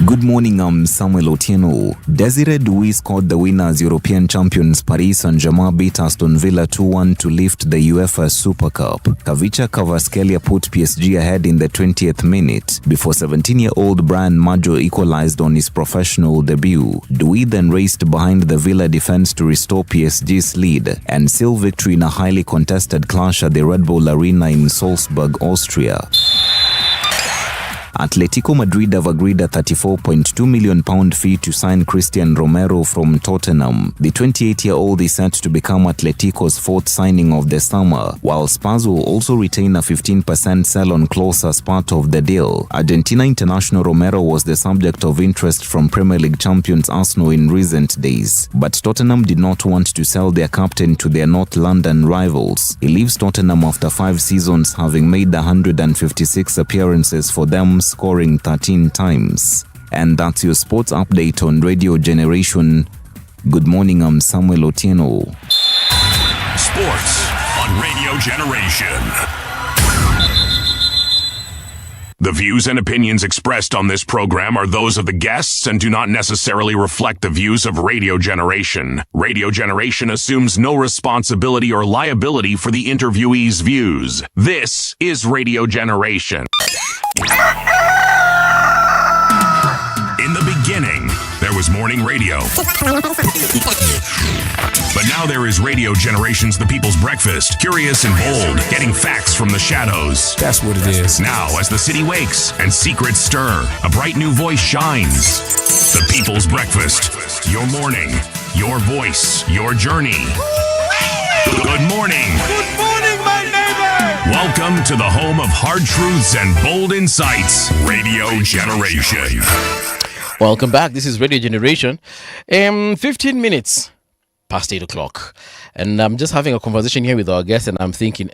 Good morning, I'm Samuel Otieno. Desiree Douy scored the winners European champions Paris Saint-Germain beat Aston Villa 2-1 to lift the UEFA Super Cup. Kavicha Kvaratskhelia put PSG ahead in the 20th minute before 17-year-old Brian Maggio equalized on his professional debut. Douy then raced behind the Villa defense to restore PSG's lead and seal victory in a highly contested clash at the Red Bull Arena in Salzburg, Austria. Atletico Madrid have agreed a £34.2 million fee to sign Christian Romero from Tottenham. The 28-year-old is set to become Atletico's fourth signing of the summer, while Spurs will also retain a 15% sell-on clause as part of the deal. Argentina international Romero was the subject of interest from Premier League champions Arsenal in recent days, but Tottenham did not want to sell their captain to their North London rivals. He leaves Tottenham after 5 seasons, having made 156 appearances for them, scoring 13 times. And that's your sports update on Radio Generation. Good morning, I'm Samuel Otieno.
Sports on Radio Generation. The views and opinions expressed on this program are those of the guests and do not necessarily reflect the views of Radio Generation. Radio Generation assumes no responsibility or liability for the interviewee's views. This is Radio Generation. In the beginning, there was morning radio. But now there is Radio Generation's The People's Breakfast, curious and bold, getting facts from the shadows.
That's what it is.
Now, as the city wakes and secrets stir, a bright new voice shines. The People's Breakfast. Your morning, your voice, your journey. Good morning.
Good morning, my neighbor.
Welcome to the home of hard truths and bold insights. Radio Generation.
Welcome back. This is Radio Generation. 15 minutes past 8 o'clock. And I'm just having a conversation here with our guest, and I'm thinking,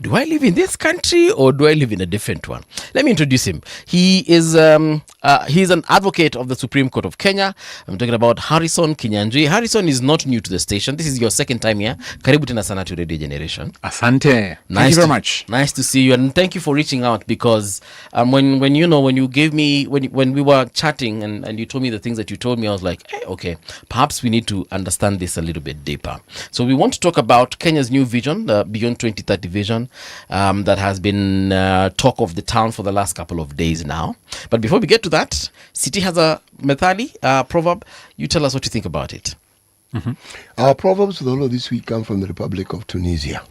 do I live in this country or do I live in a different one? Let me introduce him. He is he's an advocate of the Supreme Court of Kenya. I'm talking about Harrison Kinyanjui. Harrison is not new to the station. This is your second time here. Karibu tena sana to Radio Generation.
Asante. Thank you very much.
Nice to see you, and thank you for reaching out, because when you gave me when we were chatting and you told me the things that you told me, I was like, okay, perhaps we need to understand this a little bit deeper. So we want to talk about Kenya's new vision, the Beyond 2030 vision, that has been talk of the town for the last couple of days now. But before we get to that, City has a methali, proverb. You tell us what you think about it.
Mm-hmm. Our proverbs for the whole of this week come from the Republic of Tunisia,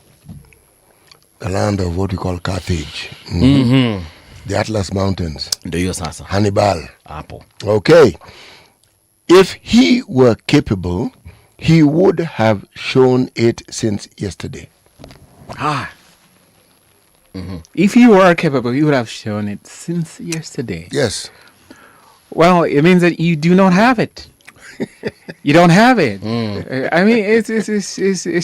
the land of what we call Carthage. Mm-hmm. The Atlas Mountains. Hannibal.
Apple.
Okay. If he were capable, he would have shown it since yesterday.
Mm-hmm. If you were capable, you would have shown it since yesterday.
Yes.
Well, it means that you do not have it. You don't have it. I mean, it's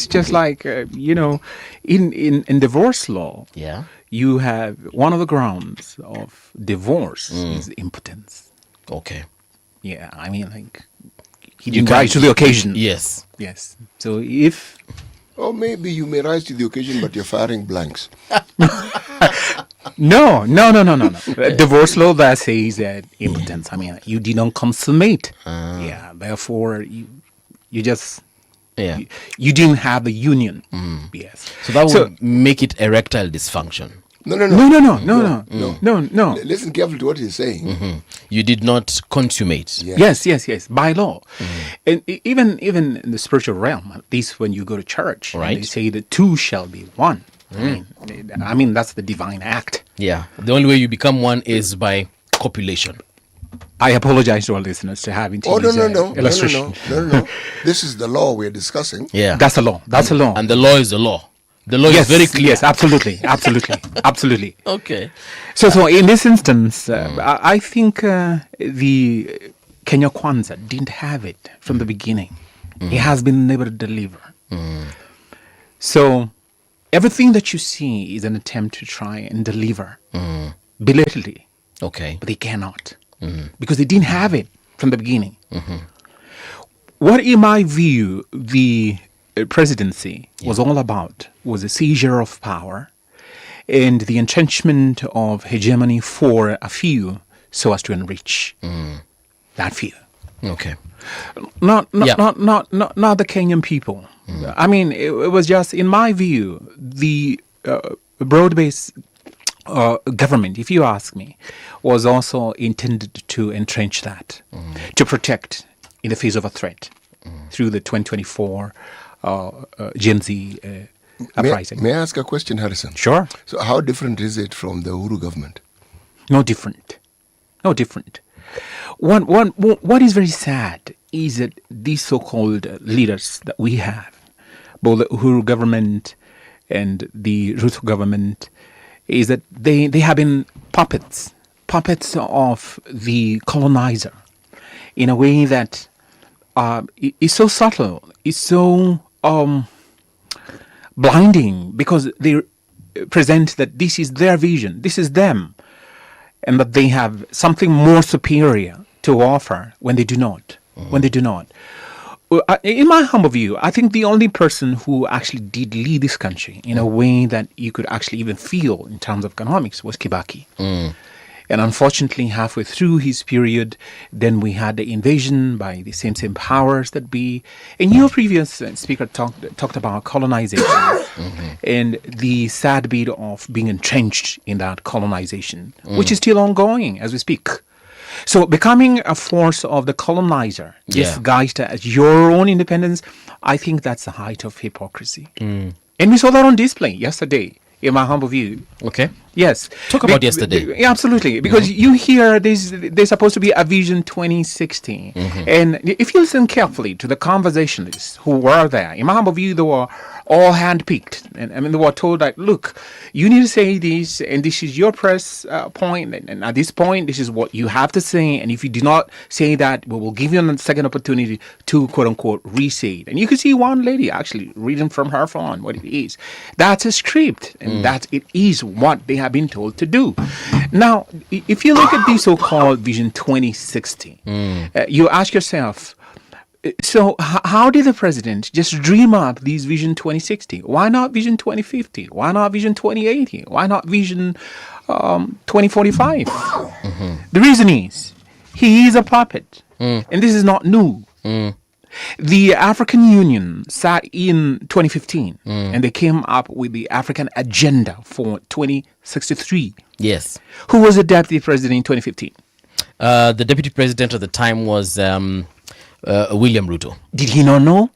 just like in divorce law.
Yeah.
You have one of the grounds of divorce is impotence.
Okay.
Yeah, I mean, like, he didn't rise to the occasion.
Yes.
Yes. So if...
Or maybe you may rise to the occasion, but you're firing blanks.
No. Divorce law that says that impotence. I mean, you did not consummate. Yeah. Therefore, you just... Yeah. You didn't have the union. Yes.
So that would make it erectile dysfunction.
No. Listen carefully to what he's saying.
Mm-hmm. You did not consummate.
Yes. By law. And even in the spiritual realm, at least when you go to church,
right,
they say the two shall be one. I mean, that's the divine act.
Yeah. The only way you become one is by copulation.
I apologize to our listeners to having to use illustration.
No. This is the law we're discussing.
Yeah.
That's the law.
And the law is the law. The law is very clear.
Yes, absolutely.
Okay.
So in this instance, I think the Kenya Kwanza didn't have it from the beginning. It has been able to deliver. So everything that you see is an attempt to try and deliver belatedly.
Okay.
But they cannot because they didn't have it from the beginning. What, in my view, the presidency was all about was a seizure of power and the entrenchment of hegemony for a few so as to enrich that few.
Okay.
Not the Kenyan people. I mean, it was just, in my view, the broad-based government, if you ask me, was also intended to entrench that, to protect in the face of a threat through the 2024 Gen Z uprising.
May I ask a question, Harrison?
Sure.
So how different is it from the Uhuru government?
No different. What is very sad is that these so-called leaders that we have, both the Uhuru government and the Ruto government, is that they have been puppets of the colonizer in a way that is so subtle, is so blinding, because they present that this is their vision, this is them, and that they have something more superior to offer when they do not. In my humble view, I think the only person who actually did lead this country in a way that you could actually even feel in terms of economics was Kibaki. And unfortunately, halfway through his period, then we had the invasion by the same powers that be. And your previous speaker talked about colonization and the sad bit of being entrenched in that colonization, which is still ongoing as we speak. So becoming a force of the colonizer, disguised as your own independence, I think that's the height of hypocrisy. And we saw that on display yesterday, in my humble view.
Okay.
Yes.
Talk about yesterday.
Absolutely. Because you hear there's supposed to be a Vision 2060. And if you listen carefully to the conversationalists who were there, in my humble view, they were all handpicked. And I mean, they were told that, look, you need to say this, and this is your press point, and at this point, this is what you have to say. And if you do not say that, we will give you a second opportunity to, quote unquote, re-say it. And you can see one lady actually reading from her phone what it is. That's a script, and it is what they have been told to do. Now, if you look at the so-called Vision 2060, you ask yourself, so how did the president just dream up these Vision 2060? Why not Vision 2050? Why not Vision 2080? Why not Vision 2045? The reason is he is a puppet, and this is not new. The African Union sat in 2015 and they came up with the African Agenda for 2063.
Yes.
Who was the deputy president in 2015?
The deputy president at the time was William Ruto.
Did he not know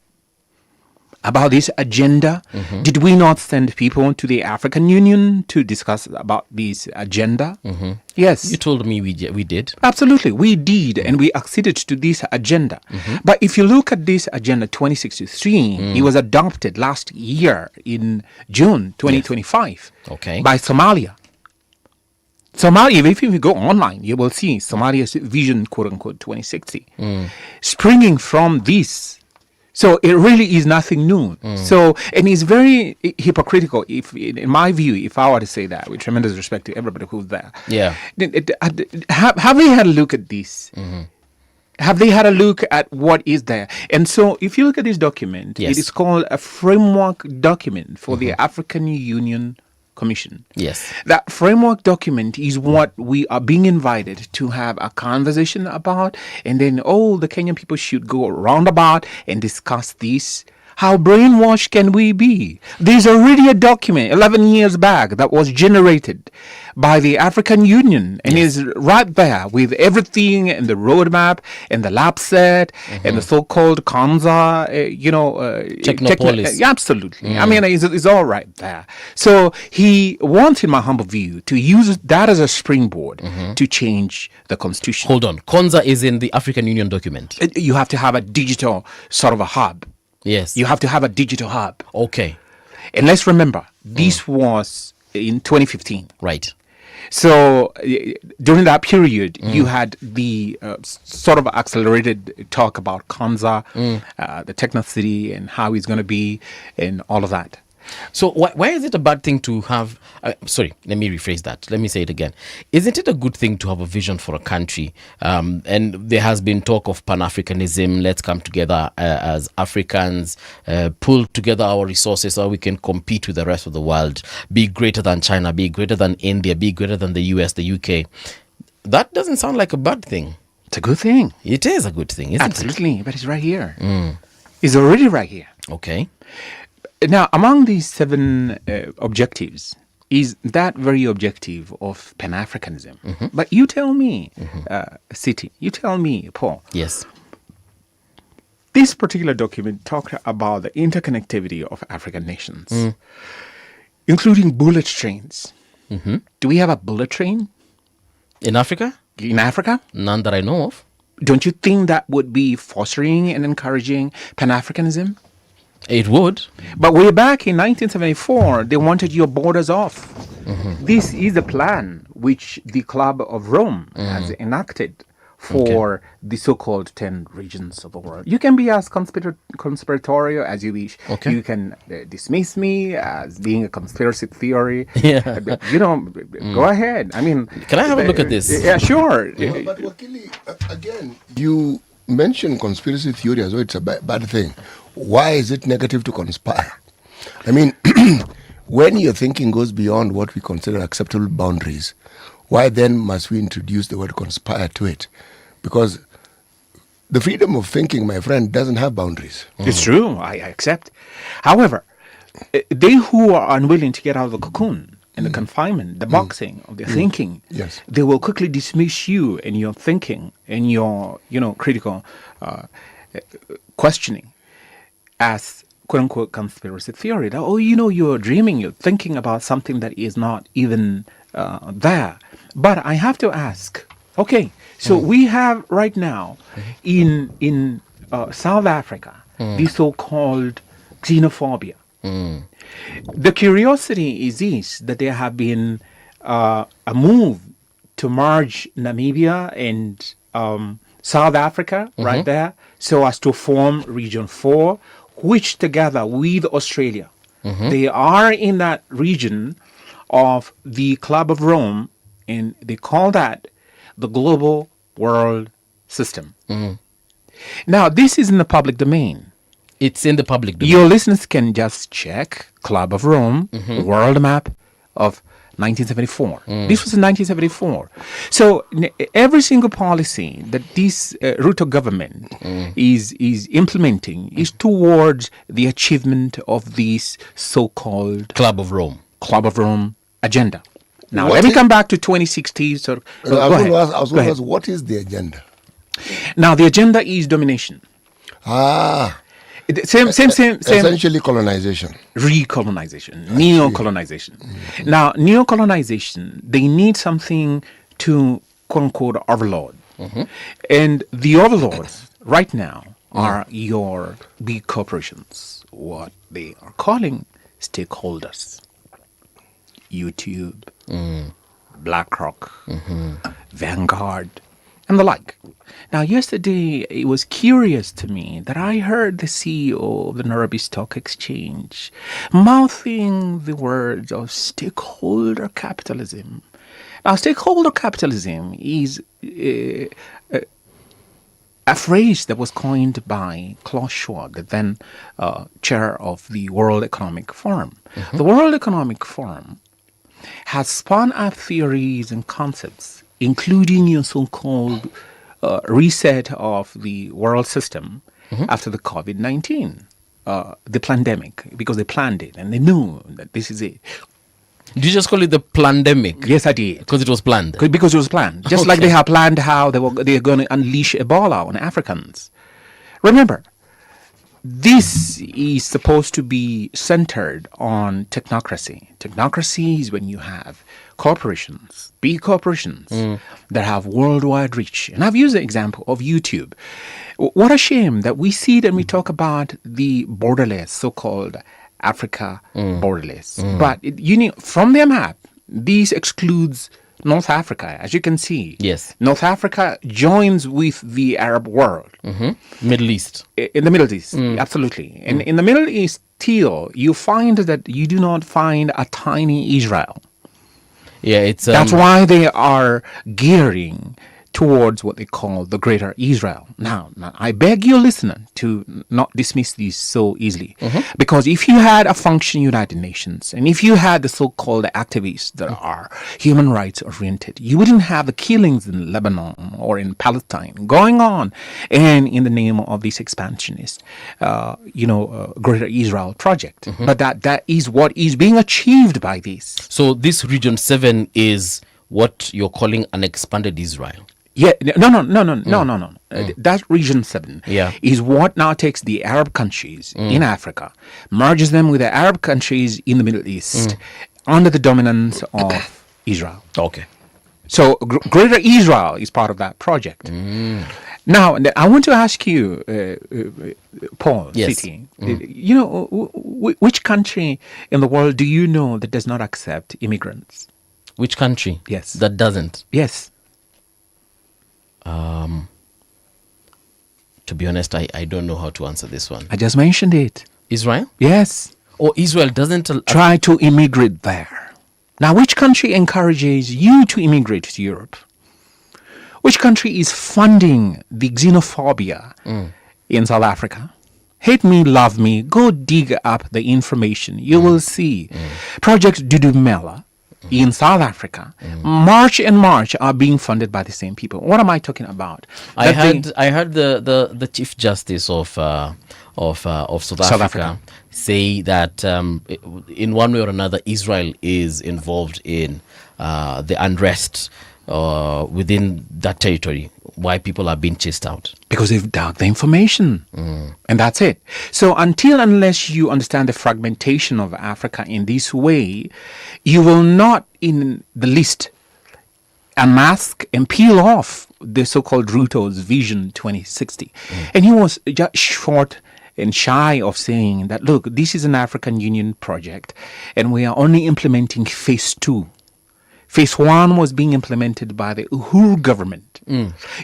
about this agenda? Did we not send people to the African Union to discuss about this agenda? Yes.
You told me we did.
Absolutely, we did, and we acceded to this agenda. But if you look at this agenda 2063, it was adopted last year in June 2025 by Somalia. Somalia, if you go online, you will see Somalia's Vision, quote unquote, 2060, springing from this. So it really is nothing new. So, and it's very hypocritical, if, in my view, if I were to say that, with tremendous respect to everybody who's there.
Yeah.
Have they had a look at this? Have they had a look at what is there? And so, if you look at this document, it is called a framework document for the African Union Commission.
Yes.
That framework document is what we are being invited to have a conversation about, and then the Kenyan people should go roundabout and discuss this. How brainwashed can we be? There's already a document 11 years back that was generated by the African Union and is right there with everything and the roadmap and the lab set and the so-called Kanza,
Technopolis.
Absolutely. I mean, it's all right there. So he wants, in my humble view, to use that as a springboard to change the constitution.
Hold on. Konza is in the African Union document.
You have to have a digital sort of a hub.
Yes.
You have to have a digital hub.
Okay.
And let's remember, this was in 2015.
Right.
So during that period, you had the sort of accelerated talk about Kanza, the Techno City, and how it's going to be, and all of that.
So why is it a bad thing to have... sorry, let me rephrase that. Let me say it again. Isn't it a good thing to have a vision for a country? And there has been talk of Pan-Africanism. Let's come together as Africans, pull together our resources so we can compete with the rest of the world, be greater than China, be greater than India, be greater than the US, the UK. That doesn't sound like a bad thing.
It's a good thing.
It is a good thing, isn't it?
Absolutely, but it's right here. It's already right here.
Okay.
Now, among these 7 objectives is that very objective of Pan-Africanism. But you tell me, City, you tell me, Paul.
Yes.
This particular document talked about the interconnectivity of African nations, including bullet trains. Do we have a bullet train?
In Africa?
In Africa?
None that I know of.
Don't you think that would be fostering and encouraging Pan-Africanism?
It would.
But way back in 1974, they wanted your borders off. This is a plan which the Club of Rome has enacted for the so-called 10 regions of the world. You can be as conspiratorial as you wish. You can dismiss me as being a conspiracy theory. Go ahead. I mean...
Can I have a look at this?
Yeah, sure.
But Wakili, again, you mentioned conspiracy theory as though it's a bad thing. Why is it negative to conspire? I mean, when your thinking goes beyond what we consider acceptable boundaries, why then must we introduce the word conspire to it? Because the freedom of thinking, my friend, doesn't have boundaries.
It's true, I accept. However, they who are unwilling to get out of the cocoon and the confinement, the boxing of their thinking,
Yes.
they will quickly dismiss you and your thinking and your, critical questioning as quote-unquote conspiracy theory. That, you're dreaming, you're thinking about something that is not even there. But I have to ask, okay, so we have right now in South Africa the so-called xenophobia. The curiosity is this, that there have been a move to merge Namibia and South Africa right there, so as to form Region 4, which together with Australia, they are in that region of the Club of Rome, and they call that the global world system. Now, this is in the public domain.
It's in the public domain.
Your listeners can just check Club of Rome, world map of 1974. This was in 1974. So every single policy that this Ruto government is implementing is towards the achievement of this so-called
Club of Rome
agenda. Now, let me come back to 2016.
I was going to ask, what is the agenda?
Now, the agenda is domination. Same.
Essentially colonization.
Recolonization, neo-colonization. Now, neo-colonization, they need something to, quote-unquote, overlord. And the overlords right now are your big corporations, what they are calling stakeholders. YouTube, BlackRock, Vanguard, and the like. Now, yesterday, it was curious to me that I heard the CEO of the Nairobi Stock Exchange mouthing the words of stakeholder capitalism. Now, stakeholder capitalism is a phrase that was coined by Klaus Schwab, the then chair of the World Economic Forum. The World Economic Forum has spun up theories and concepts, including your so-called reset of the world system after the COVID-19, the pandemic, because they planned it and they knew that this is it.
Did you just call it the pandemic?
Yes, I did.
Because it was planned?
Because it was planned. Just like they have planned how they're going to unleash Ebola on Africans. Remember, this is supposed to be centered on technocracy. Technocracy is when you have corporations, big corporations, that have worldwide reach. And I've used the example of YouTube. What a shame that we see it and we talk about the borderless, so-called Africa borderless. But from their map, this excludes North Africa, as you can see.
Yes.
North Africa joins with the Arab world.
Middle East.
In the Middle East, absolutely. And in the Middle East, still, you find that you do not find a tiny Israel.
Yeah, it's...
That's why they are gearing towards what they call the Greater Israel. Now, I beg your listener to not dismiss these so easily. Because if you had a functioning United Nations, and if you had the so-called activists that are human rights oriented, you wouldn't have the killings in Lebanon or in Palestine going on, and in the name of this expansionist, Greater Israel project. But that is what is being achieved by this.
So this Region 7 is what you're calling an expanded Israel?
Yeah, no. That Region 7 is what now takes the Arab countries in Africa, merges them with the Arab countries in the Middle East under the dominance of Israel.
Okay.
So Greater Israel is part of that project. Now, I want to ask you, Paul, City, which country in the world do you know that does not accept immigrants?
Which country?
Yes.
That doesn't?
Yes.
To be honest, I don't know how to answer this one.
I just mentioned it.
Israel?
Yes.
Or Israel doesn't...
Try to immigrate there. Now, which country encourages you to immigrate to Europe? Which country is funding the xenophobia in South Africa? Hate me, love me. Go dig up the information. You will see. Project Dudumela in South Africa, March and March are being funded by the same people. What am I talking about?
I heard the Chief Justice of South Africa say that in one way or another Israel is involved in the unrest within that territory, why people are being chased out.
Because they've dug the information. And that's it. So unless you understand the fragmentation of Africa in this way, you will not in the least unmask and peel off the so-called Ruto's Vision 2060. And he was just short and shy of saying that, look, this is an African Union project and we are only implementing phase 2. Phase 1 was being implemented by the Uhuru government.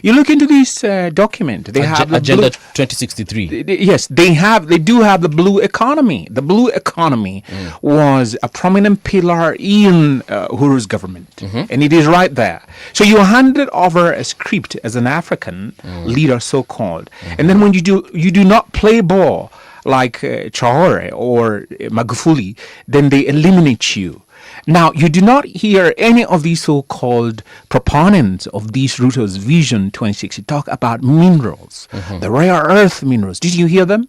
You look into this document. They have
Agenda 2063.
Yes, they do have the blue economy. The blue economy was a prominent pillar in Uhuru's government, and it is right there. So you handed over a script as an African leader, so-called, and then when you do not play ball like Traore or Magufuli, then they eliminate you. Now, you do not hear any of these so-called proponents of these Ruto's Vision 2060 talk about minerals, the rare earth minerals. Did you hear them?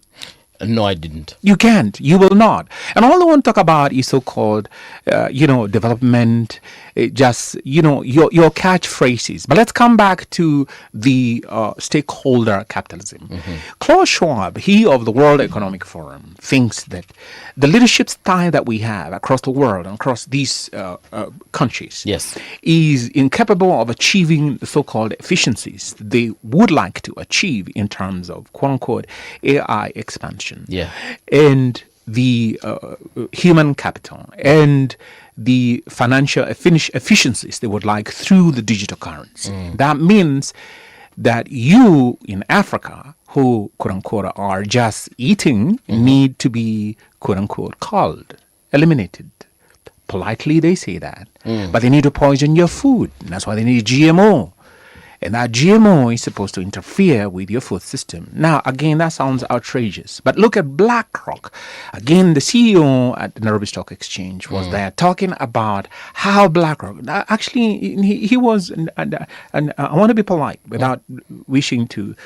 No, I didn't.
You can't. You will not. And all they want to talk about is so-called, development, just, your catchphrases. But let's come back to the stakeholder capitalism. Klaus Schwab, he of the World Economic Forum, thinks that the leadership style that we have across the world and across these countries is incapable of achieving the so-called efficiencies they would like to achieve in terms of, quote-unquote, AI expansion. And the human capital and the financial efficiencies they would like through the digital currency. That means that you in Africa who, quote-unquote, are just eating need to be, quote-unquote, culled, eliminated. Politely they say that. But they need to poison your food. And that's why they need GMO. And that GMO is supposed to interfere with your food system. Now, again, that sounds outrageous. But look at BlackRock. Again, the CEO at the Nairobi Stock Exchange was there talking about how BlackRock, actually, he was, and I want to be polite without wishing to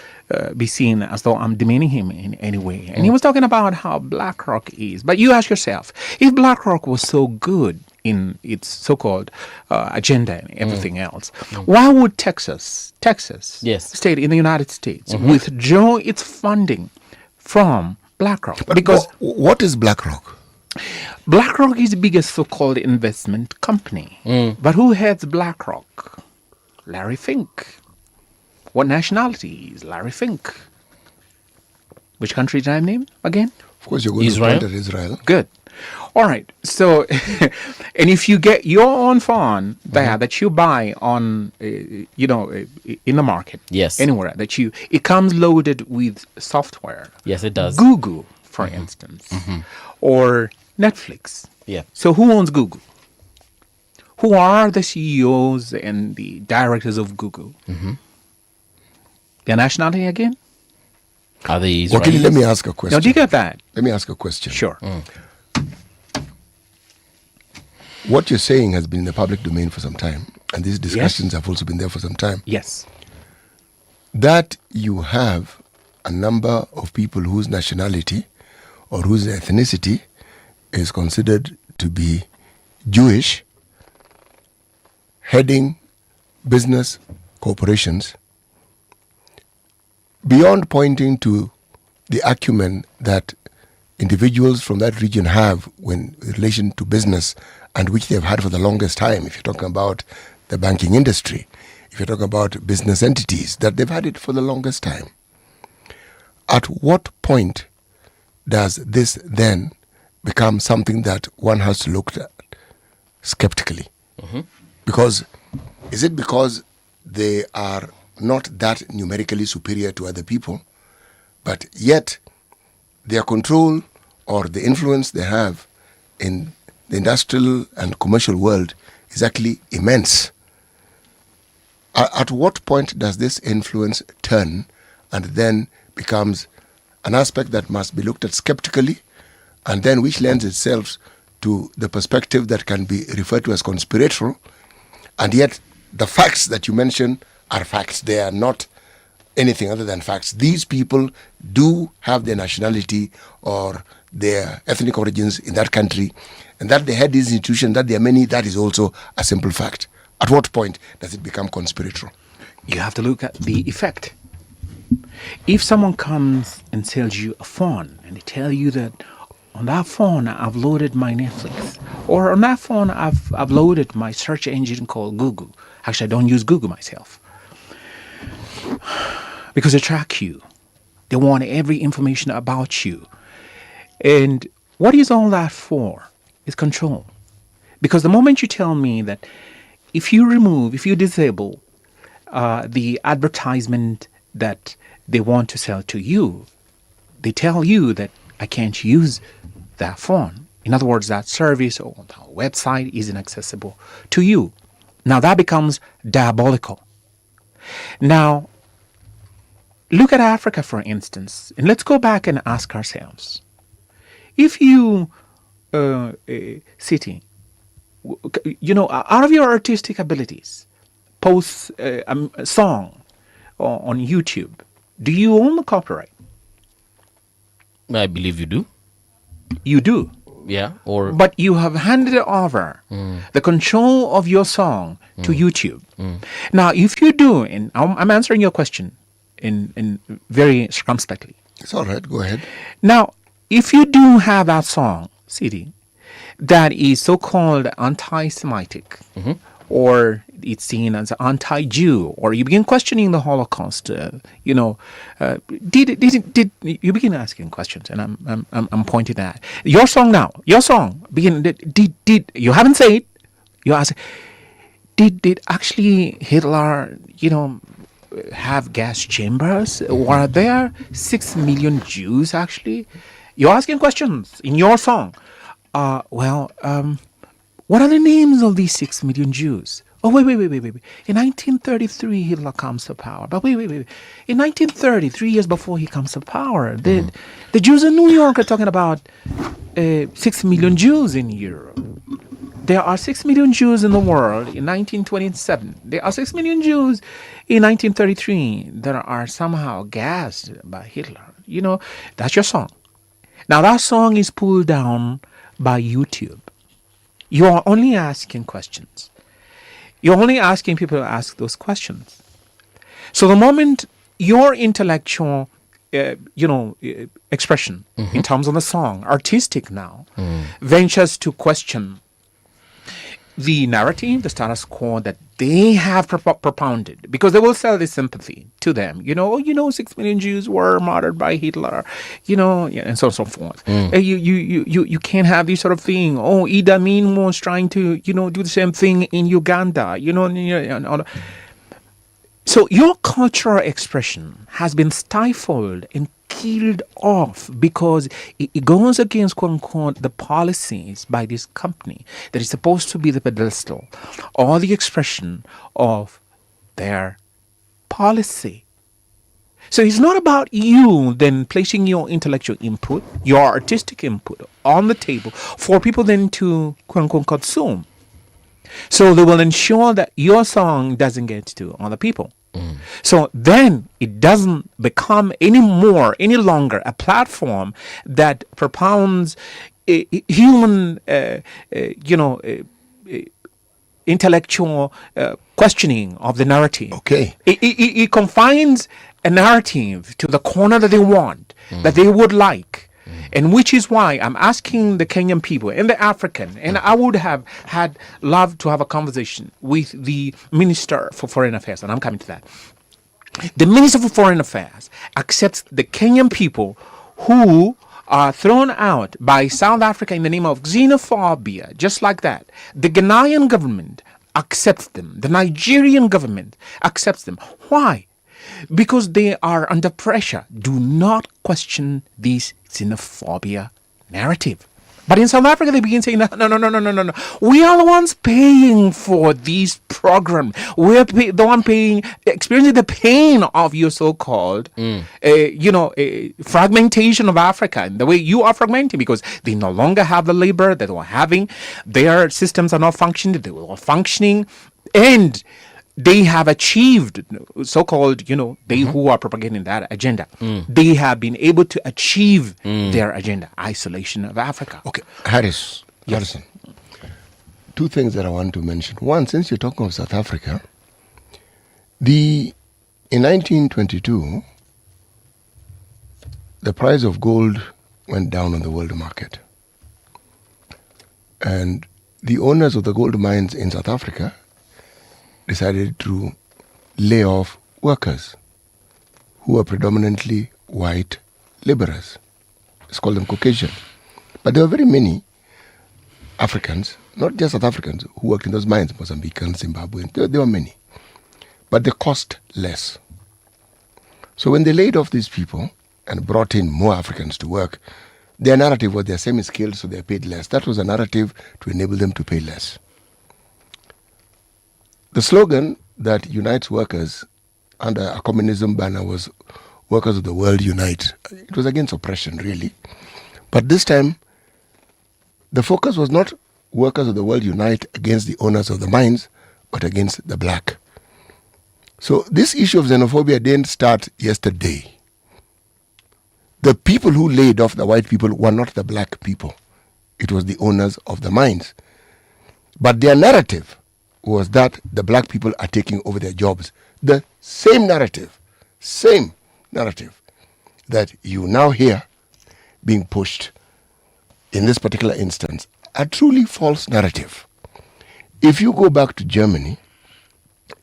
be seen as though I'm demeaning him in any way. And he was talking about how BlackRock is. But you ask yourself, if BlackRock was so good in its so-called agenda and everything else, why would Texas state in the United States withdraw its funding from BlackRock?
But
because
what is BlackRock?
BlackRock is the biggest so-called investment company. But who heads BlackRock? Larry Fink. What nationality is Larry Fink? Which country did I name again?
Of course, you're going to point at Israel.
Good. All right. So, and if you get your own phone there that you buy on, in the market, anywhere that it comes loaded with software.
Yes, it does.
Google, for instance, or Netflix.
Yeah.
So who owns Google? Who are the CEOs and the directors of Google? Their nationality again?
Are they Israelis?
Okay, let me ask a question.
Now, do you get that?
Let me ask a question.
Sure.
What you're saying has been in the public domain for some time, and these discussions have also been there for some time.
Yes.
That you have a number of people whose nationality or whose ethnicity is considered to be Jewish, heading business corporations, beyond pointing to the acumen that individuals from that region have in relation to business, and which they've had for the longest time. If you're talking about the banking industry, if you're talking about business entities, that they've had it for the longest time. At what point does this then become something that one has to look at skeptically? Because is it because they are not that numerically superior to other people, but yet their control or the influence they have in the industrial and commercial world is actually immense? At what point does this influence turn and then becomes an aspect that must be looked at skeptically, and then which lends itself to the perspective that can be referred to as conspiratorial, and yet the facts that you mention are facts. They are not anything other than facts. These people do have their nationality or their ethnic origins in that country, and that they had this institution, that there are many, that is also a simple fact. At what point does it become conspiratorial?
You have to look at the effect. If someone comes and sells you a phone and they tell you that on that phone I've loaded my Netflix, or on that phone I've loaded my search engine called Google. Actually, I don't use Google myself. Because they track you. They want every information about you. And what is all that for? It's control. Because the moment you tell me that if you disable the advertisement that they want to sell to you, they tell you that I can't use that phone. In other words, that service or the website isn't accessible to you. Now that becomes diabolical. Now, look at Africa, for instance, and let's go back and ask ourselves. If you, City, out of your artistic abilities, post a song on YouTube, do you own the copyright?
I believe you do.
You do?
Yeah.
But you have handed over the control of your song to YouTube. Now, if you do, and I'm answering your question in very circumspectly.
It's all right. Go ahead.
Now, if you do have that song, CD, that is so-called anti-Semitic, or it's seen as anti-Jew, or you begin questioning the Holocaust, did you begin asking questions, and I'm pointing at your song now. Your song did you haven't said it? You ask, did actually Hitler, have gas chambers? Were there 6 million Jews actually? You're asking questions in your song. What are the names of these 6 million Jews? Oh, wait. In 1933, Hitler comes to power. But wait. In 1930, 3 years before he comes to power, the Jews in New York are talking about 6 million Jews in Europe. There are 6 million Jews in the world in 1927. There are 6 million Jews in 1933 that are somehow gassed by Hitler. That's your song. Now, that song is pulled down by YouTube. You are only asking questions. You're only asking people to ask those questions. So the moment your intellectual, expression in terms of the song, artistic now, ventures to question the narrative, the status quo that they have propounded, because they will sell this sympathy to them. 6 million Jews were martyred by Hitler, and so on and so forth. You can't have this sort of thing. Oh, Idi Amin was trying to, do the same thing in Uganda, So your cultural expression has been stifled and killed off because it goes against, quote unquote, the policies by this company that is supposed to be the pedestal or the expression of their policy. So it's not about you then placing your intellectual input, your artistic input on the table for people then to, quote unquote, consume. So they will ensure that your song doesn't get to other people. So then it doesn't become any longer a platform that propounds human, intellectual questioning of the narrative.
Okay.
It confines a narrative to the corner that they want, that they would like. And which is why I'm asking the Kenyan people and the African, and I would have loved to have a conversation with the Minister for Foreign Affairs, and I'm coming to that. The Minister for Foreign Affairs accepts the Kenyan people who are thrown out by South Africa in the name of xenophobia, just like that. The Ghanaian government accepts them. The Nigerian government accepts them. Why? Because they are under pressure. Do not question this xenophobia narrative. But in South Africa, they begin saying, no. We are the ones paying for these programs. We're the one experiencing the pain of your so-called, fragmentation of Africa, and the way you are fragmenting, because they no longer have the labor that they were having. Their systems are not functioning. They were functioning, and they have achieved, so-called, they who are propagating that agenda, they have been able to achieve their agenda, isolation of Africa.
Okay, Harrison, two things that I want to mention. One, since you're talking of South Africa, in 1922, the price of gold went down on the world market. And the owners of the gold mines in South Africa decided to lay off workers who were predominantly white laborers. Let's call them Caucasian. But there were very many Africans, not just South Africans, who worked in those mines, Mozambicans, Zimbabweans. There were many. But they cost less. So when they laid off these people and brought in more Africans to work, their narrative was they're semi-skilled, so they're paid less. That was a narrative to enable them to pay less. The slogan that unites workers under a communism banner was "Workers of the World Unite." It was against oppression, really. But this time, the focus was not workers of the world unite against the owners of the mines, but against the black. So this issue of xenophobia didn't start yesterday. The people who laid off the white people were not the black people. It was the owners of the mines. But their narrative was that the black people are taking over their jobs. The same narrative that you now hear being pushed in this particular instance, a truly false narrative. If you go back to Germany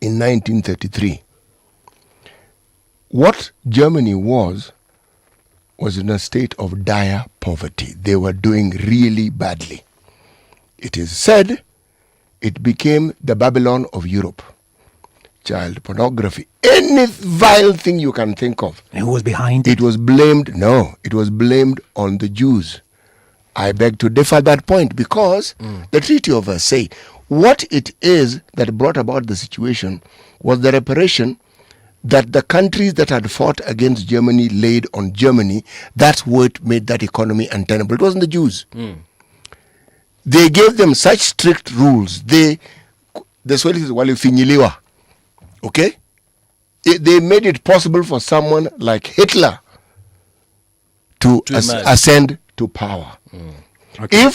in 1933, what Germany was in a state of dire poverty. They were doing really badly. It is said it became the Babylon of Europe. Child pornography, any vile thing you can think of.
And who was behind it?
It was blamed on the Jews. I beg to differ at that point, because the Treaty of Versailles, what it is that brought about the situation was the reparation that the countries that had fought against Germany laid on Germany. That's what made that economy untenable. It wasn't the Jews. They gave them such strict rules. The Swahili is walifinyiliwa. Okay? They made it possible for someone like Hitler to ascend to power. Okay.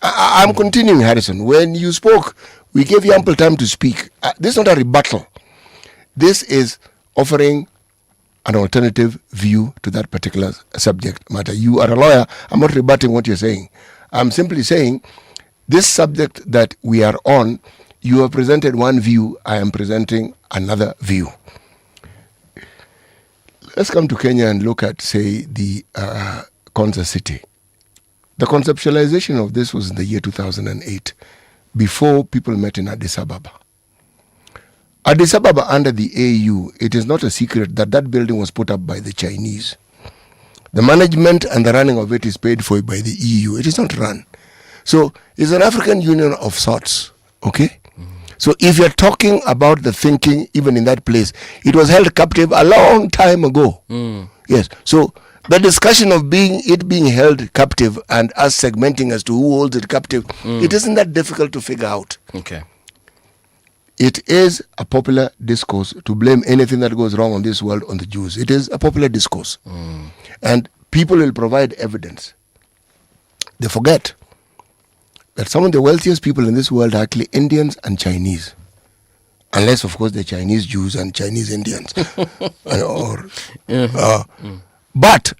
I'm continuing, Harrison. When you spoke, we gave you ample time to speak. This is not a rebuttal. This is offering an alternative view to that particular subject matter. You are a lawyer. I'm not rebutting what you're saying. I'm simply saying this subject that we are on, you have presented one view, I am presenting another view. Let's come to Kenya and look at, say, the Konza city. The conceptualization of this was in the year 2008, before people met in Addis Ababa. Addis Ababa under the AU, it is not a secret that that building was put up by the Chinese. The management and the running of it is paid for by the EU. It is not run. So it's an African Union of sorts, okay? So if you're talking about the thinking, even in that place, it was held captive a long time ago. Yes. So the discussion of it being held captive and us segmenting as to who holds it captive, it isn't that difficult to figure out.
Okay.
It is a popular discourse to blame anything that goes wrong on this world on the Jews. It is a popular discourse. And people will provide evidence. They forget that some of the wealthiest people in this world are actually Indians and Chinese. Unless, of course, they're Chinese Jews and Chinese Indians. But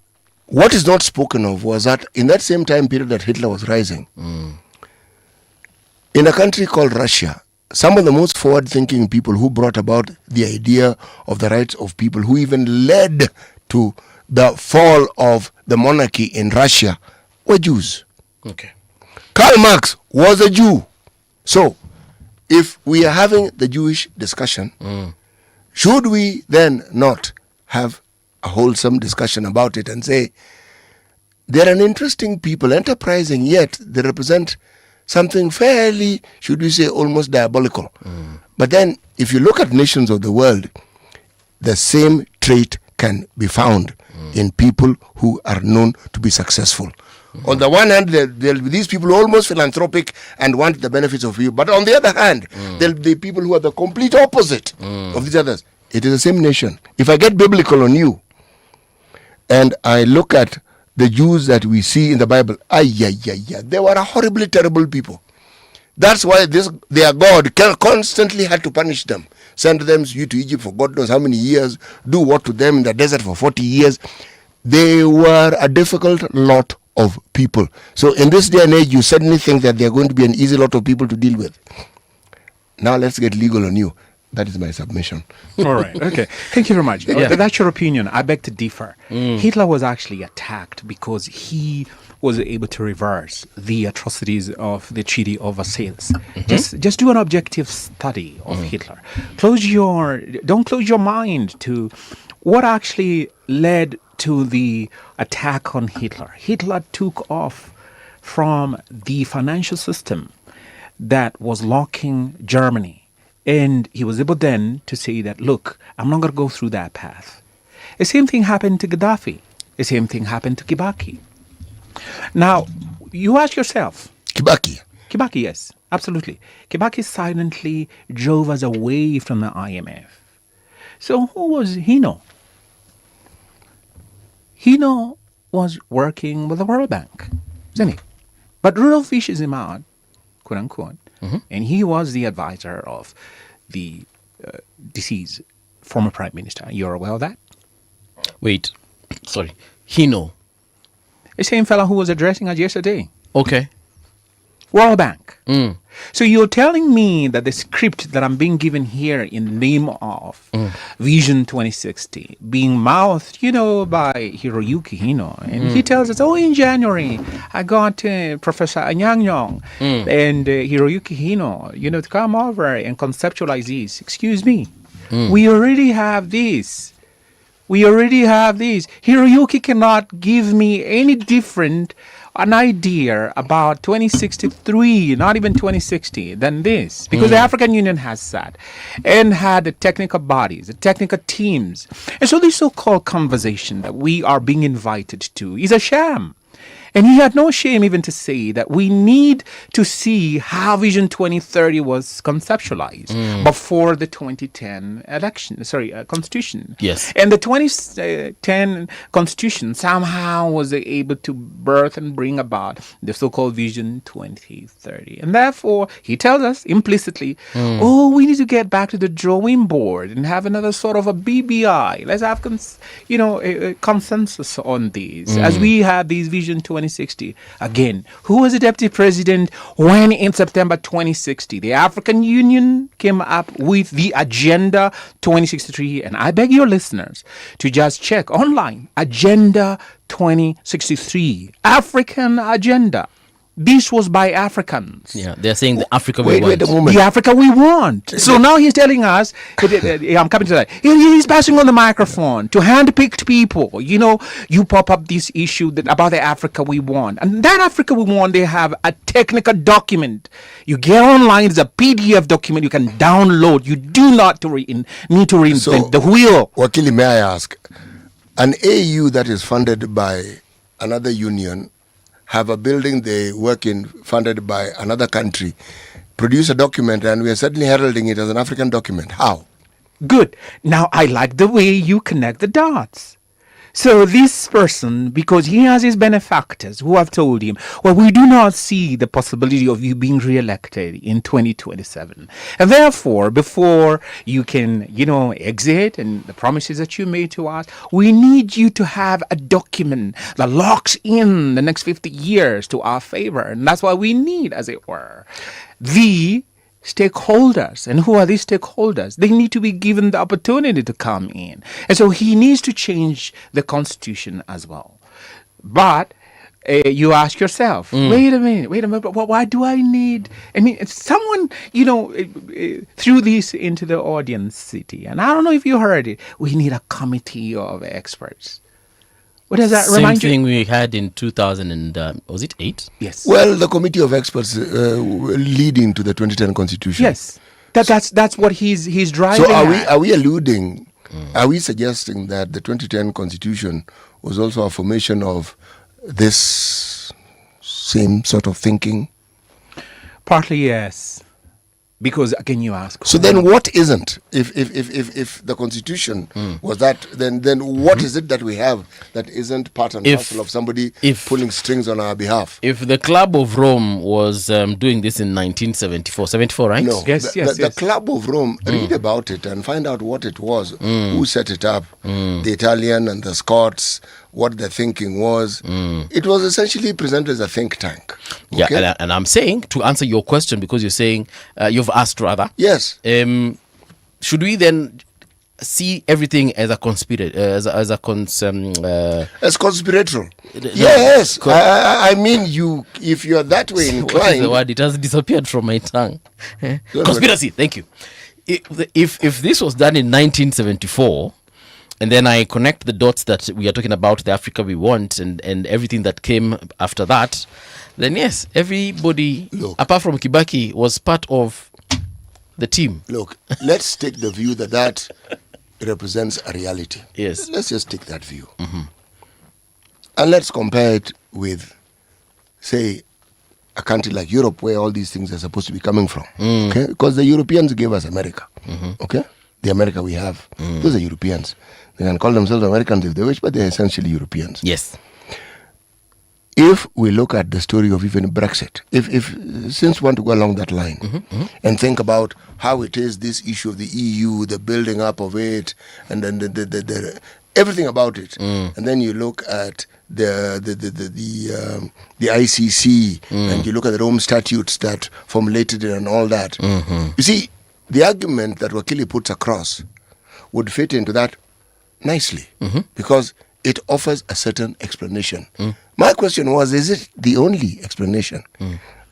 what is not spoken of was that in that same time period that Hitler was rising, in a country called Russia, some of the most forward-thinking people who brought about the idea of the rights of people, who even led to the fall of the monarchy in Russia, were Jews.
Okay.
Karl Marx was a Jew. So, if we are having the Jewish discussion, should we then not have a wholesome discussion about it and say, they're an interesting people, enterprising, yet they represent something fairly, should we say, almost diabolical. But then, if you look at nations of the world, the same trait can be found in people who are known to be successful. On the one hand, there'll be these people who are almost philanthropic and want the benefits of you. But on the other hand, there'll be people who are the complete opposite of these others. It is the same nation. If I get biblical on you, and I look at the Jews that we see in the Bible, they were a horribly terrible people. That's why their God constantly had to punish them. Send them to Egypt for God knows how many years, do what to them in the desert for 40 years. They were a difficult lot of people. So in this day and age, you suddenly think that they're going to be an easy lot of people to deal with. Now let's get legal on you. That is my submission.
All right. Okay. Thank you very much.
Yeah.
That's your opinion. I beg to differ. Hitler was actually attacked because he was able to reverse the atrocities of the Treaty of Versailles. Just do an objective study of Hitler. Don't close your mind to what actually led to the attack on Hitler. Hitler took off from the financial system that was locking Germany. And he was able then to say that, look, I'm not going to go through that path. The same thing happened to Gaddafi. The same thing happened to Kibaki. Now, you ask yourself.
Kibaki,
yes, absolutely. Kibaki silently drove us away from the IMF. So who was Hino? Hino was working with the World Bank, isn't he? But Rudolf fishes him out, quote unquote. And he was the advisor of the deceased former prime minister. You're aware of that?
Wait, sorry. Hino.
The same fellow who was addressing us yesterday.
Okay.
World Bank. So you're telling me that the script that I'm being given here in the name of Vision 2060 being mouthed, by Hiroyuki Hino. And he tells us, in January, I got Professor Anyang and Hiroyuki Hino, to come over and conceptualize this. Excuse me. We already have this. Hiroyuki cannot give me any different an idea about 2063, not even 2060, than this. Because the African Union has that and had the technical bodies, the technical teams. And so this so-called conversation that we are being invited to is a sham. And he had no shame even to say that we need to see how Vision 2030 was conceptualized before the 2010 Constitution.
Yes.
And the 2010 Constitution somehow was able to birth and bring about the so-called Vision 2030. And therefore, he tells us implicitly, we need to get back to the drawing board and have another sort of a BBI. Let's have a consensus on these as we have these Vision 2060. Again, who was the deputy president when in September 2060 the African Union came up with the Agenda 2063? And I beg your listeners to just check online, Agenda 2063, African Agenda. This was by Africans.
Yeah, they're saying the Africa we want.
Wait a moment.
The Africa we want. So now he's telling us, I'm coming to that. He's passing on the microphone to hand-picked people. You pop up this issue about the Africa we want. And that Africa we want, they have a technical document. You get online, it's a PDF document you can download. You do not need to reinvent the wheel.
Wakili, may I ask, an AU that is funded by another union have a building they work in funded by another country, produce a document, and we are suddenly heralding it as an African document. How?
Good. Now, I like the way you connect the dots. So this person, because he has his benefactors who have told him, we do not see the possibility of you being re-elected in 2027. And therefore, before you can, exit and the promises that you made to us, we need you to have a document that locks in the next 50 years to our favor. And that's why we need, as it were, the stakeholders. And who are these stakeholders? They need to be given the opportunity to come in. And so he needs to change the constitution as well. But you ask yourself, wait a minute, why do I need, someone, threw this into the audience city. And I don't know if you heard it. We need a committee of experts. What does that
Same
remind
thing
you?
we had in 2000 and was it 8?
Yes.
Well, the committee of experts leading to the 2010 constitution.
Yes. That's what he's driving.
So
at.
are we alluding? Are we suggesting that the 2010 constitution was also a formation of this same sort of thinking?
Partly yes, because again you ask.
So then, what isn't? If the constitution was that, then what is it that we have that isn't part and parcel of somebody pulling strings on our behalf?
If the Club of Rome was doing this in 1974, 74, right?
No. The Club of Rome, read about it and find out what it was, who set it up, the Italian and the Scots, what the thinking was. It was essentially presented as a think tank.
Yeah,
Okay?
and I'm saying, to answer your question, because you're saying, you've asked rather.
Yes.
Should we then see everything as a
as conspiratorial? Yes. I mean, if you are that way inclined.
What is the word? It has disappeared from my tongue. Conspiracy. Thank you. If this was done in 1974, and then I connect the dots that we are talking about, the Africa we want, and everything that came after that, then yes, everybody, apart from Kibaki, was part of the team.
Look, let's take the view that represents a reality.
Yes.
Let's just take that view. And let's compare it with, say, a country like Europe, where all these things are supposed to be coming from. Okay? Because the Europeans gave us America. Okay? The America we have. Those are Europeans. They can call themselves Americans if they wish, but they're essentially Europeans.
Yes.
If we look at the story of even Brexit, since we want to go along that line and think about how it is, this issue of the EU, the building up of it, and then the everything about it, and then you look at the ICC, and you look at the Rome statutes that formulated it and all that. You see, the argument that Wakili puts across would fit into that nicely because it offers a certain explanation. My question was, is it the only explanation?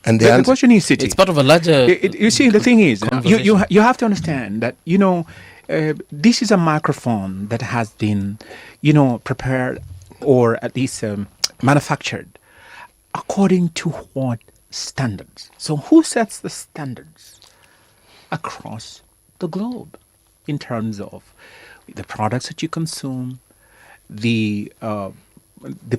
And
the question is, City.
It's part of a larger.
You see, the thing is, you have to understand that this is a microphone that has been, prepared or at least manufactured according to what standards? So who sets the standards across the globe in terms of the products that you consume, the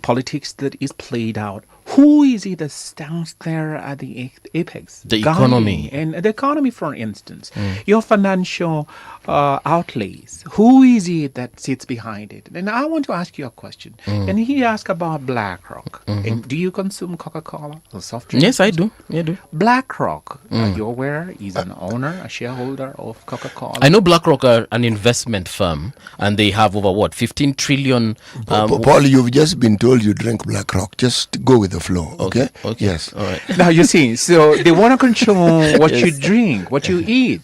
politics that is played out? Who is it that stands there at the apex?
The economy.
And the economy, for instance. Your financial outlays. Who is it that sits behind it? And I want to ask you a question. And he asked about BlackRock. And do you consume Coca-Cola or soft drinks?
Yes, I do. Yeah, I do.
BlackRock, are you aware, is an owner, a shareholder of Coca-Cola?
I know BlackRock are an investment firm, and they have over 15 trillion.
Paul, you've just been told you drink BlackRock. Just go with the flow, okay? Yes.
All right.
Now, you see, so they want to control what you drink, what you eat.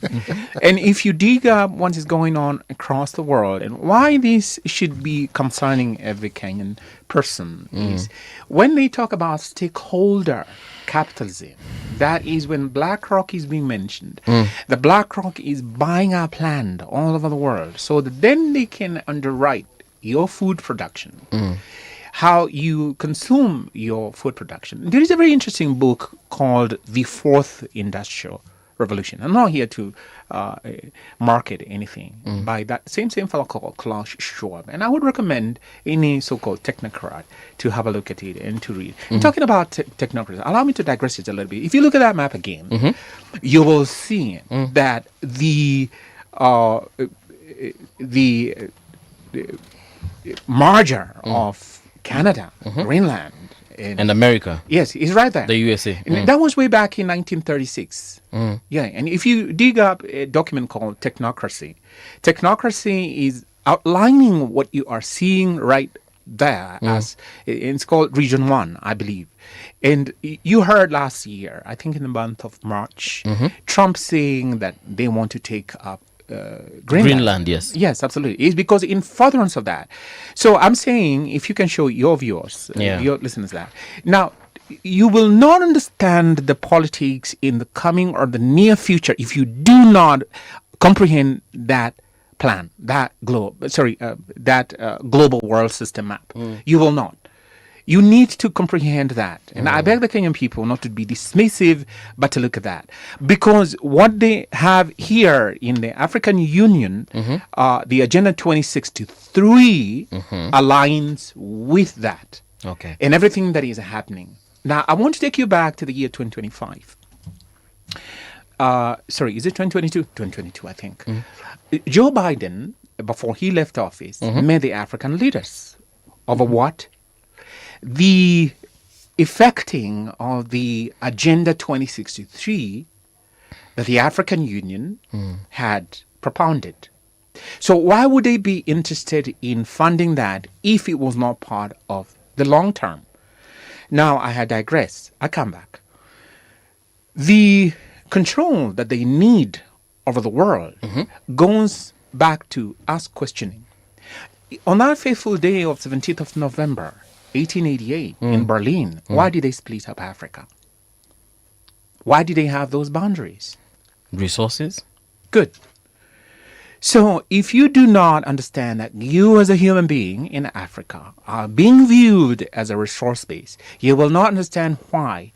And if you dig up what is going on across the world and why this should be concerning every Kenyan person is when they talk about stakeholder capitalism, that is when BlackRock is being mentioned. The BlackRock is buying up land all over the world so that then they can underwrite your food production, how you consume your food production. There is a very interesting book called The Fourth Industrial Revolution. I'm not here to market anything by that same fellow called Klaus Schwab. And I would recommend any so-called technocrat to have a look at it and to read. Talking about technocracy, allow me to digress it a little bit. If you look at that map again, you will see that the merger of Canada, Greenland,
and America.
Yes, it's right there.
The USA.
And that was way back in 1936. Yeah, and if you dig up a document called Technocracy is outlining what you are seeing right there as it's called Region 1, I believe. And you heard last year, I think in the month of March, Trump saying that they want to take up Greenland,
yes.
Yes, absolutely. It's because in furtherance of that. So I'm saying, if you can show your viewers, your listeners that. Now, you will not understand the politics in the coming or the near future if you do not comprehend that plan, that global world system map. You will not. You need to comprehend that. And I beg the Kenyan people not to be dismissive, but to look at that. Because what they have here in the African Union, the Agenda 2063 aligns with that.
Okay.
And everything that is happening. Now, I want to take you back to the year 2025. Is it 2022? 2022, I think. Joe Biden, before he left office, met the African leaders over what? The effecting of the Agenda 2063 that the African Union had propounded. So why would they be interested in funding that if it was not part of the long term? Now, I digress. I come back. The control that they need over the world goes back to us questioning. On that fateful day of 17th of November, 1888, in Berlin, why did they split up Africa? Why did they have those boundaries?
Resources?
Good. So if you do not understand that you as a human being in Africa are being viewed as a resource base, you will not understand why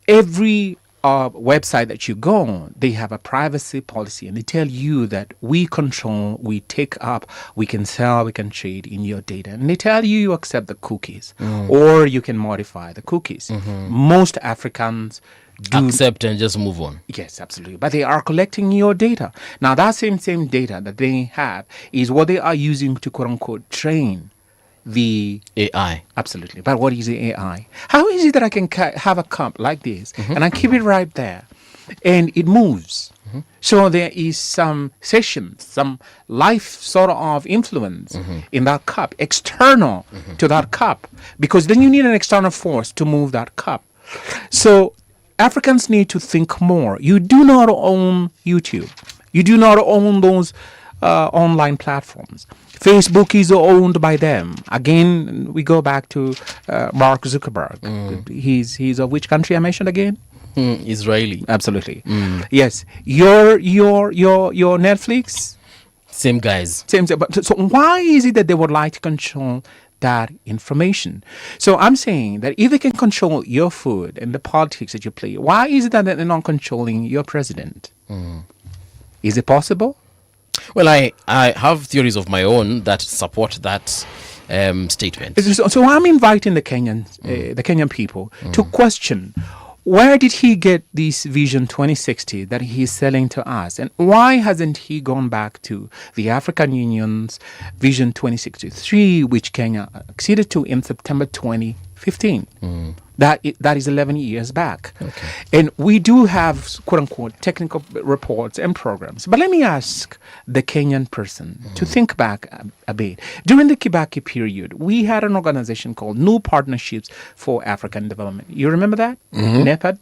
every website that you go on, they have a privacy policy and they tell you that we control, we take up, we can sell, we can trade in your data. And they tell you you accept the cookies or you can modify the cookies. Most Africans do
accept and just move on.
Yes, absolutely. But they are collecting your data. Now, that same data that they have is what they are using to quote unquote train the
AI.
Absolutely. But what is the AI? How is it that I can have a cup like this and I keep it right there and it moves? So there is some sessions, some life sort of influence in that cup, external to that cup, because then you need an external force to move that cup. So Africans need to think more. You do not own YouTube. You do not own those online platforms. Facebook is owned by them. Again, we go back to Mark Zuckerberg. He's of which country I mentioned again?
Israeli.
Absolutely. Yes. Your Netflix?
Same guys.
Same. But so why is it that they would like to control that information? So I'm saying that if they can control your food and the politics that you play, why is it that they're not controlling your president? Is it possible?
Well, I have theories of my own that support that statement.
So I'm inviting the Kenyan people to question, where did he get this Vision 2060 that he's selling to us? And why hasn't he gone back to the African Union's Vision 2063, which Kenya acceded to in September 2015? That is 11 years back. Okay. And we do have, quote-unquote, technical reports and programs. But let me ask the Kenyan person to think back a bit. During the Kibaki period, we had an organization called New Partnerships for African Development. You remember that? NEPAD?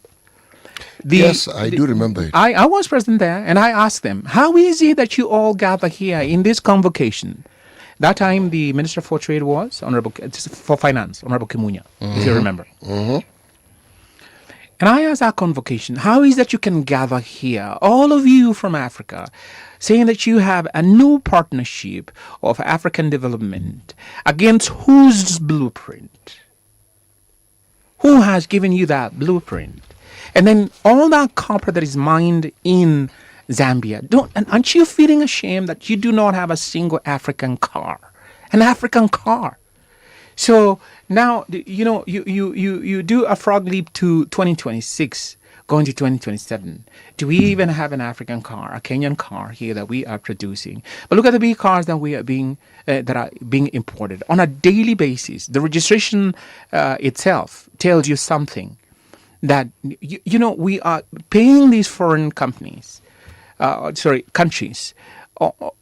Yes, I do remember it.
I was present there, and I asked them, how is it that you all gather here in this convocation? That time, the Minister for Trade was for Finance, Honorable Kimunya, if you remember. And I asked our convocation, how is that you can gather here, all of you from Africa, saying that you have a new partnership of African development against whose blueprint? Who has given you that blueprint? And then all that copper that is mined in Zambia, aren't you feeling ashamed that you do not have a single African car? An African car. So now, you do a frog leap to 2026, going to 2027. Do we even have an African car, a Kenyan car here that we are producing? But look at the big cars that are being imported on a daily basis. The registration itself tells you something that we are paying these foreign countries all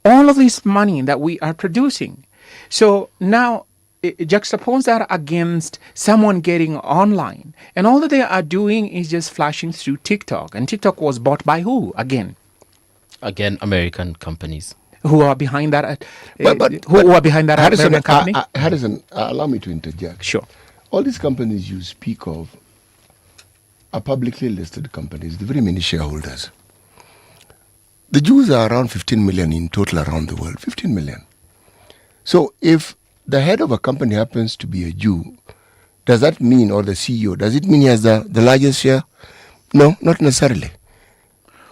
of this money that we are producing. So now juxtapose that against someone getting online, and all that they are doing is just flashing through TikTok. And TikTok was bought by who? Again,
American companies.
Who are behind that? Who are behind that
Harrison,
American company?
Harrison, allow me to interject.
Sure.
All these companies you speak of are publicly listed companies, the very many shareholders. The Jews are around 15 million in total around the world. 15 million. So if the head of a company happens to be a Jew, does that mean, or the CEO, does it mean he has the largest share? No, not necessarily.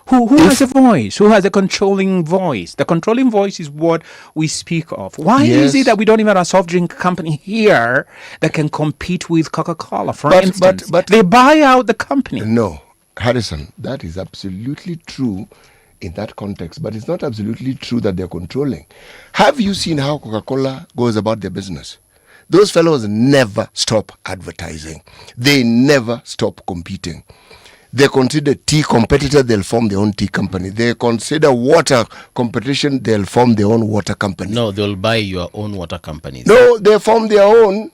Who has a voice? Who has a controlling voice? The controlling voice is what we speak of. Why is it that we don't even have a soft drink company here that can compete with Coca-Cola, for instance? But they buy out the company.
No, Harrison, that is absolutely true in that context, but it's not absolutely true that they're controlling. Have you seen how Coca-Cola goes about their business? Those fellows never stop advertising. They never stop competing. They consider tea competitor, they'll form their own tea company. They consider water competition, they'll form their own water company.
No, they'll buy your own water companies.
No, they form their own.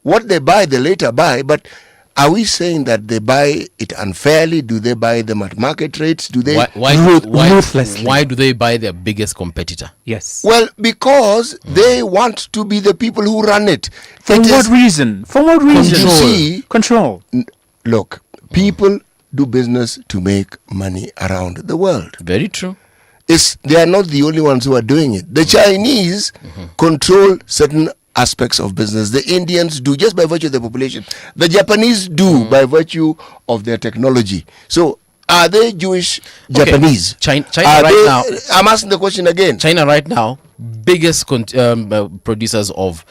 What they buy, they later buy. But are we saying that they buy it unfairly? Do they buy them at market rates? Do they
ruthlessly?
Why do they buy their biggest competitor?
Yes.
Well, because they want to be the people who run it.
For what reason? For what reason?
You see,
control.
Look, people do business to make money around the world.
Very true.
They are not the only ones who are doing it. The Chinese control certain aspects of business. The Indians do just by virtue of their population. The Japanese do by virtue of their technology. So are they Jewish Japanese?
China right now.
I'm asking the question again.
China right now, biggest producers of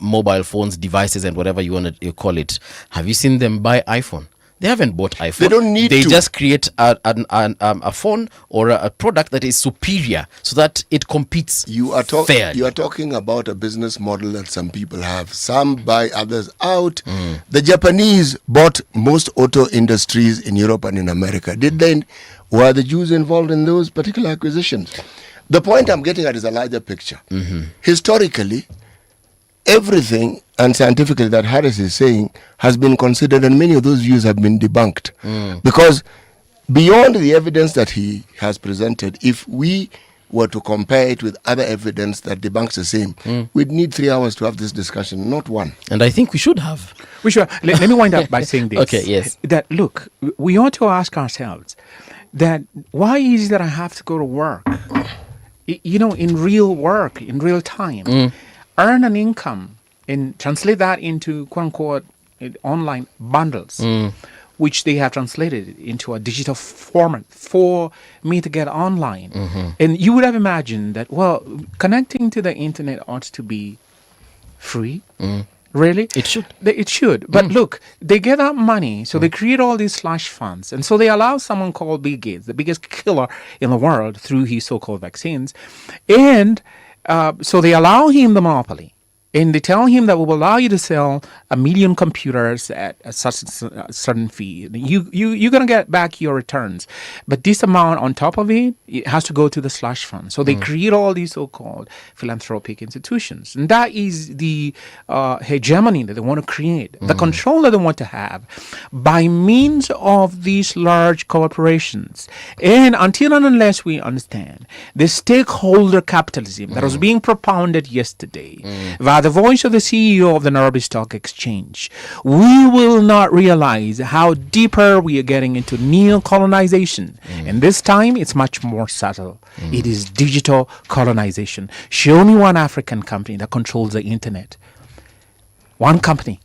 mobile phones, devices, and whatever you want to call it. Have you seen them buy iPhone? They haven't bought iPhone.
They don't need to.
They just create a phone or a product that is superior so that it competes fairly.
You are talking about a business model that some people have. Some buy others out. The Japanese bought most auto industries in Europe and in America. Were the Jews involved in those particular acquisitions? The point I'm getting at is a larger picture. Historically, everything and scientifically that Harris is saying has been considered, and many of those views have been debunked. Because beyond the evidence that he has presented, if we were to compare it with other evidence that debunks the same, we'd need 3 hours to have this discussion, not one.
And I think we should have.
We should. Let me wind up by saying this.
Okay, yes.
That, look, we ought to ask ourselves that why is it that I have to go to work, in real work, in real time, earn an income, and translate that into quote-unquote online bundles, which they have translated into a digital format for me to get online. And you would have imagined that, well, connecting to the internet ought to be free. Really?
It should.
It should. But look, they get that money, so they create all these slush funds. And so they allow someone called Bill Gates, the biggest killer in the world, through his so-called vaccines. And so they allow him the monopoly. And they tell him that we will allow you to sell 1 million computers at a certain fee. You're going to get back your returns. But this amount on top of it, it has to go to the slush fund. So they create all these so-called philanthropic institutions. And that is the hegemony that they want to create, the control that they want to have by means of these large corporations. And until and unless we understand the stakeholder capitalism that was being propounded yesterday, the voice of the CEO of the Nairobi Stock Exchange, we will not realize how deeper we are getting into neo-colonization. And this time, it's much more subtle. It is digital colonization. Show me one African company that controls the internet. One country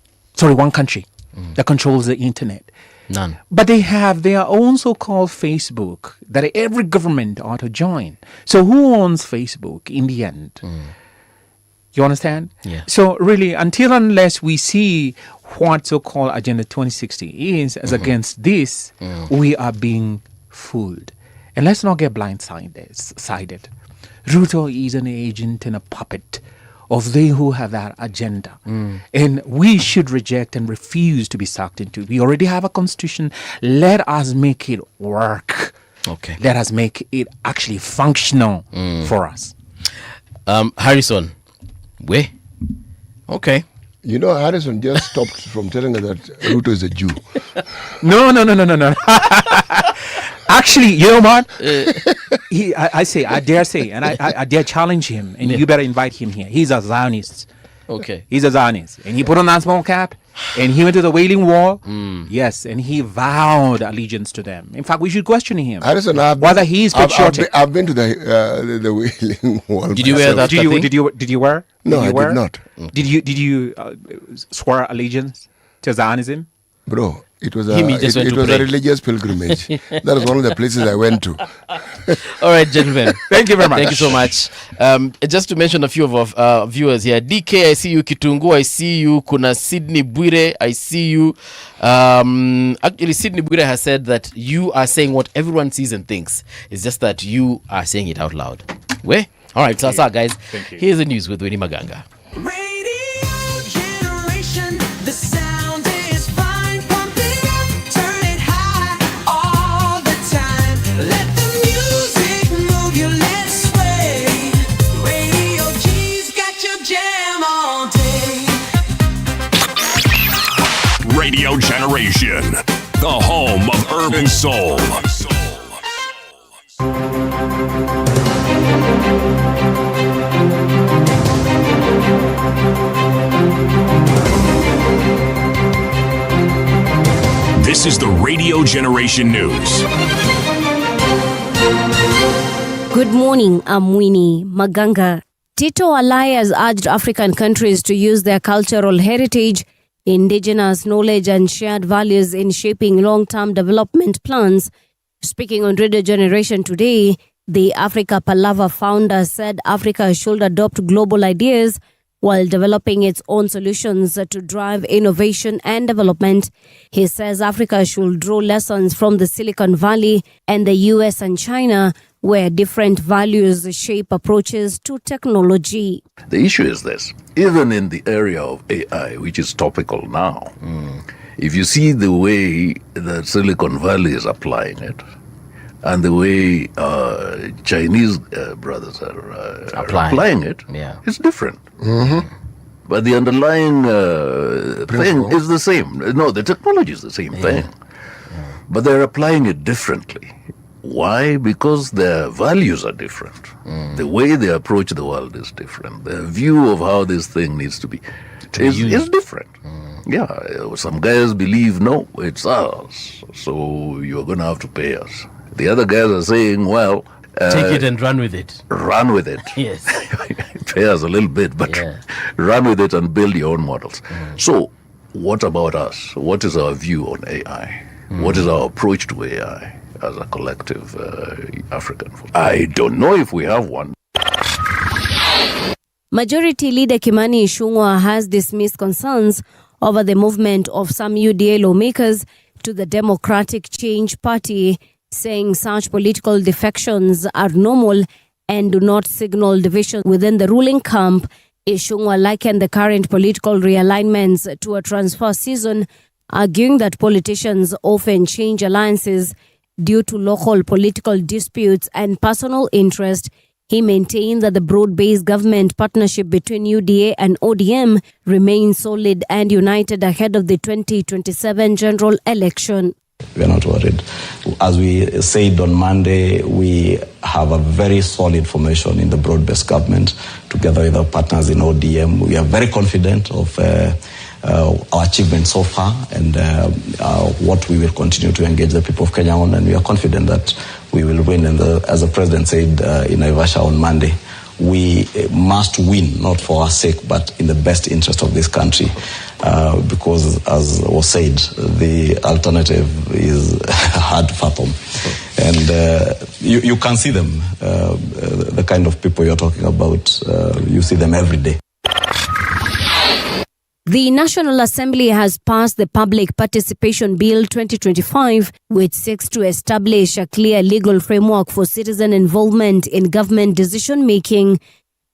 that controls the internet.
None.
But they have their own so-called Facebook that every government ought to join. So who owns Facebook in the end? You understand?
Yeah.
So really, until unless we see what so-called Agenda 2060 is as against this, we are being fooled. And let's not get blindsided. Ruto is an agent and a puppet of they who have that agenda. And we should reject and refuse to be sucked into. We already have a constitution. Let us make it work.
Okay.
Let us make it actually functional for us.
Harrison. Okay.
You know, Harrison just stopped from telling us that Ruto is a Jew.
No. Actually, you know what? I dare say, and I dare challenge him, and you better invite him here. He's a Zionist.
Okay.
He's a Zionist. And he put on that small cap. And he went to the Wailing Wall. Yes, and he vowed allegiance to them. In fact, we should question him whether he is patriotic.
I've been to the Wailing Wall.
Did you wear that?
Did you wear?
No, I did not.
Did you swear allegiance to Zionism?
Bro, it was a religious pilgrimage. That was one of the places I went to.
All right, gentlemen.
Thank you very much.
Thank you so much. Just to mention a few of our viewers here. DK, I see you. Kitungu, I see you. Kuna Sydney Bwire, I see you. Actually, Sydney Bwire has said that you are saying what everyone sees and thinks. It's just that you are saying it out loud. Where? All right, so guys.
Thank you.
Here's the news with Winnie Maganga.
Radio generation, the sound is fine. Pump it up, turn it high all the time. Let the music move you, let's sway. Radio G's got your jam all day.
Radio Generation, the home of urban soul. This is the Radio Generation News.
Good morning, I'm Winnie Maganga. Tito Alai has urged African countries to use their cultural heritage, indigenous knowledge and shared values in shaping long-term development plans. Speaking on Radio Generation today, the Africa Palava founder said Africa should adopt global ideas while developing its own solutions to drive innovation and development. He says Africa should draw lessons from the Silicon Valley and the US and China, where different values shape approaches to technology.
The issue is this. Even in the area of AI, which is topical now, if you see the way that Silicon Valley is applying it, and the way Chinese brothers are applying it, it's different. But the underlying thing is the same. No, the technology is the same thing. But they're applying it differently. Why? Because their values are different. The way they approach the world is different. Their view of how this thing needs to be is different. Yeah, some guys believe, no, it's ours, so you're going to have to pay us. The other guys are saying, well...
take it and run with it.
Run with it.
Yes.
Pay us a little bit, but run with it and build your own models. So, what about us? What is our view on AI? What is our approach to AI as a collective African? I don't know if we have one.
Majority Leader Kimani Ichung'wah has dismissed concerns over the movement of some UDA lawmakers to the Democratic Change Party, saying such political defections are normal and do not signal division within the ruling camp. Ichung'wah likened the current political realignments to a transfer season, arguing that politicians often change alliances due to local political disputes and personal interest. He maintained that the broad-based government partnership between UDA and ODM remains solid and united ahead of the 2027 general election.
We are not worried. As we said on Monday, we have a very solid formation in the broad-based government together with our partners in ODM. We are very confident of our achievements so far and what we will continue to engage the people of Kenya on, and we are confident that we will win. And as the President said in Naivasha on Monday, we must win, not for our sake, but in the best interest of this country. Because, as was said, the alternative is hard to fathom. And you can see them, the kind of people you're talking about, you see them every day.
The National Assembly has passed the Public Participation Bill 2025, which seeks to establish a clear legal framework for citizen involvement in government decision-making.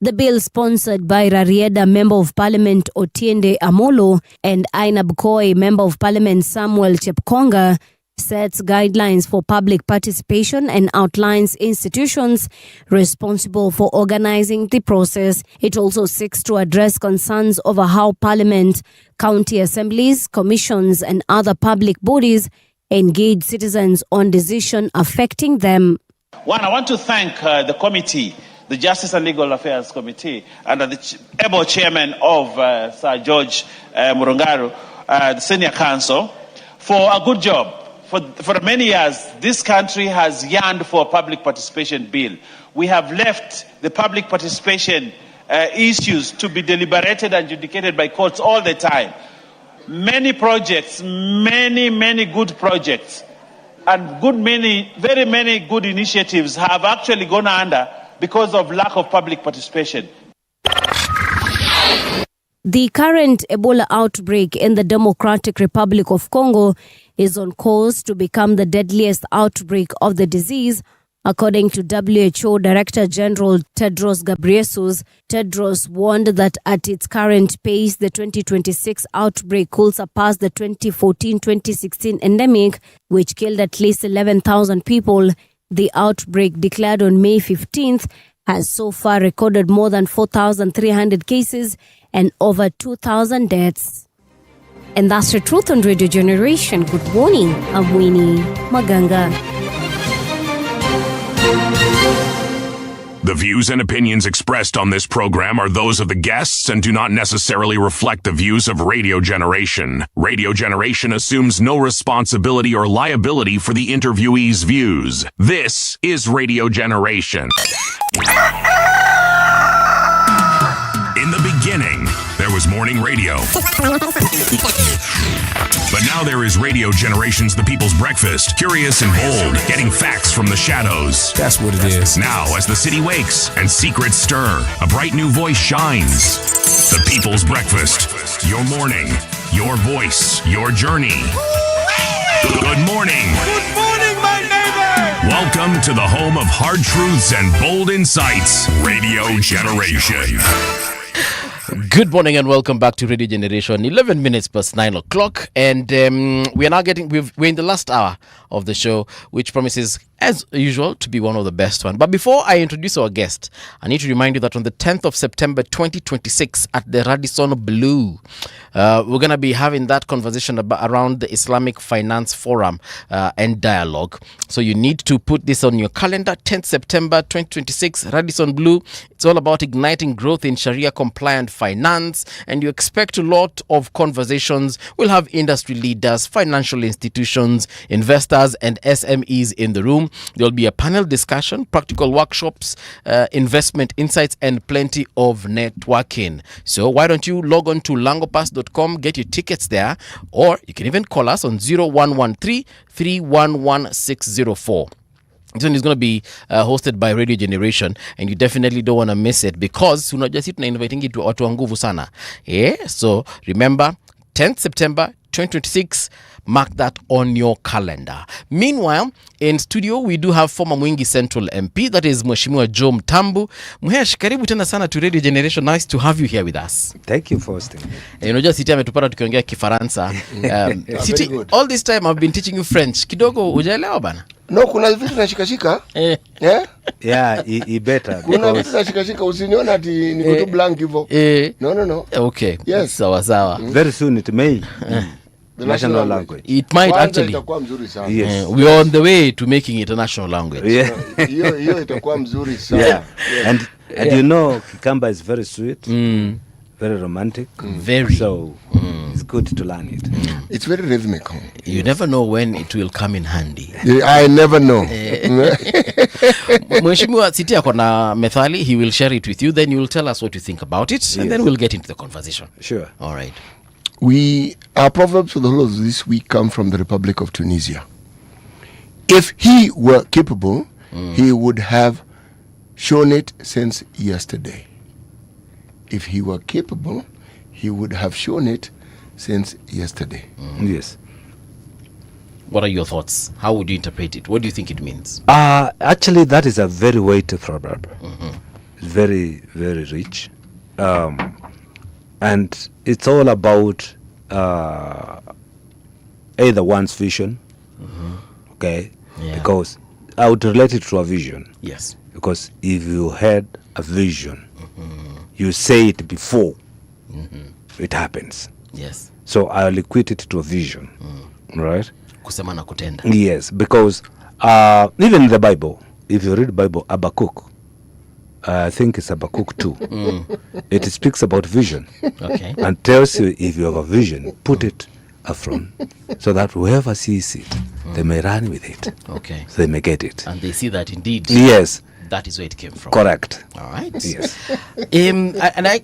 The bill, sponsored by Rarieda Member of Parliament Otiende Amolo and Ainab Koi Member of Parliament Samuel Chepkonga, sets guidelines for public participation and outlines institutions responsible for organizing the process. It also seeks to address concerns over how Parliament, county assemblies, commissions, and other public bodies engage citizens on decisions affecting them.
One, I want to thank the committee, the Justice and Legal Affairs Committee, under the able chairman of Sir George Murungaru, the Senior Council, for a good job. For many years, this country has yearned for a public participation bill. We have left the public participation issues to be deliberated and adjudicated by courts all the time. Many projects, many good projects, and very many good initiatives have actually gone under because of lack of public participation.
The current Ebola outbreak in the Democratic Republic of Congo is on course to become the deadliest outbreak of the disease, according to WHO Director General Tedros Ghebreyesus. Tedros warned that at its current pace, the 2026 outbreak could surpass the 2014-2016 endemic, which killed at least 11,000 people. The outbreak, declared on May 15th, has so far recorded more than 4,300 cases and over 2,000 deaths. And that's the truth on Radio Generation. Good morning. I'm Winnie Maganga.
The views and opinions expressed on this program are those of the guests and do not necessarily reflect the views of Radio Generation. Radio Generation assumes no responsibility or liability for the interviewee's views. This is Radio Generation. In the beginning, there was morning radio. But now there is Radio Generation's The People's Breakfast, curious and bold, getting facts from the shadows.
That's what it is.
Now, as the city wakes and secrets stir, a bright new voice shines. The People's Breakfast. Your morning, your voice, your journey. Good morning.
Good morning, my neighbor.
Welcome to the home of hard truths and bold insights, Radio Generation.
Good morning and welcome back to Radio Generation. 11 minutes past 9 o'clock, and we're in the last hour of the show, which promises, as usual, to be one of the best one. But before I introduce our guest, I need to remind you that on the 10th of September 2026 at the Radisson Blu, we're going to be having that conversation around the Islamic Finance Forum and Dialogue. So you need to put this on your calendar. 10th September 2026, Radisson Blu. It's all about igniting growth in Sharia compliant finance, and you expect a lot of conversations. We'll have industry leaders, financial institutions, investors, and SMEs in the room. There'll be a panel discussion, practical workshops, investment insights, and plenty of networking. So why don't you log on to langopass.com, get your tickets there, or you can even call us on 0113 311 604. This one is going to be hosted by Radio Generation, and you definitely don't want to miss it, because unajua sisi tunainviting to watu wa nguvu sana. So remember, 10th September 2026, mark that on your calendar. Meanwhile, in studio we do have former Mwingi Central MP, that is Mheshimiwa Joe Mtambu. Mhesh, karibu tena sana to Radio Generation. Nice to have you here with us.
Thank you for hosting.
Unajua Siti ametupata tukiongea Kifaransa. Siti, all this time I've been teaching you French. Kidogo hujaelewa bana?
No, kuna vitu nashikashika.
Yeah, he better.
Kuna vitu nashikashika, usiniona ati niko tu blank hivyo. No.
Okay.
Yes.
Sawa.
Very soon it may. The national language.
It might actually.
Itakuwa mzuri sana.
Yes.
We are on the way to making it a national language.
Hiyo itakuwa mzuri sana.
Yeah. And you know, Kikamba is very sweet. Very romantic.
Very.
So it's good to learn it.
It's very rhythmic.
You never know when it will come in handy.
I never know.
Mheshimiwa Siti ako na methali, he will share it with you, then you will tell us what you think about it, and then we'll get into the conversation.
Sure.
All right.
Our proverbs for the whole of this week come from the Republic of Tunisia. If he were capable, he would have shown it since yesterday. If he were capable, he would have shown it since yesterday.
Yes.
What are your thoughts? How would you interpret it? What do you think it means?
Actually, that is a very weighty proverb. It's very, very rich. And it's all about either one's vision. Okay?
Yeah.
Because I would relate it to a vision.
Yes.
Because if you had a vision, you say it before it happens.
Yes.
So I'll equate it to a vision. Right?
Kusema na kutenda.
Yes, because even in the Bible, if you read Bible, Habakkuk, I think it's Habakkuk 2. It speaks about vision.
Okay.
And tells you if you have a vision, put it Afron, so that whoever sees it, they may run with it.
Okay.
So they may get it.
And they see that indeed.
Yes.
That is where it came from.
Correct.
All right.
Yes.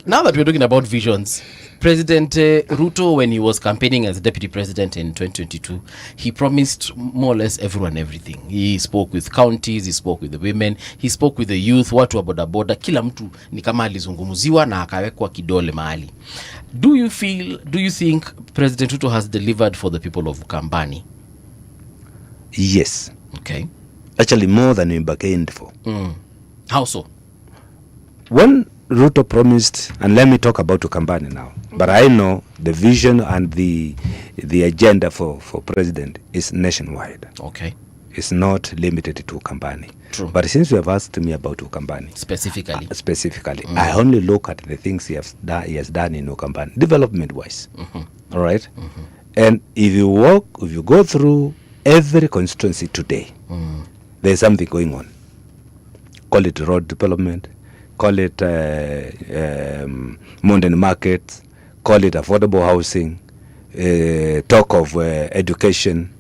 Now that we're talking about visions, President Ruto, when he was campaigning as deputy president in 2022, he promised more or less everyone everything. He spoke with counties, he spoke with the women, he spoke with the youth, watu wa bodaboda, kila mtu ni kama alizungumuziwa na akawekwa kidole mahali. Do you think President Ruto has delivered for the people of Ukambani?
Yes.
Okay.
Actually, more than we bargained for.
How so?
When Ruto promised, and let me talk about Ukambani now, but I know the vision and the agenda for president is nationwide.
Okay.
It's not limited to Ukambani.
True.
But since you have asked me about Ukambani,
specifically,
I only look at the things he has done in Ukambani, development-wise. All right? And if you go through every constituency today, there's something going on. Call it road development, call it modern markets, call it affordable housing, talk of education,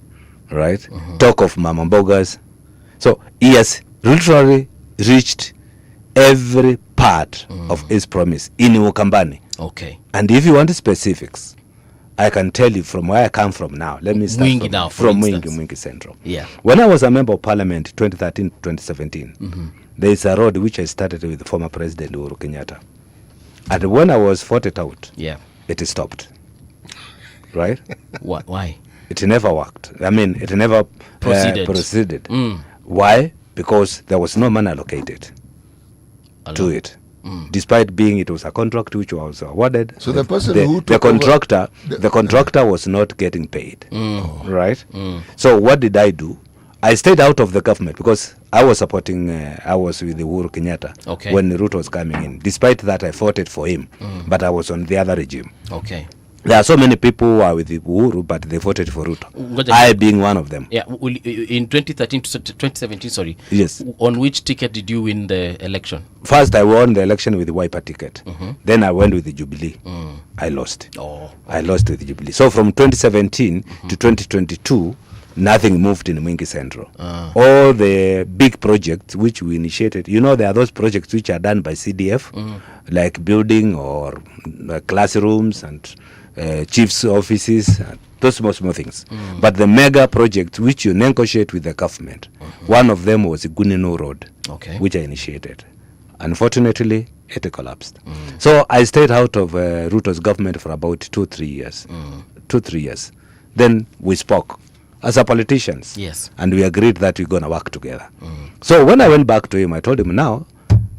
right? Talk of mama mbogas. So he has literally reached every part of his promise in Ukambani.
Okay.
And if you want specifics, I can tell you from where I come from now. Let me start from Mwingi Central.
Yeah.
When I was a member of parliament 2013 to 2017, there is a road which I started with former President Uhuru Kenyatta. And when I was voted out, it stopped. Right?
Why?
It never worked. I mean, it never proceeded. Why? Because there was no money allocated to it. Despite being it was a contract which was awarded.
So the person who took
the contractor was not getting paid. Right? So what did I do? I stayed out of the government because I was supporting, I was with the Uhuru Kenyatta when Ruto was coming in. Despite that, I voted for him, but I was on the other regime.
Okay.
There are so many people who are with the Uhuru, but they voted for Ruto. I being one of them.
Yeah. In 2013 to 2017, sorry.
Yes.
On which ticket did you win the election?
First, I won the election with the Wiper ticket. Then I went with the Jubilee. I lost. I lost with the Jubilee. So from 2017 to 2022, nothing moved in Mwingi Central. All the big projects which we initiated, there are those projects which are done by CDF, like building or classrooms and chief's offices, those small things. But the mega projects which you negotiate with the government, one of them was Gunino Road, which I initiated. Unfortunately, it collapsed. So I stayed out of Ruto's government for about 2-3 years. 2-3 years. Then we spoke as a politicians.
Yes.
And we agreed that we're going to work together. So when I went back to him, I told him, now,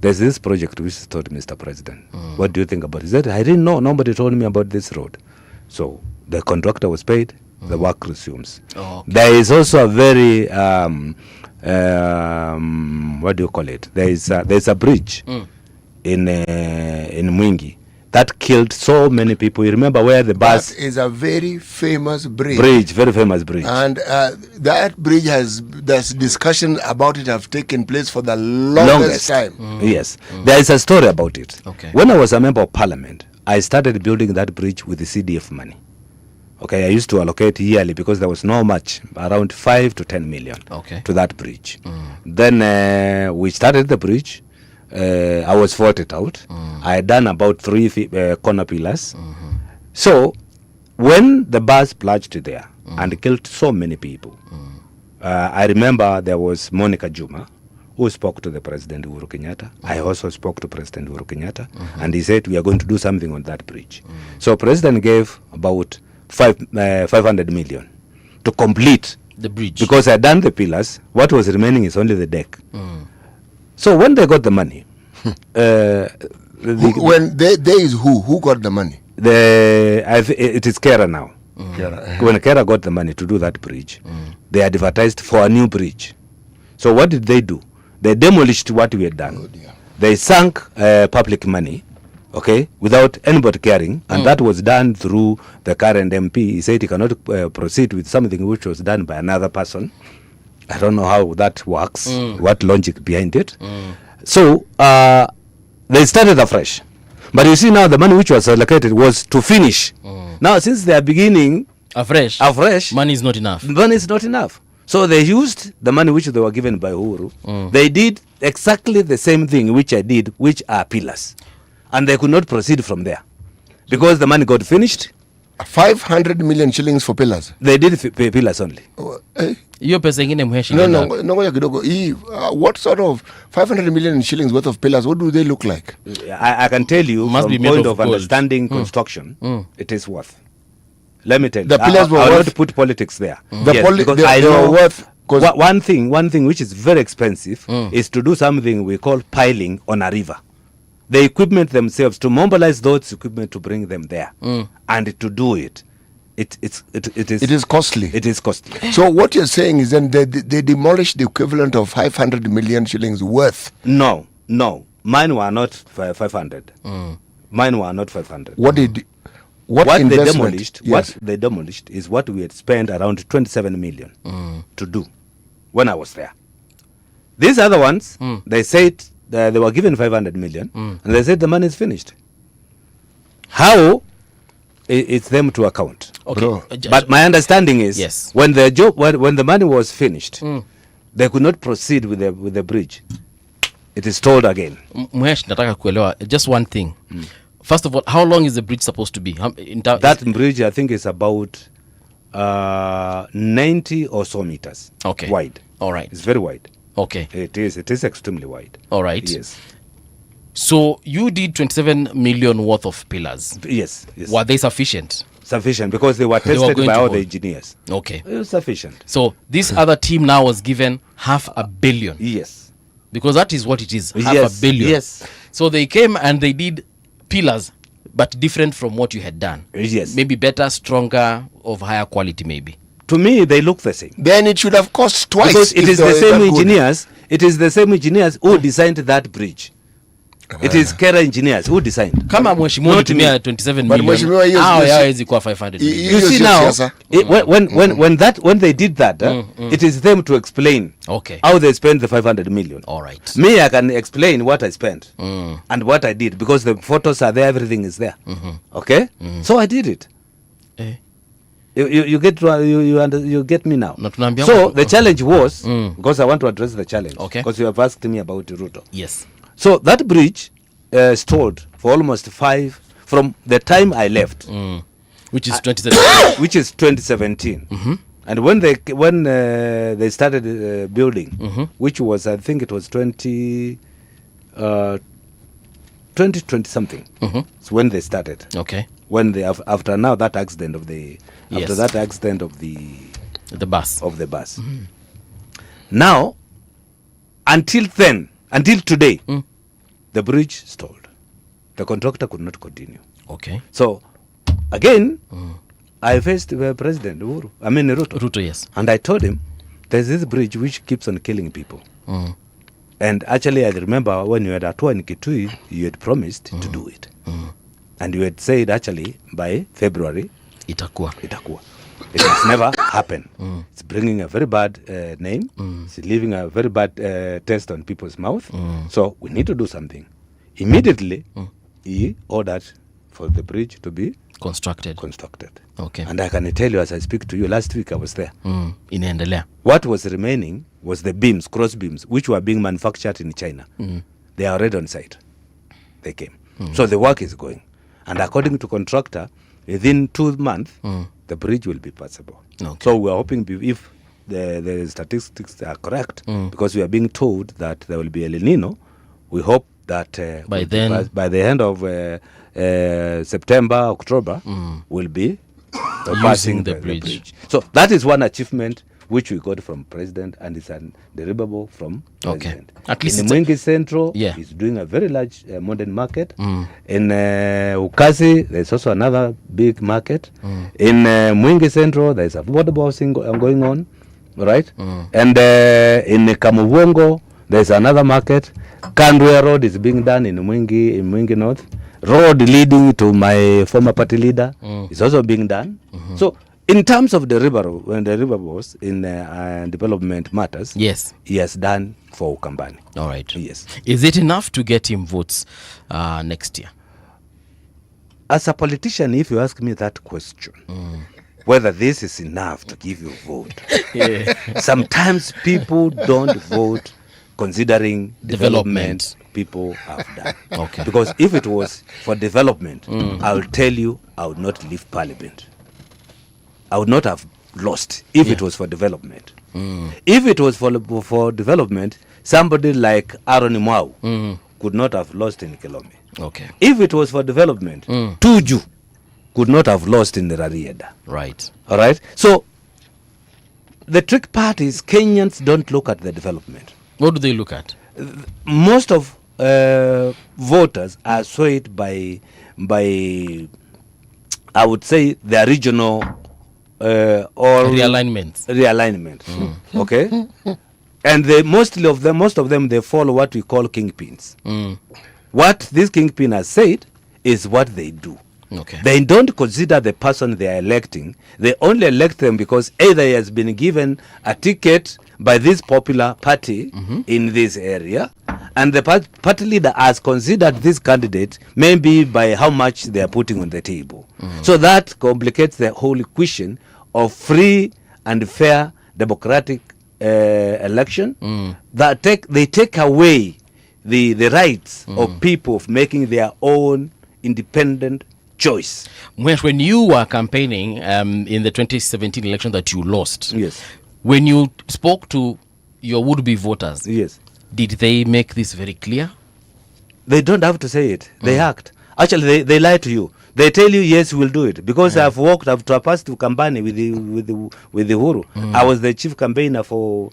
there's this project which is told Mr. President. What do you think about it? He said, I didn't know. Nobody told me about this road. So the contractor was paid. The work resumes. There is also a very, what do you call it? There's a bridge in Mwingi that killed so many people. You remember where the bus...
That is a very famous bridge.
Very famous bridge.
And that bridge there's discussion about it have taken place for the longest time.
Yes. There is a story about it. When I was a member of parliament, I started building that bridge with the CDF money. I used to allocate yearly because there was not much, around 5 to 10 million to that bridge. Then we started the bridge. I was voted out. I had done about 3 corner pillars. So when the bus plunged there and killed so many people, I remember there was Monica Juma who spoke to the President Uhuru Kenyatta. I also spoke to President Uhuru Kenyatta, and he said we are going to do something on that bridge. So President gave about 500 million to complete
the bridge,
because I had done the pillars. What was remaining is only the deck. So when they got the money,
when there is who got the money?
It is Kera now. When Kera got the money to do that bridge, they advertised for a new bridge. So what did they do? They demolished what we had done. They sank public money, without anybody caring, and that was done through the current MP. He said he cannot proceed with something which was done by another person. I don't know how that works, what logic behind it. So they started afresh. But you see now the money which was allocated was to finish. Now since they are beginning
Afresh. Money is not enough.
Money is not enough. So they used the money which they were given by Uhuru. They did exactly the same thing which I did, which are pillars. And they could not proceed from there. Because the money got finished.
500 million shillings for pillars.
They did pay pillars only.
Hiyo pesa ingine mheshi.
No, kidogo. What sort of 500 million shillings worth of pillars, what do they look like?
I can tell you,
Must
from
be made
point
of
of
gold.
understanding construction, it is worth. Let me tell you.
The pillars were
I will
worth-
not put politics there.
Because
I
they
know
were worth...
one thing which is very expensive is to do something we call piling on a river. The equipment themselves, to mobilize those equipment to bring them there, and to do it, it is
costly.
It is costly.
So what you're saying is then they demolished the equivalent of 500 million shillings worth.
No. Mine were not 500. Mine were not 500.
What they
demolished? What they demolished is what we had spent around 27 million to do when I was there. These other ones, they said they were given 500 million, and they said the money is finished. How? It's them to account.
Okay.
But my understanding is, when the money was finished, they could not proceed with the bridge. It is told again.
Mhesh, nataka kuelewa just one thing. First of all, how long is the bridge supposed to be?
That bridge, I think, is about 90 or so meters wide.
All right.
It's very wide.
Okay.
It is extremely wide.
All right.
Yes.
So you did 27 million worth of pillars.
Yes.
Were they sufficient?
Sufficient, because they were tested by all the engineers.
Okay.
It was sufficient.
So this other team now was given 500 million.
Yes.
Because that is what it is. Half
Yes,
a billion.
yes.
So they came and they did pillars, but different from what you had done.
Yes.
Maybe better, stronger, of higher quality maybe.
To me, they look the same.
Then it should have cost twice.
Because it
if
is
they
the
were
same
that good.
engineers. It is the same engineers who designed that bridge. It is Kera engineers who designed.
Kama mheshimiwa
Not
tumia
me.
27
But
million.
mheshimiwa, yes,
Hao
yes.
hawezi kuwa 500 million.
You see now, when they did that, it is them to explain how they spent the 500 million.
All right.
Me, I can explain what I spent and what I did, because the photos are there, everything is there. Okay, so I did it. You get me now. So the challenge was, because I want to address the challenge, because you have asked me about Ruto.
Yes.
So that bridge stalled for almost from the time I left,
which is 2017.
Which is 2017. And when they started building, which was, I think it was 2020 something. It's when they started.
Okay.
When they after now that accident of the bus. Now, until today, the bridge stalled. The contractor could not continue.
Okay.
So, again, I faced President Uhuru. I mean Ruto.
Ruto, yes.
And I told him, there's this bridge which keeps on killing people. And actually, I remember when you had a tour in Kitui, you had promised to do it. And you had said, actually, by February,
itakuwa.
It has never happened. It's bringing a very bad name. It's leaving a very bad taste on people's mouth. So we need to do something. Immediately, he ordered for the bridge to be
constructed. Okay.
And I can tell you, as I speak to you, last week I was there.
Inaendelea.
What was remaining was the beams, cross beams, which were being manufactured in China. They are already on site. They came. So the work is going. And according to contractor, within 2 months, the bridge will be passable. So we are hoping, if the statistics are correct, because we are being told that there will be El Nino, we hope that by the end of September, October, we'll be passing the bridge. So that is one achievement which we got from President, and it's undeliverable from President.
At least
in Mbuvi Central, he's doing a very large modern market. In Ukasi, there's also another big market. In Mbuvi Central, there's affordable housing going on, right? And in Kamuvongo, there's another market. Kandwe Road is being done in Mbuvi North. Road leading to my former party leader is also being done. So, in terms of the river was in development matters,
yes,
he has done for Ukambani.
All right.
Yes.
Is it enough to get him votes next year?
As a politician, if you ask me that question, whether this is enough to give you a vote.
Yeah.
Sometimes people don't vote considering development people have done.
Okay.
Because if it was for development, I will tell you, I would not leave parliament. I would not have lost if it was for development. If it was for development, somebody like Aaron Mwau could not have lost in Kilome.
Okay.
If it was for development, Tuju could not have lost in the Rarieda.
Right.
All right. So the trick part is Kenyans don't look at the development.
What do they look at?
Most of voters are swayed by I would say their regional or realignment. Okay. And most of them they follow what we call kingpins. What this kingpin has said is what they do.
Okay.
They don't consider the person they are electing. They only elect them because either he has been given a ticket by this popular party in this area, and the party leader has considered this candidate maybe by how much they are putting on the table. So that complicates the whole question of free and fair democratic election. They take away the rights of people of making their own independent choice.
When you were campaigning in the 2017 election that you lost,
yes,
when you spoke to your would-be voters,
yes,
did they make this very clear?
They don't have to say it. They act. Actually, they lie to you. They tell you, yes, we'll do it. Because I've passed to Kambani with the Uhuru. I was the chief campaigner for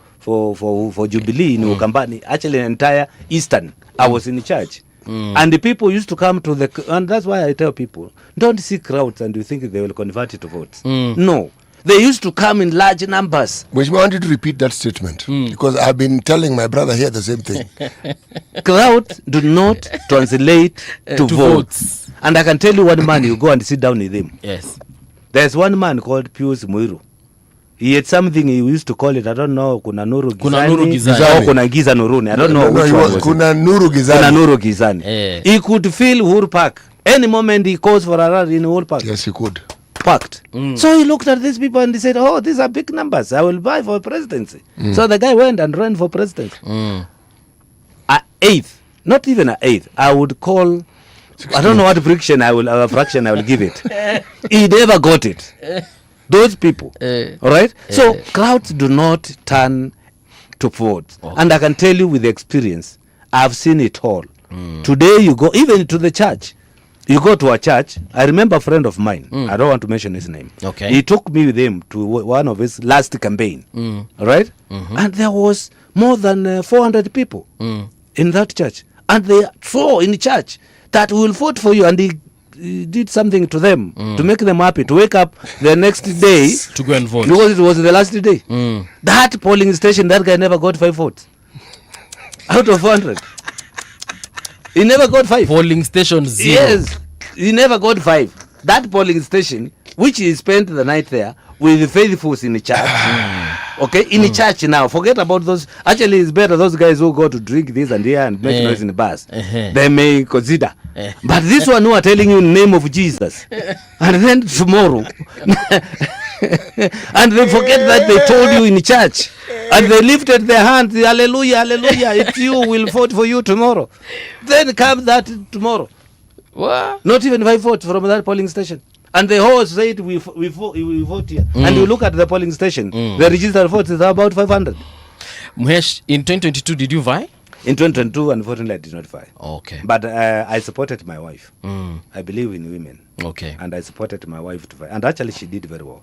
Jubilee in Kambani. Actually, entire Eastern, I was in charge. And the people used to come to and that's why I tell people, don't see crowds and you think they will convert it to votes. No. They used to come in large numbers.
Which I want you to repeat that statement because I've been telling my brother here the same thing.
Crowds do not translate to votes. And I can tell you one man, you go and sit down with him.
Yes.
There's one man called Pius Muiru. He had something he used to call it, I don't know, Kuna Nuru Gizani. Or Kuna Giza Nuruni. I don't know which one was it.
Kuna Nuru Gizani.
Kuna Nuru Gizani. He could fill Uhuru Park. Any moment he calls for a rally in Uhuru Park.
Yes, he could.
Packed. So he looked at these people and he said, oh, these are big numbers. I will buy for presidency. So the guy went and ran for president. At eighth, not even at eighth, I would call, I don't know what fraction I will give it. He never got it. Those people. All right? So crowds do not turn to votes. Okay. And I can tell you with experience, I've seen it all. Today you go, even to the church. You go to a church. I remember a friend of mine. I don't want to mention his name.
Okay.
He took me with him to one of his last campaign. All right? And there was more than 400 people in that church. And they saw in the church that we will vote for you. And he did something to them to make them happy, to wake up the next day
to go and vote.
Because it was the last day. That polling station, that guy never got 5 votes. Out of 400. He never got 5.
Polling station 0.
Yes, he never got 5. That polling station, which he spent the night there with the faithfuls in the church. Okay, in the church now. Forget about those. Actually, it's better those guys who go to drink this and here and make noise in the bars. They may consider. But this one who are telling you in the name of Jesus. And then tomorrow. And they forget that they told you in church. And they lifted their hands. Hallelujah, hallelujah. It's you, will vote for you tomorrow. Then come that tomorrow.
What?
Not even 5 votes from that polling station. And the host said we vote here. And you look at the polling station, the registered votes is about 500.
Muhesh, in 2022, did you vie?
In 2022, unfortunately, I did not vie.
Okay.
But I supported my wife. I believe in women.
Okay.
And I supported my wife to vie. And actually, she did very well.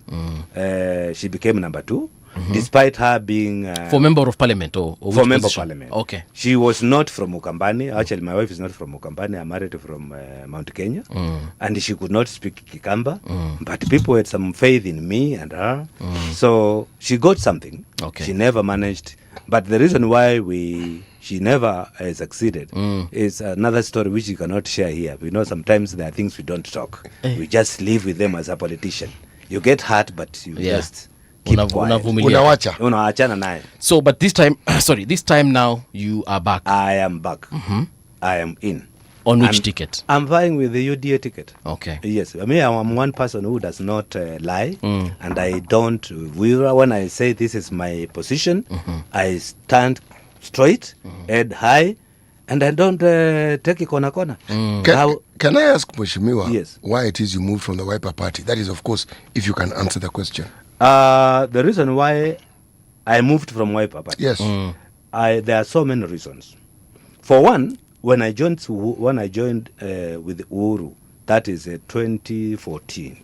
She became number 2. Despite her being
for member of parliament or
for member of parliament.
Okay.
She was not from Ukambani. Actually, my wife is not from Ukambani. I'm married from Mount Kenya, and she could not speak Kikamba. But people had some faith in me and her, so she got something.
Okay.
She never managed, but the reason why she never succeeded is another story which you cannot share here. We know sometimes there are things we don't talk. We just live with them as a politician. You get hurt, but you just. Unawachana naye.
So, but this time, this time now you are back.
I am back. I am in.
On which
And
ticket?
I'm vying with the UDA ticket.
Okay.
Yes. I mean, I'm one person who does not lie, and I don't. When I say this is my position, I stand straight, head high, and I don't take it corner.
Can I ask Mheshimiwa
Yes.
why it is you moved from the Wiper Party? That is, of course, if you can answer the question.
The reason why I moved from Wiper Party.
Yes.
There are so many reasons. For one, when I joined with Uhuru, that is 2014.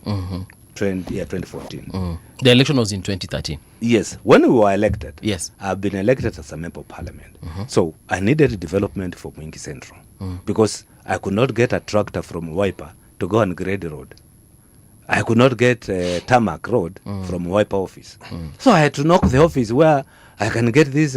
2014.
The election was in 2013.
Yes, when we were elected.
Yes.
I've been elected as a member of parliament. So I needed development for Mwingi Central because I could not get a tractor from Wiper to go and grade the road. I could not get a tarmac road from Wiper office. So I had to knock the office where I can get this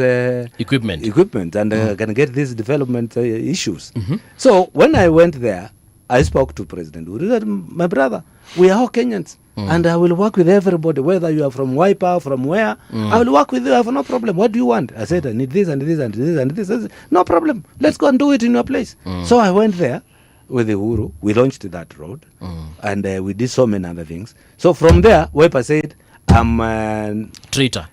equipment and I can get these development issues. So when I went there, I spoke to President Uhuru. He said, my brother, we are all Kenyans. And I will work with everybody, whether you are from Wiper, from where. I will work with you. I have no problem. What do you want? I said, I need this and this and this and this. I said, no problem. Let's go and do it in your place. So I went there with the Uhuru. We launched that road. And we did so many other things. So from there, Wiper said, I'm a
traitor.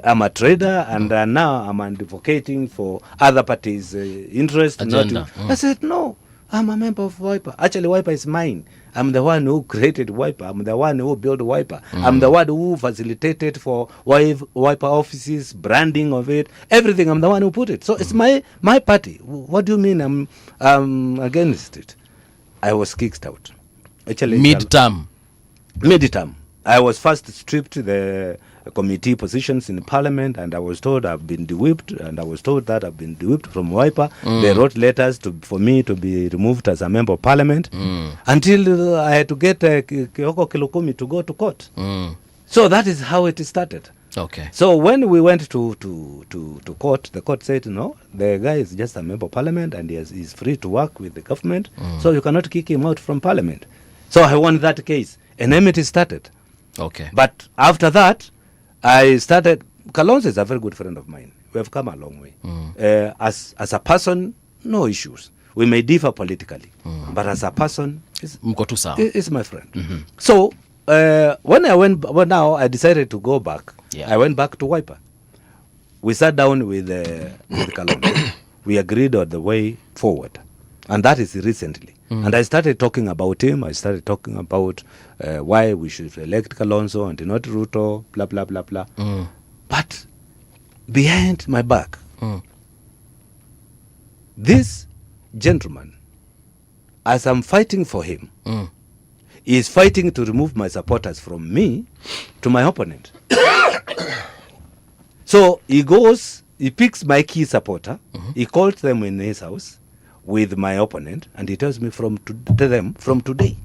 I'm a trader, and now I'm advocating for other parties' interest.
Agenda.
I said, no, I'm a member of Wiper. Actually, Wiper is mine. I'm the one who created Wiper. I'm the one who built Wiper. I'm the one who facilitated for Wiper offices, branding of it, everything. I'm the one who put it. So it's my party. What do you mean I'm against it? I was kicked out. Actually,
Mid-term.
I was first stripped the committee positions in parliament, and I was told I've been de-whipped, and I was told that I've been de-whipped from Wiper. They wrote letters for me to be removed as a member of parliament until I had to get Kioko Kilukumi to go to court. So that is how it started.
Okay.
So when we went to court, the court said, no, the guy is just a member of parliament and he's free to work with the government, so you cannot kick him out from parliament. So I won that case. And enmity started.
Okay.
But after that, I started. Kalonzo is a very good friend of mine. We have come a long way. As a person, no issues. We may differ politically, but as a person, is my friend. So when I decided to go back. I went back to Wiper. We sat down with Kalonzo. We agreed on the way forward, and that is recently. And I started talking about him. I started talking about why we should elect Kalonzo and not Ruto, blah, blah, blah, blah. But behind my back, this gentleman, as I'm fighting for him, is fighting to remove my supporters from me to my opponent. So he picks my key supporter, he calls them in his house with my opponent, and he tells me from today,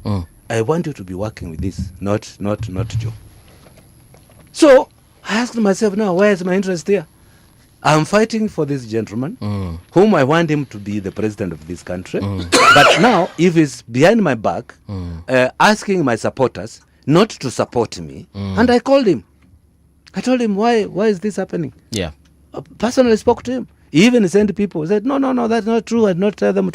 I want you to be working with this, not Joe. So I asked myself, now, where is my interest here? I'm fighting for this gentleman, whom I want him to be the president of this country. But now, if he's behind my back, asking my supporters not to support me, and I called him. I told him, why is this happening?
Yeah.
I personally spoke to him. He even sent people, said, no, that's not true. I did not tell them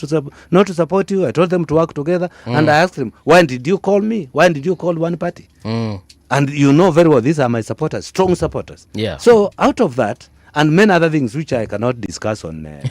not to support you. I told them to work together. And I asked him, why did you call me? Why did you call one party? And you know very well, these are my supporters, strong supporters.
Yeah.
So out of that, and many other things which I cannot discuss on air,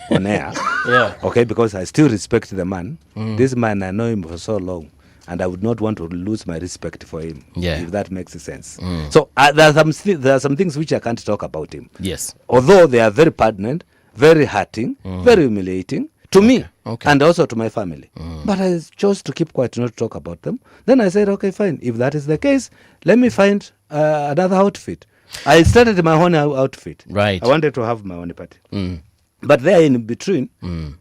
Yeah.
Okay, because I still respect the man. This man, I know him for so long, and I would not want to lose my respect for him, if that makes sense. So there are some things which I can't talk about him.
Yes.
Although they are very pertinent, very hurting, very humiliating to me, and also to my family. But I chose to keep quiet, not to talk about them. Then I said, okay, fine. If that is the case, let me find another outfit. I started my own outfit.
Right.
I wanted to have my own party. But there in between,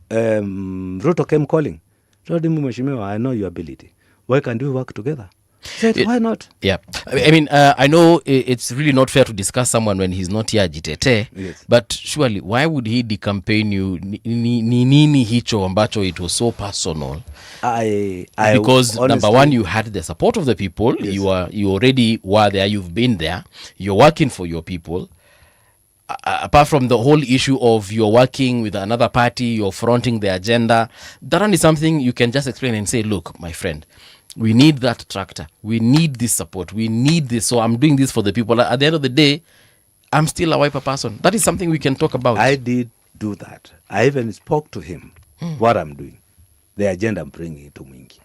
Ruto came calling. Told him, Mheshimiwa, I know your ability. Why can't we work together? Said, why not?
Yeah. I mean, I know it's really not fair to discuss someone when he's not here agitete.
Yes.
But surely, why would he decampaign you? Nini hicho ambacho it was so personal? Because
honestly,
number one, you had the support of the people.
Yes.
You already were there. You've been there. You're working for your people. apart from the whole issue of you're working with another party, you're fronting the agenda, that one is something you can just explain and say, look, my friend, we need that tractor. We need this support. We need this. So I'm doing this for the people. At the end of the day, I'm still a Wiper person. That is something we can talk about.
I did do that. I even spoke to him what I'm doing, the agenda I'm bringing to Mwingi.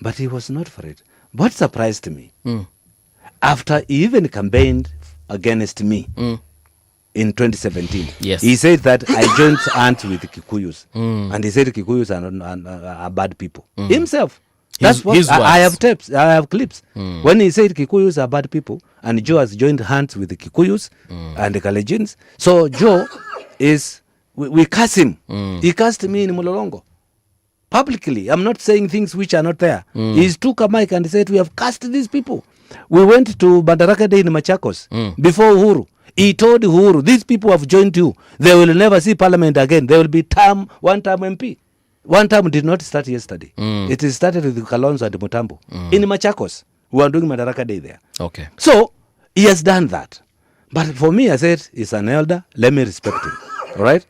But he was not for it. What surprised me, after he even campaigned against me in 2017,
yes,
he said that I joined hands with Kikuyus. And he said Kikuyus are bad people. Himself. That's what I have tapes, I have clips. When he said Kikuyus are bad people, and Joe has joined hands with the Kikuyus and the Kalejins. So Joe is, we curse him. He cursed me in Mulolongo. Publicly. I'm not saying things which are not there. He took a mic and said, we have cursed these people. We went to Bandaraka Day in Machakos before Uhuru. He told Uhuru, these people have joined you. They will never see parliament again. They will be one-term MP. One term did not start yesterday. It started with Kalonzo and Mutambo in Machakos. We are doing Madaraka Day there.
Okay.
So he has done that. But for me, I said, he's an elder. Let me respect him. All right?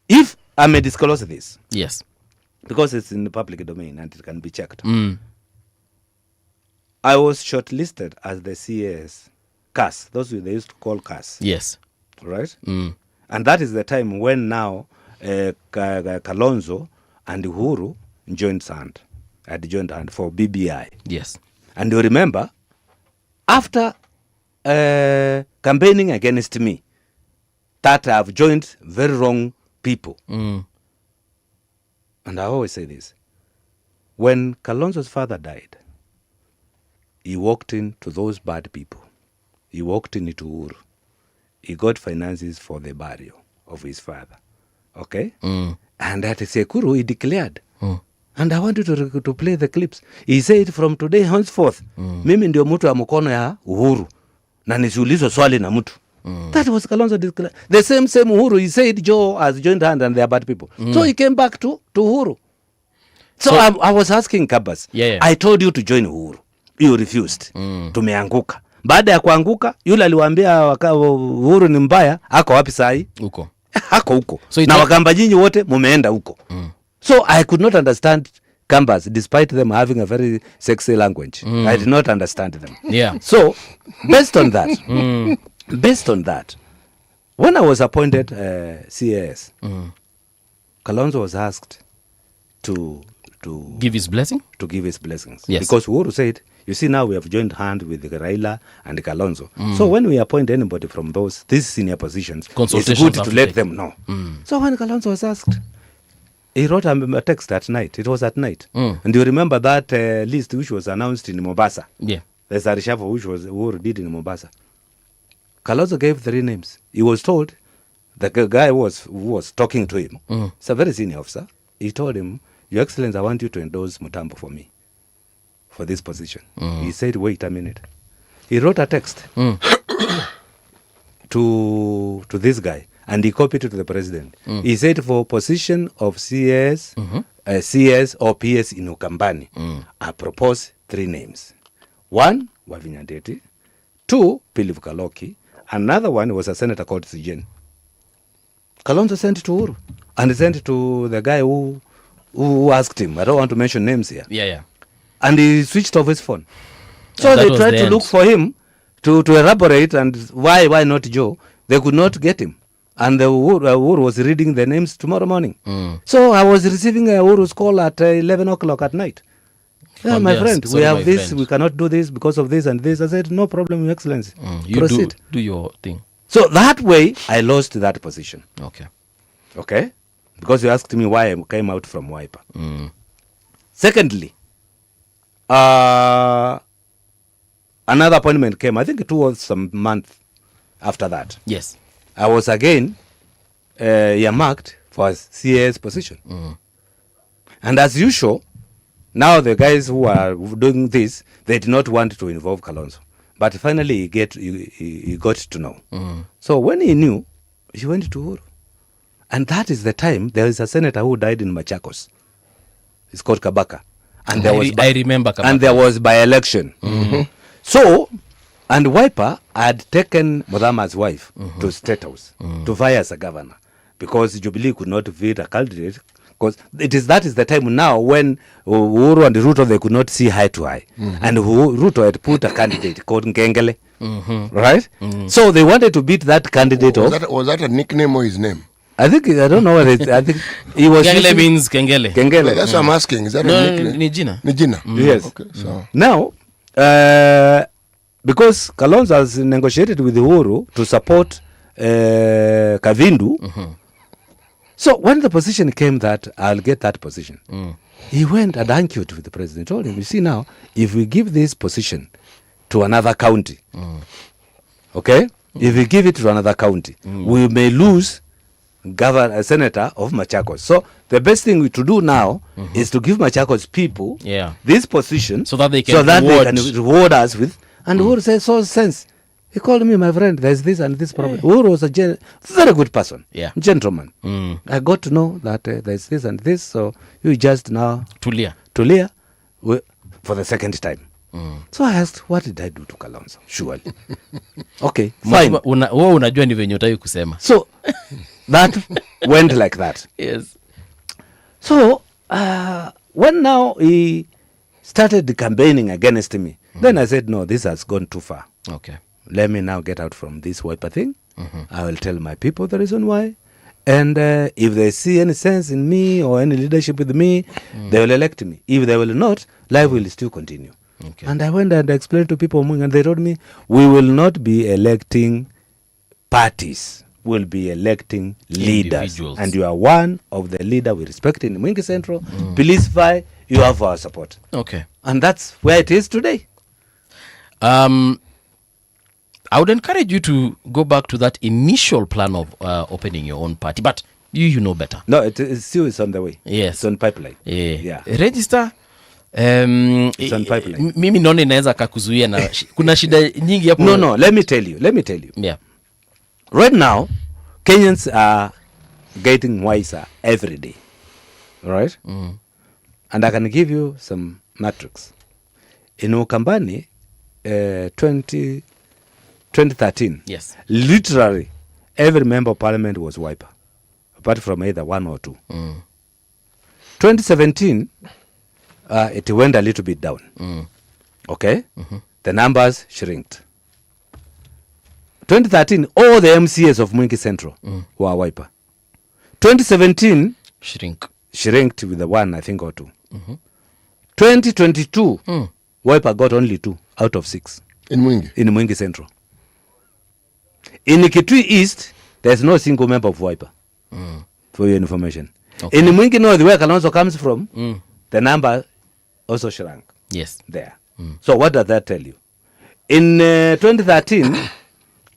If I may disclose this.
Yes.
Because it's in the public domain and it can be checked. I was shortlisted as the CAS. CAS. Those they used to call CAS.
Yes.
Right? And that is the time when now Kalonzo and Uhuru joined hand for BBI.
Yes.
And you remember, after campaigning against me, that I have joined very wrong people. And I always say this. When Kalonzo's father died, he walked into those bad people. He walked into Uhuru. He got finances for the burial of his father. Okay? And at Sekuru, he declared. And I want you to play the clips. He said, from today henceforth, mimi ndio mtu wa mkono ya Uhuru. Na nisiulizwe swali na mtu. That was Kalonzo declared. The same Uhuru, he said Joe has joined hand and they are bad people. So he came back to Uhuru. So I was asking Kabas, I told you to join Uhuru. You refused. Tumeanguka. Baada ya kuanguka, yule aliwaambia Uhuru ni mbaya, ako wapi sahi?
Huko.
Hako huko. So na wakamba nyinyi wote mumeenda huko. So I could not understand Kambas, despite them having a very sexy language. I did not understand them.
Yeah.
So based on that, when I was appointed CAS, Kalonzo was asked to
give his blessing?
To give his blessings.
Yes.
Because Uhuru said, you see, now we have joined hand with Raila and Kalonzo. So when we appoint anybody from these senior positions, it's good to let them know. So when Kalonzo was asked, he wrote a text at night. It was at night. And you remember that list which was announced in Mombasa?
Yeah.
There's a reshuffle which was Uhuru did in Mombasa. Kalonzo gave 3 names. He was told, the guy who was talking to him, it's a very senior officer, he told him, Your Excellency, I want you to endorse Mutambo for me, for this position. He said, wait a minute. He wrote a text to this guy, and he copied it to the president. He said, for position of CS, CS or PS in Ukambani, I propose 3 names. 1, Wavinya Ndeti. 2, Philip Kaloki. Another one was a senator called Sijen. Kalonzo sent to Uhuru, and sent to the guy who asked him. I don't want to mention names here.
Yeah.
And he switched off his phone. So they tried to look for him to elaborate, and why not Joe? They could not get him. And the Uhuru was reading the names tomorrow morning. So I was receiving a Uhuru's call at 11 o'clock at night. Yeah, my friend, we have this, we cannot do this because of this and this. I said, no problem, Your Excellency. Proceed.
Do your thing.
So that way, I lost that position.
Okay.
Because you asked me why I came out from Wiper. Secondly, another appointment came, I think it was some month after that.
Yes.
I was again earmarked for a CAS position. And as usual, now the guys who are doing this, they did not want to involve Kalonzo. But finally he got to know. So when he knew, he went to Uhuru. And that is the time there is a senator who died in Machakos. It's called Kabaka. And
I remember Kabaka.
And there was by-election. So And Wiper had taken Modama's wife to State House to vie as a governor because Jubilee could not fit a candidate. Because that is the time now when Uhuru and Ruto, they could not see eye to eye. And Ruto had put a candidate called Ngengele. Right? So they wanted to beat that candidate
Was that a nickname or his name?
I don't know what it is. I think he was.
Kengele means Kengele.
Kengele.
That's what I'm asking. Is that a nickname?
Nijina.
Nijina.
Yes.
Okay. So
Now, because Kalonzo has negotiated with Uhuru to support Kavindu, so when the position came that I'll get that position, he went and argued with the president. Told him, you see now, if we give this position to another county, okay, if we give it to another county, we may lose a senator of Machakos. So the best thing to do now is to give Machakos people this position
so that they can
reward us with. And Uhuru says, so sense. He called me, my friend, there's this and this problem. Uhuru was a very good person, gentleman. I got to know that there's this and this, so you just now
Tulia
for the second time. So I asked, what did I do to Kalonzo? Surely. Okay, fine.
Unajua ni venye utaki kusema.
So that went like that.
Yes.
So when now he started campaigning against me, then I said, no, this has gone too far.
Okay.
Let me now get out from this Wiper thing. I will tell my people the reason why. And if they see any sense in me or any leadership with me, they will elect me. If they will not, life will still continue.
Okay.
And I went and explained to people, and they told me, we will not be electing parties. We'll be electing leaders. And you are one of the leader we respect in Mwingi Central. Please vie, you have our support.
Okay.
And that's where it is today.
I would encourage you to go back to that initial plan of opening your own party, but you know better.
No, it still is on the way.
Yes.
It's on pipeline.
Yeah. Register.
It's on pipeline.
Mimi naona inaweza kakuzuia na kuna shida nyingi hapo.
No, let me tell you.
Yeah.
Right now, Kenyans are getting wiser every day. All right? And I can give you some metrics. In Ukambani, 2013,
yes,
literally every member of parliament was Wiper, apart from either one or two. 2017, it went a little bit down. Okay? The numbers shrinked. 2013, all the MCAs of Mwingi Central were Wiper. 2017, shrinked with the one, I think, or two. 2022, Wiper got only 2 out of 6.
In
Mwingi Central. In Kitui East, there's no single member of Wiper. For your information. Okay. In Mwingi North, where Kalonzo comes from, the number also shrank.
Yes.
There. So what does that tell you? In 2013,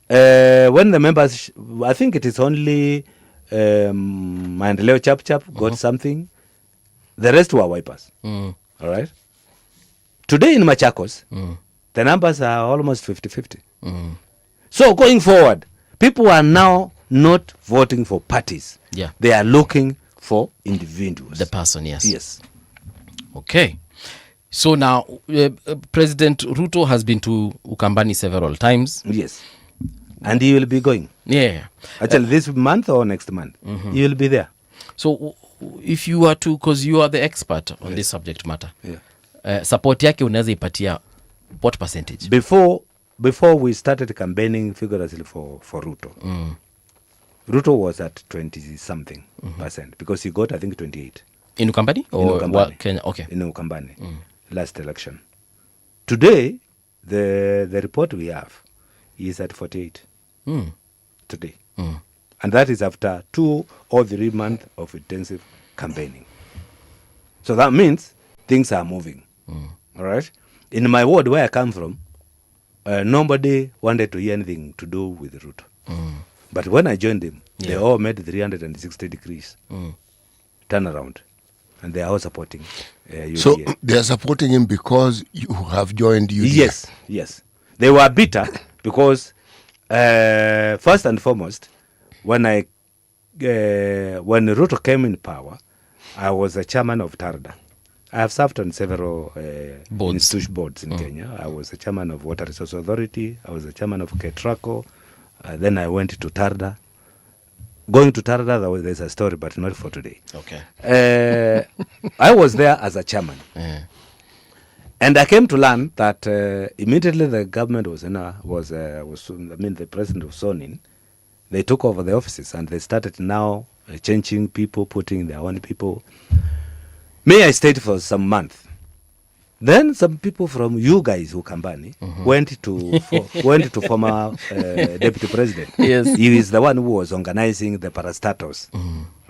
when the members, I think it is only Maendeleo Chap got something. The rest were Wipers. All right? Today in Machakos, the numbers are almost 50-50. So going forward, people are now not voting for parties.
Yeah.
They are looking for individuals.
The person, yes.
Yes.
Okay. So now, President Ruto has been to Ukambani several times.
Yes. And he will be going.
Yeah.
Actually, this month or next month, he will be there.
So if you are to, because you are the expert on this subject matter, support yake unaweza ipatia what percentage?
Before we started campaigning figuratively for Ruto, Ruto was at 20-something percent because he got, I think, 28.
In Ukambani? Or
Ukambani.
Kenya? Okay.
In Ukambani, last election. Today, the report we have is at 48 today. And that is after 2 or 3 months of intensive campaigning. So that means things are moving. All right? In my ward where I come from, nobody wanted to hear anything to do with Ruto. But when I joined him, they all made 360 degrees turnaround. And they are all supporting UDA.
So they are supporting him because you have joined UDA?
Yes. They were bitter because, first and foremost, when Ruto came in power, I was the chairman of TARDA. I have served on several
boards
in Kenya. I was the chairman of Water Resource Authority. I was the chairman of Ketraco. Then I went to Tarda. Going to Tarda, there's a story, but not for today.
Okay.
I was there as a chairman. And I came to learn that immediately the government the president was sworn in. They took over the offices and they started now changing people, putting their own people. May I stayed for some months. Then some people from you guys who Kambani went to former deputy president.
Yes.
He is the one who was organizing the parastatus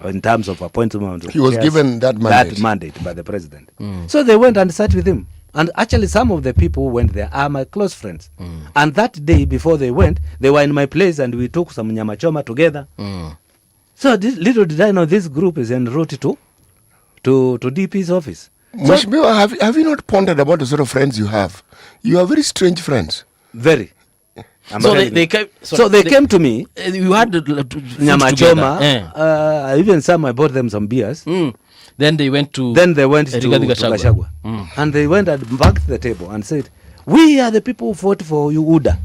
in terms of appointment.
He was given that
mandate by the president. So they went and sat with him. And actually some of the people who went there are my close friends. And that day before they went, they were in my place and we took some nyama choma together. So little did I know this group is en route to DP's office.
Mheshimiwa, have you not pondered about the sort of friends you have? You are very strange friends.
Very.
So they came.
They came to me.
You had
nyama choma. Even some I bought them some beers.
Then they went to.
Gachagua. And they went and backed the table and said, "We are the people who fought for you, UDA.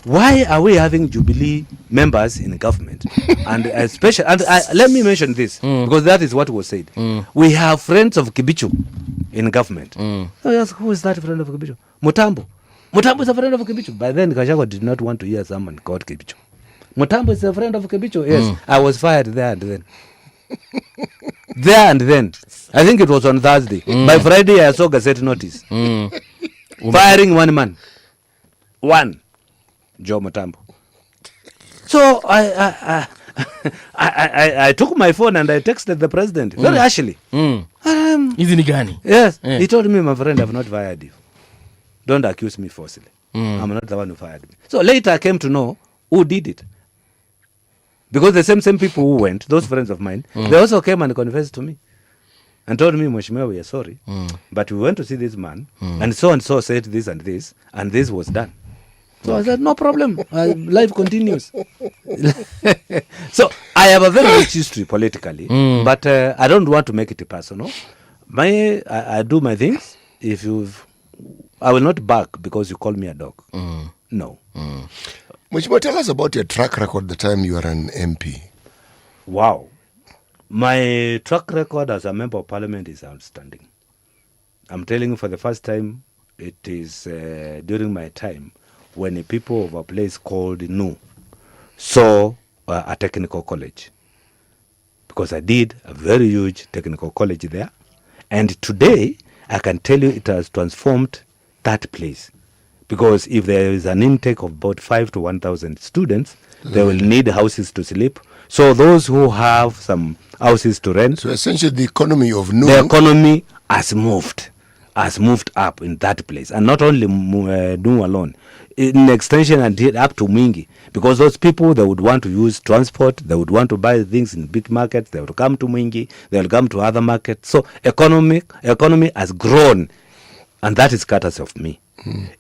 Why are we having Jubilee members in government?" And especially, let me mention this because that is what was said. We have friends of Kibichu in government. I asked, who is that friend of Kibichu? Mutambo. Mutambo is a friend of Kibichu. By then, Gachagua did not want to hear someone called Kibichu. Mutambo is a friend of Kibichu. Yes, I was fired there and then. There and then. I think it was on Thursday. By Friday, I saw Gazette notice. Firing one man. One. Joe Mutambo. So I took my phone and I texted the president very harshly. Yes. He told me, my friend, I've not fired you. Don't accuse me falsely. I'm not the one who fired me. So later I came to know who did it. Because the same people who went, those friends of mine, they also came and confessed to me. And told me, Mheshimiwa, we are sorry. But we went to see this man and so said this, and this was done. So I said, no problem. Life continues. So I have a very rich history politically, but I don't want to make it personal. I do my things. I will not bark because you call me a dog. No.
Mheshimiwa, tell us about your track record the time you were an MP.
Wow. My track record as a member of parliament is outstanding. I'm telling you for the first time, it is during my time when the people of a place called Nu saw a technical college. Because I did a very huge technical college there. And today, I can tell you it has transformed that place. Because if there is an intake of about 5 to 1,000 students, they will need houses to sleep. So those who have some houses to rent.
So essentially the economy of Nu.
The economy has moved up in that place. And not only Nu alone. In extension and up to Mwingi. Because those people, they would want to use transport. They would want to buy things in big markets. They would come to Mwingi. They will come to other markets. So economy has grown. And that is courtesy of me.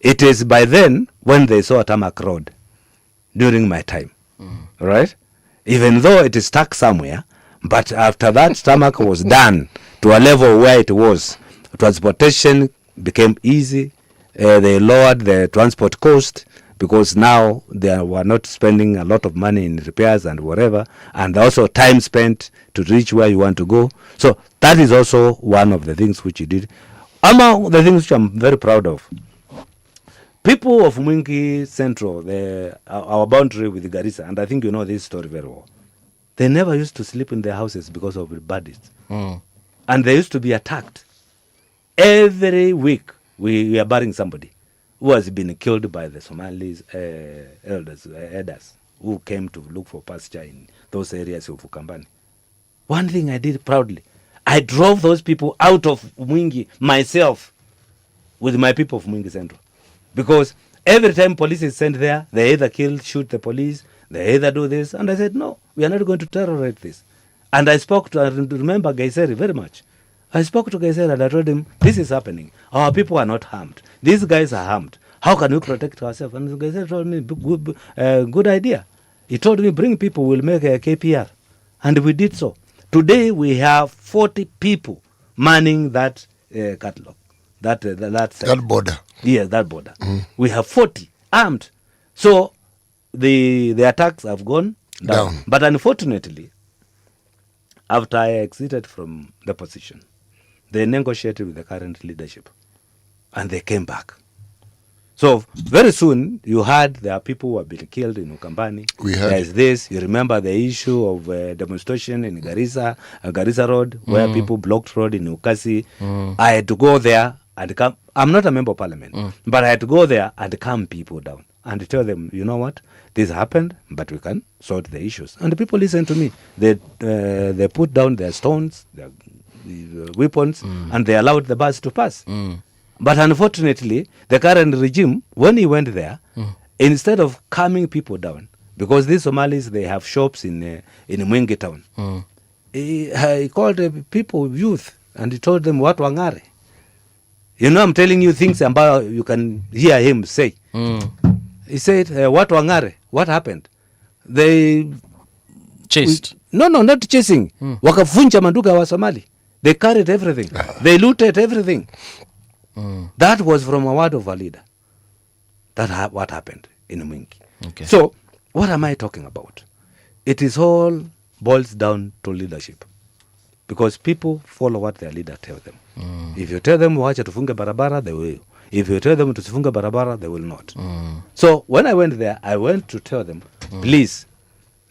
It is by then when they saw a tarmac road during my time. Right? Even though it is stuck somewhere, but after that tarmac was done to a level where it was, transportation became easy. They lowered the transport cost because now they were not spending a lot of money in repairs and whatever, and also time spent to reach where you want to go. So that is also one of the things which you did. Among the things which I'm very proud of, people of Mwingi Central, our boundary with Garissa, and I think you know this story very well, they never used to sleep in their houses because of the bandits. And they used to be attacked. Every week, we are burying somebody who has been killed by the Somalis elders who came to look for pasture in those areas of Ukambani. One thing I did proudly, I drove those people out of Mwingi myself with my people of Mwingi Central. Because every time police is sent there, they either shoot the police, they either do this. And I said, no, we are not going to tolerate this. And I remember Gaiseri very much. I spoke to Gaiseri and I told him, this is happening. Our people are not harmed. These guys are harmed. How can we protect ourselves? And Gaiseri told me, good idea. He told me, bring people, we'll make a KPR. And we did so. Today we have 40 people manning that catalog. That
border.
Yes, that border. We have 40 armed. So the attacks have gone down. But unfortunately, after I exited from the position, they negotiated with the current leadership and they came back. So very soon you heard there are people who have been killed in Ukambani.
We heard.
There's this. You remember the issue of demonstration in Garissa, Garissa Road, where people blocked road in Ukasi. I had to go there and come. I'm not a member of parliament, but I had to go there and calm people down and tell them, you know what, this happened, but we can sort the issues. And the people listened to me. They put down their stones, their weapons, and they allowed the bus to pass. But unfortunately, the current regime, when he went there, instead of calming people down, because these Somalis, they have shops in Mwingi town, he called people, youth, and he told them, what wangare? You know, I'm telling you things about you can hear him say. He said, what wangare? What happened? They
chased.
No, not chasing. Wakafunja manduka wa Somali. They carried everything. They looted everything. That was from a word of a leader. That what happened in Mwingi.
Okay.
So, what am I talking about? It is all boils down to leadership. Because people follow what their leader tells them. If you tell them wacha tufunge barabara, they will. If you tell them tusifunge barabara, they will not. So when I went there, I went to tell them, please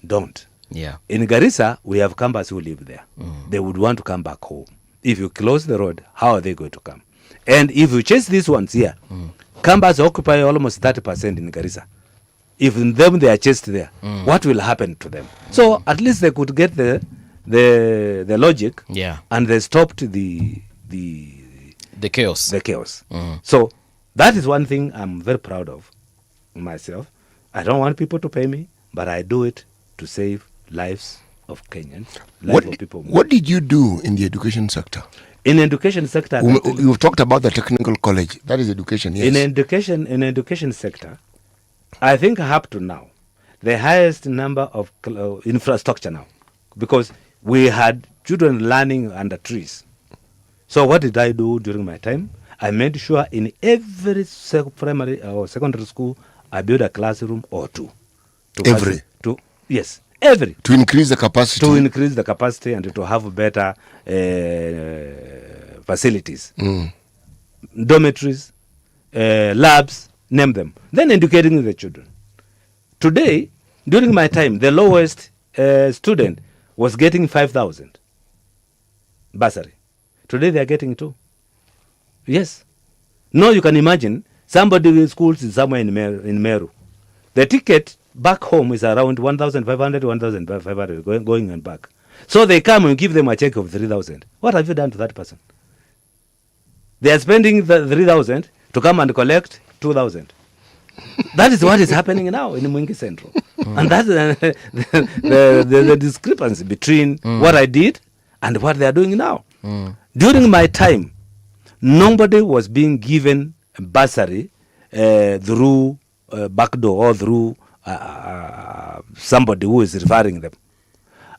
don't.
Yeah.
In Garissa, we have Kambas who live there. They would want to come back home. If you close the road, how are they going to come? And if you chase these ones here, Kambas occupy almost 30% in Garissa. If in them they are chased there, what will happen to them? So at least they could get the logic, and they stopped the
chaos.
The chaos. So that is one thing I'm very proud of myself. I don't want people to pay me, but I do it to save lives of Kenyans.
What did you do in the education sector?
In education sector,
you've talked about the technical college. That is education. Yes.
In education sector, I think up to now, the highest number of infrastructure now, because we had children learning under trees. So what did I do during my time? I made sure in every primary or secondary school, I built a classroom or two. Yes, every.
To increase the capacity.
To increase the capacity and to have better facilities. Dormitories, labs, name them. Then educating the children. Today, during my time, the lowest student was getting 5,000 bursary. Today they are getting 2. Yes. No, you can imagine somebody with schools is somewhere in Meru. The ticket back home is around 1,500, 1,500 going and back. So they come and give them a check of 3,000. What have you done to that person? They are spending the 3,000 to come and collect 2,000. That is what is happening now in Mwingi Central. And that's the discrepancy between what I did and what they are doing now. During my time, nobody was being given a bursary through backdoor or through somebody who is referring them.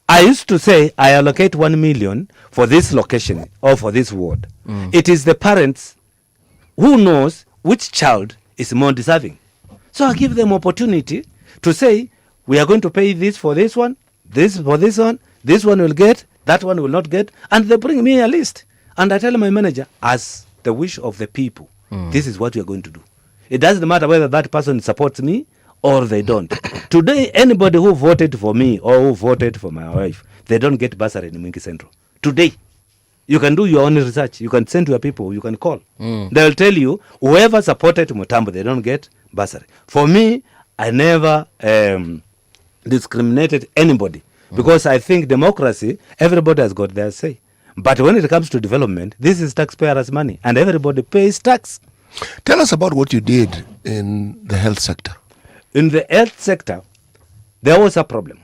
I used to say I allocate 1 million for this location or for this ward. It is the parents who knows which child is more deserving. So I give them opportunity to say, we are going to pay this for this one, this for this one will get, that one will not get, and they bring me a list. And I tell my manager, as the wish of the people, this is what we are going to do. It doesn't matter whether that person supports me or they don't. Today, anybody who voted for me or who voted for my wife, they don't get bursary in Mwingi Central. Today, you can do your own research. You can send to your people. You can call. They'll tell you, whoever supported Mutambo, they don't get bursary. For me, I never discriminated anybody because I think democracy, everybody has got their say. But when it comes to development, this is taxpayers' money and everybody pays tax.
Tell us about what you did in the health sector.
In the health sector, there was a problem.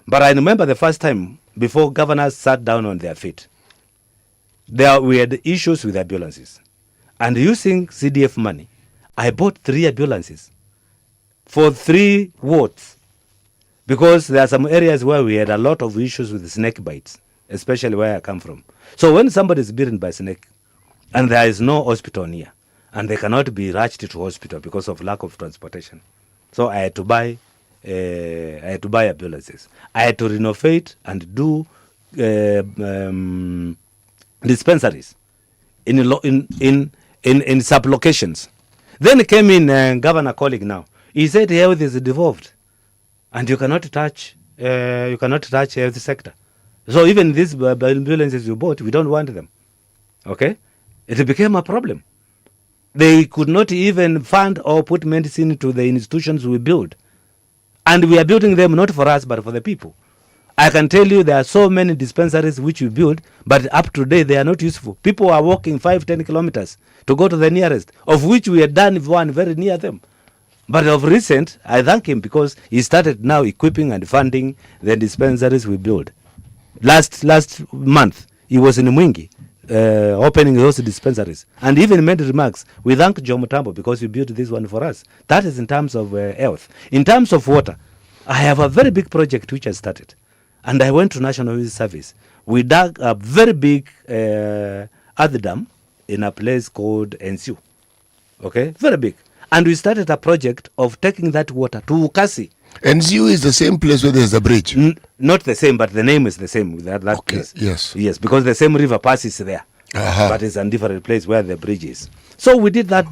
But I remember the first time before governors sat down on their feet, we had issues with ambulances. And using CDF money, I bought 3 ambulances for 3 wards because there are some areas where we had a lot of issues with snake bites, especially where I come from. So when somebody is bitten by snake, And there is no hospital near. And they cannot be rushed to hospital because of lack of transportation. So I had to buy ambulances. I had to renovate and do dispensaries in sub locations. Then came in Governor colleague now. He said health is devolved, and you cannot touch health sector. So even these ambulances you bought, we don't want them. Okay, it became a problem. They could not even fund or put medicine to the institutions we build, and we are building them not for us but for the people. I can tell you there are so many dispensaries which we build, but up to date they are not useful. People are walking 5-10 kilometers to go to the nearest, of which we had done one very near them. But of recent, I thank him because he started now equipping and funding the dispensaries we build. Last month, he was in Mwingi, opening those dispensaries, and even made remarks. We thank Joe Mutambo because he built this one for us. That is in terms of health. In terms of water, I have a very big project which I started. And I went to National Youth Service. We dug a very big earth dam in a place called Ensiu. Okay, very big. And we started a project of taking that water to Ukasi.
Ensiu is the same place where there's a bridge?
Not the same, but the name is the same. That okay, place.
Yes.
Yes, because the same river passes there. But it's a different place where the bridge is. So we did that.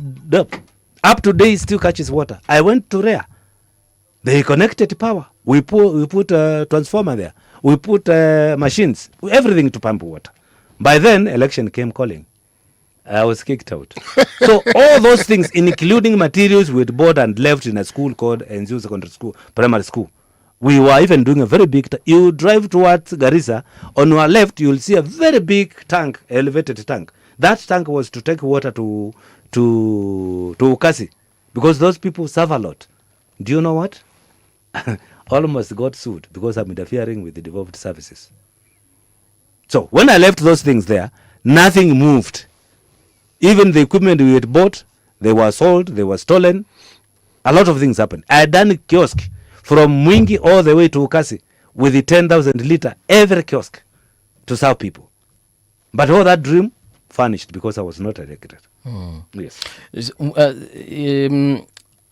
Up to date, still catches water. I went to Rea. They connected power. We put a transformer there. We put machines, everything to pump water. By then, election came calling. I was kicked out. So all those things, including materials we had bought and left in a school called Enziu Secondary School, Primary School. We were even doing a very big. You drive towards Garissa. On your left, you'll see a very big tank, elevated tank. That tank was to take water to Ukasi, because those people serve a lot. Do you know what? Almost got sued because I'm interfering with the devolved services. So when I left those things there, nothing moved. Even the equipment we had bought, they were sold, they were stolen. A lot of things happened. I had done a kiosk from Mwingi all the way to Ukasi with the 10,000 liter every kiosk to serve people. But all that dream vanished because I was not elected. Yes.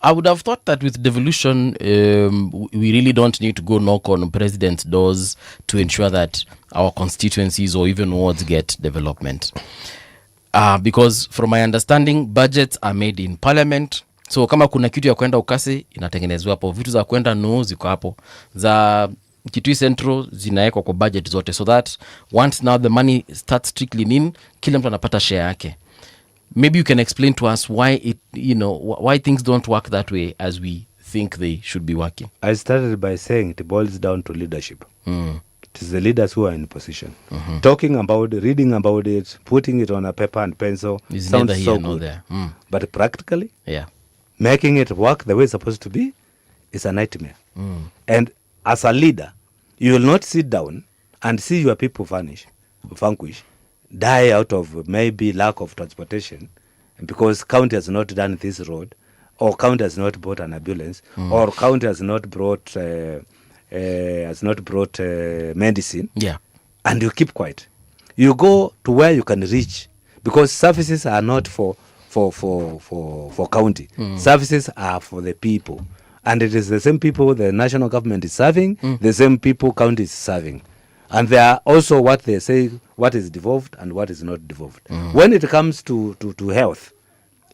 I would have thought that with devolution, we really don't need to go knock on president's doors to ensure that our constituencies or even wards get development. Because from my understanding, budgets are made in parliament. So kama kuna kitu ya kwenda Ukasi, inatengenezwa hapo. Vitu za kwenda Nuhu ziko hapo. Za Kitui Central zinaekwa kwa budget zote. So that once now the money starts trickling in, kila mtu anapata share yake. Maybe you can explain to us why why things don't work that way as we think they should be working.
I started by saying it boils down to leadership. It is the leaders who are in position. Talking about it, reading about it, putting it on a paper and pencil
is
sounds
neither here
so
nor
good.
there.
But practically,
yeah,
making it work the way it's supposed to be is a nightmare. And as a leader, you will not sit down and see your people vanquish, die out of maybe lack of transportation because county has not done this road, or county has not brought an ambulance, or county has not brought medicine.
Yeah,
and you keep quiet. You go to where you can reach, because services are not for county. Services are for the people, and it is the same people the national government is serving, the same people county is serving. And they are also what they say, what is devolved and what is not devolved. When it comes to health,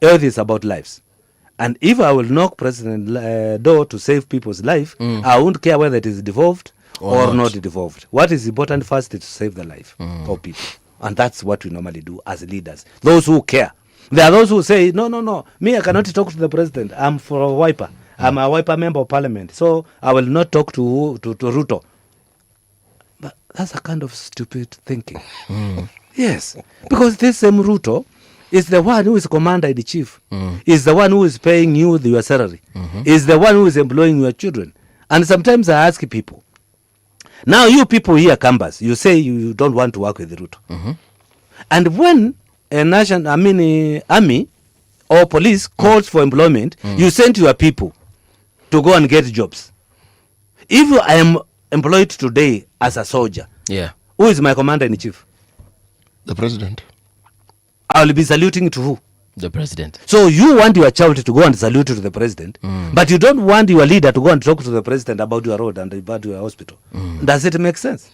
health is about lives. And if I will knock President door to save people's life, I won't care whether it is devolved or not devolved. What is important first is to save the life of people. And that's what we normally do as leaders. Those who care. There are those who say, no, me, I cannot talk to the president. I'm for a Wiper. I'm a Wiper member of parliament. So I will not talk to Ruto. But that's a kind of stupid thinking. Yes. Because this same Ruto is the one who is commander-in-chief. Is the one who is paying you your salary. Is the one who is employing your children. And sometimes I ask people, now you people here, Kambas, you say you don't want to work with Ruto. And when a army or police calls for employment, you send your people to go and get jobs. If I am employed today as a soldier,
yeah,
who is my commander-in-chief?
The president.
I will be saluting to who?
The president.
So you want your child to go and salute to the president, but you don't want your leader to go and talk to the president about your road and about your hospital. Does it make sense?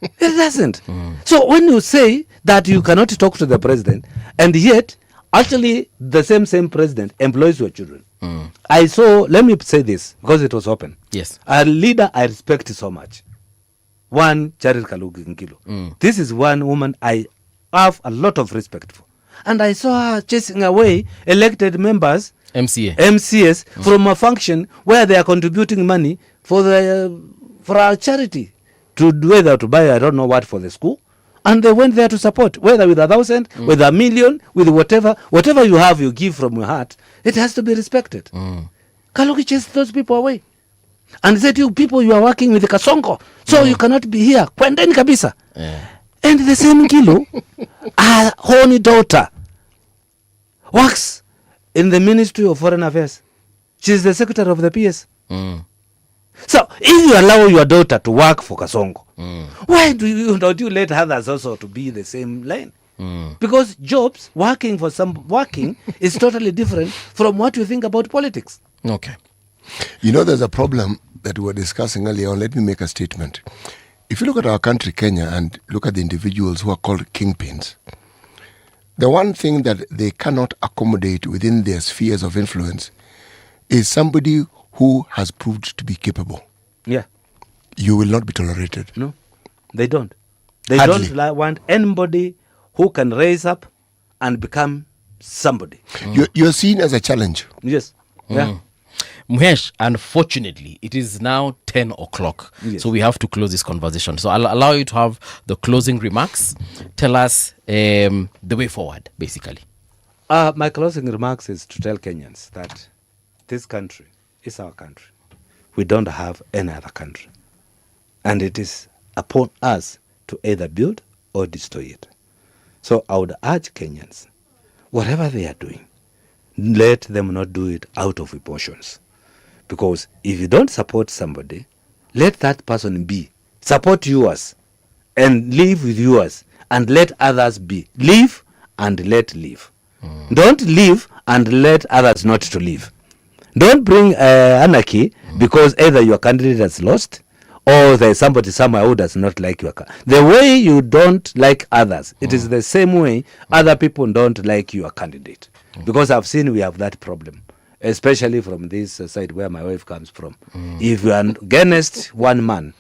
It doesn't. So when you say that you cannot talk to the president, and yet actually the same president employs your children. I saw, let me say this because it was open.
Yes.
A leader I respect so much. One, Charity Kalugi Nkilo. This is one woman I have a lot of respect for. And I saw her chasing away elected members, MCAs, from a function where they are contributing money for our charity, to whether to buy I don't know what for the school, and they went there to support, whether with 1,000, with 1,000,000, with whatever you have, you give from your heart. It has to be respected. Kalugi chased those people away and said, "You people, you are working with Kasongo, so you cannot be here. Kwendeni kabisa." And the same Kilo, her only daughter, works in the Ministry of Foreign Affairs. She is the secretary of the PS. So if you allow your daughter to work for Kasongo, why don't you let others also to be the same line? Because jobs, working is totally different from what you think about politics.
Okay.
You know, there's a problem that we were discussing earlier on. Let me make a statement. If you look at our country, Kenya, and look at the individuals who are called kingpins, the one thing that they cannot accommodate within their spheres of influence is somebody who has proved to be capable.
Yeah.
You will not be tolerated.
No, they don't. They
Hardly.
don't want anybody who can raise up and become somebody.
You're seen as a challenge.
Yes. Yeah.
Muhesh, unfortunately, it is now 10 o'clock.
Yes.
So we have to close this conversation. So I'll allow you to have the closing remarks. Tell us the way forward, basically.
My closing remarks is to tell Kenyans that this country is our country. We don't have any other country. And it is upon us to either build or destroy it. So I would urge Kenyans, whatever they are doing, let them not do it out of emotions. Because if you don't support somebody, let that person be. Support yours and live with yours and let others be. Live and let live. Don't live and let others not to live. Don't bring anarchy because either your candidate has lost or there's somebody somewhere who does not like your candidate. The way you don't like others, it is the same way other people don't like your candidate. Because I've seen we have that problem, especially from this side where my wife comes from. If you are against one man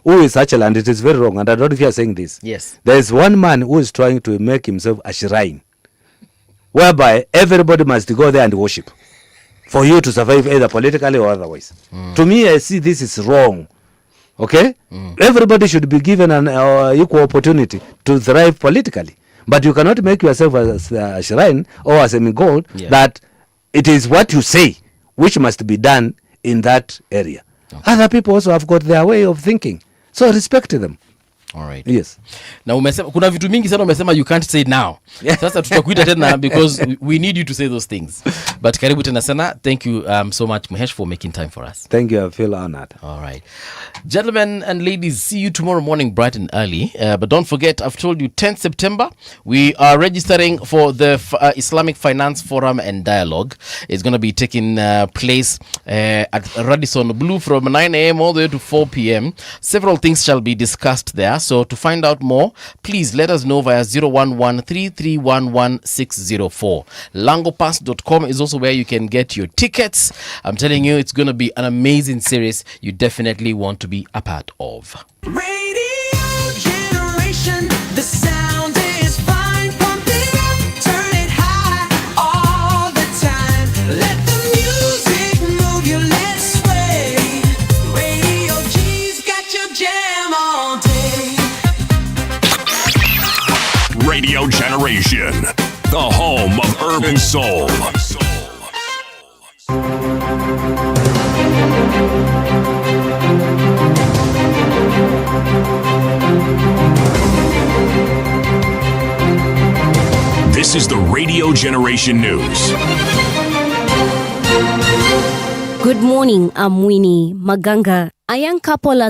who is actually, and it is very wrong, and I don't know if you are saying this.
Yes.
There is one man who is trying to make himself a shrine, whereby everybody must go there and worship for you to survive either politically or otherwise. To me, I see this is wrong. Okay? Everybody should be given an equal opportunity to thrive politically. But you cannot make yourself as a shrine or as a god that it is what you say which must be done in that area. Other people also have got their way of thinking. So respect them.
All right.
Yes.
Na umesema kuna vitu mingi sana umesema you can't say now. Sasa tutakuita tena because we need you to say those things. But karibu tena sana. Thank you so much Muhesh for making time for us.
Thank you. I feel honored.
All right. Gentlemen and ladies, see you tomorrow morning bright and early. But don't forget, I've told you 10th September, we are registering for the Islamic Finance Forum and Dialogue. It's going to be taking place at Radisson Blue from 9 a.m. all the way to 4 p.m. Several things shall be discussed there. So to find out more, please let us know via 011-3311-604. Langopass.com is also where you can get your tickets. I'm telling you, it's going to be an amazing series you definitely want to be a part of.
Radio generation, the sound is fine. Pump it up, turn it high all the time. Let the music move you, let's sway. Radio G's got your jam all day.
Radio Generation, the home of urban soul. This is the Radio Generation News.
Good morning, I'm Winnie Maganga. A young couple has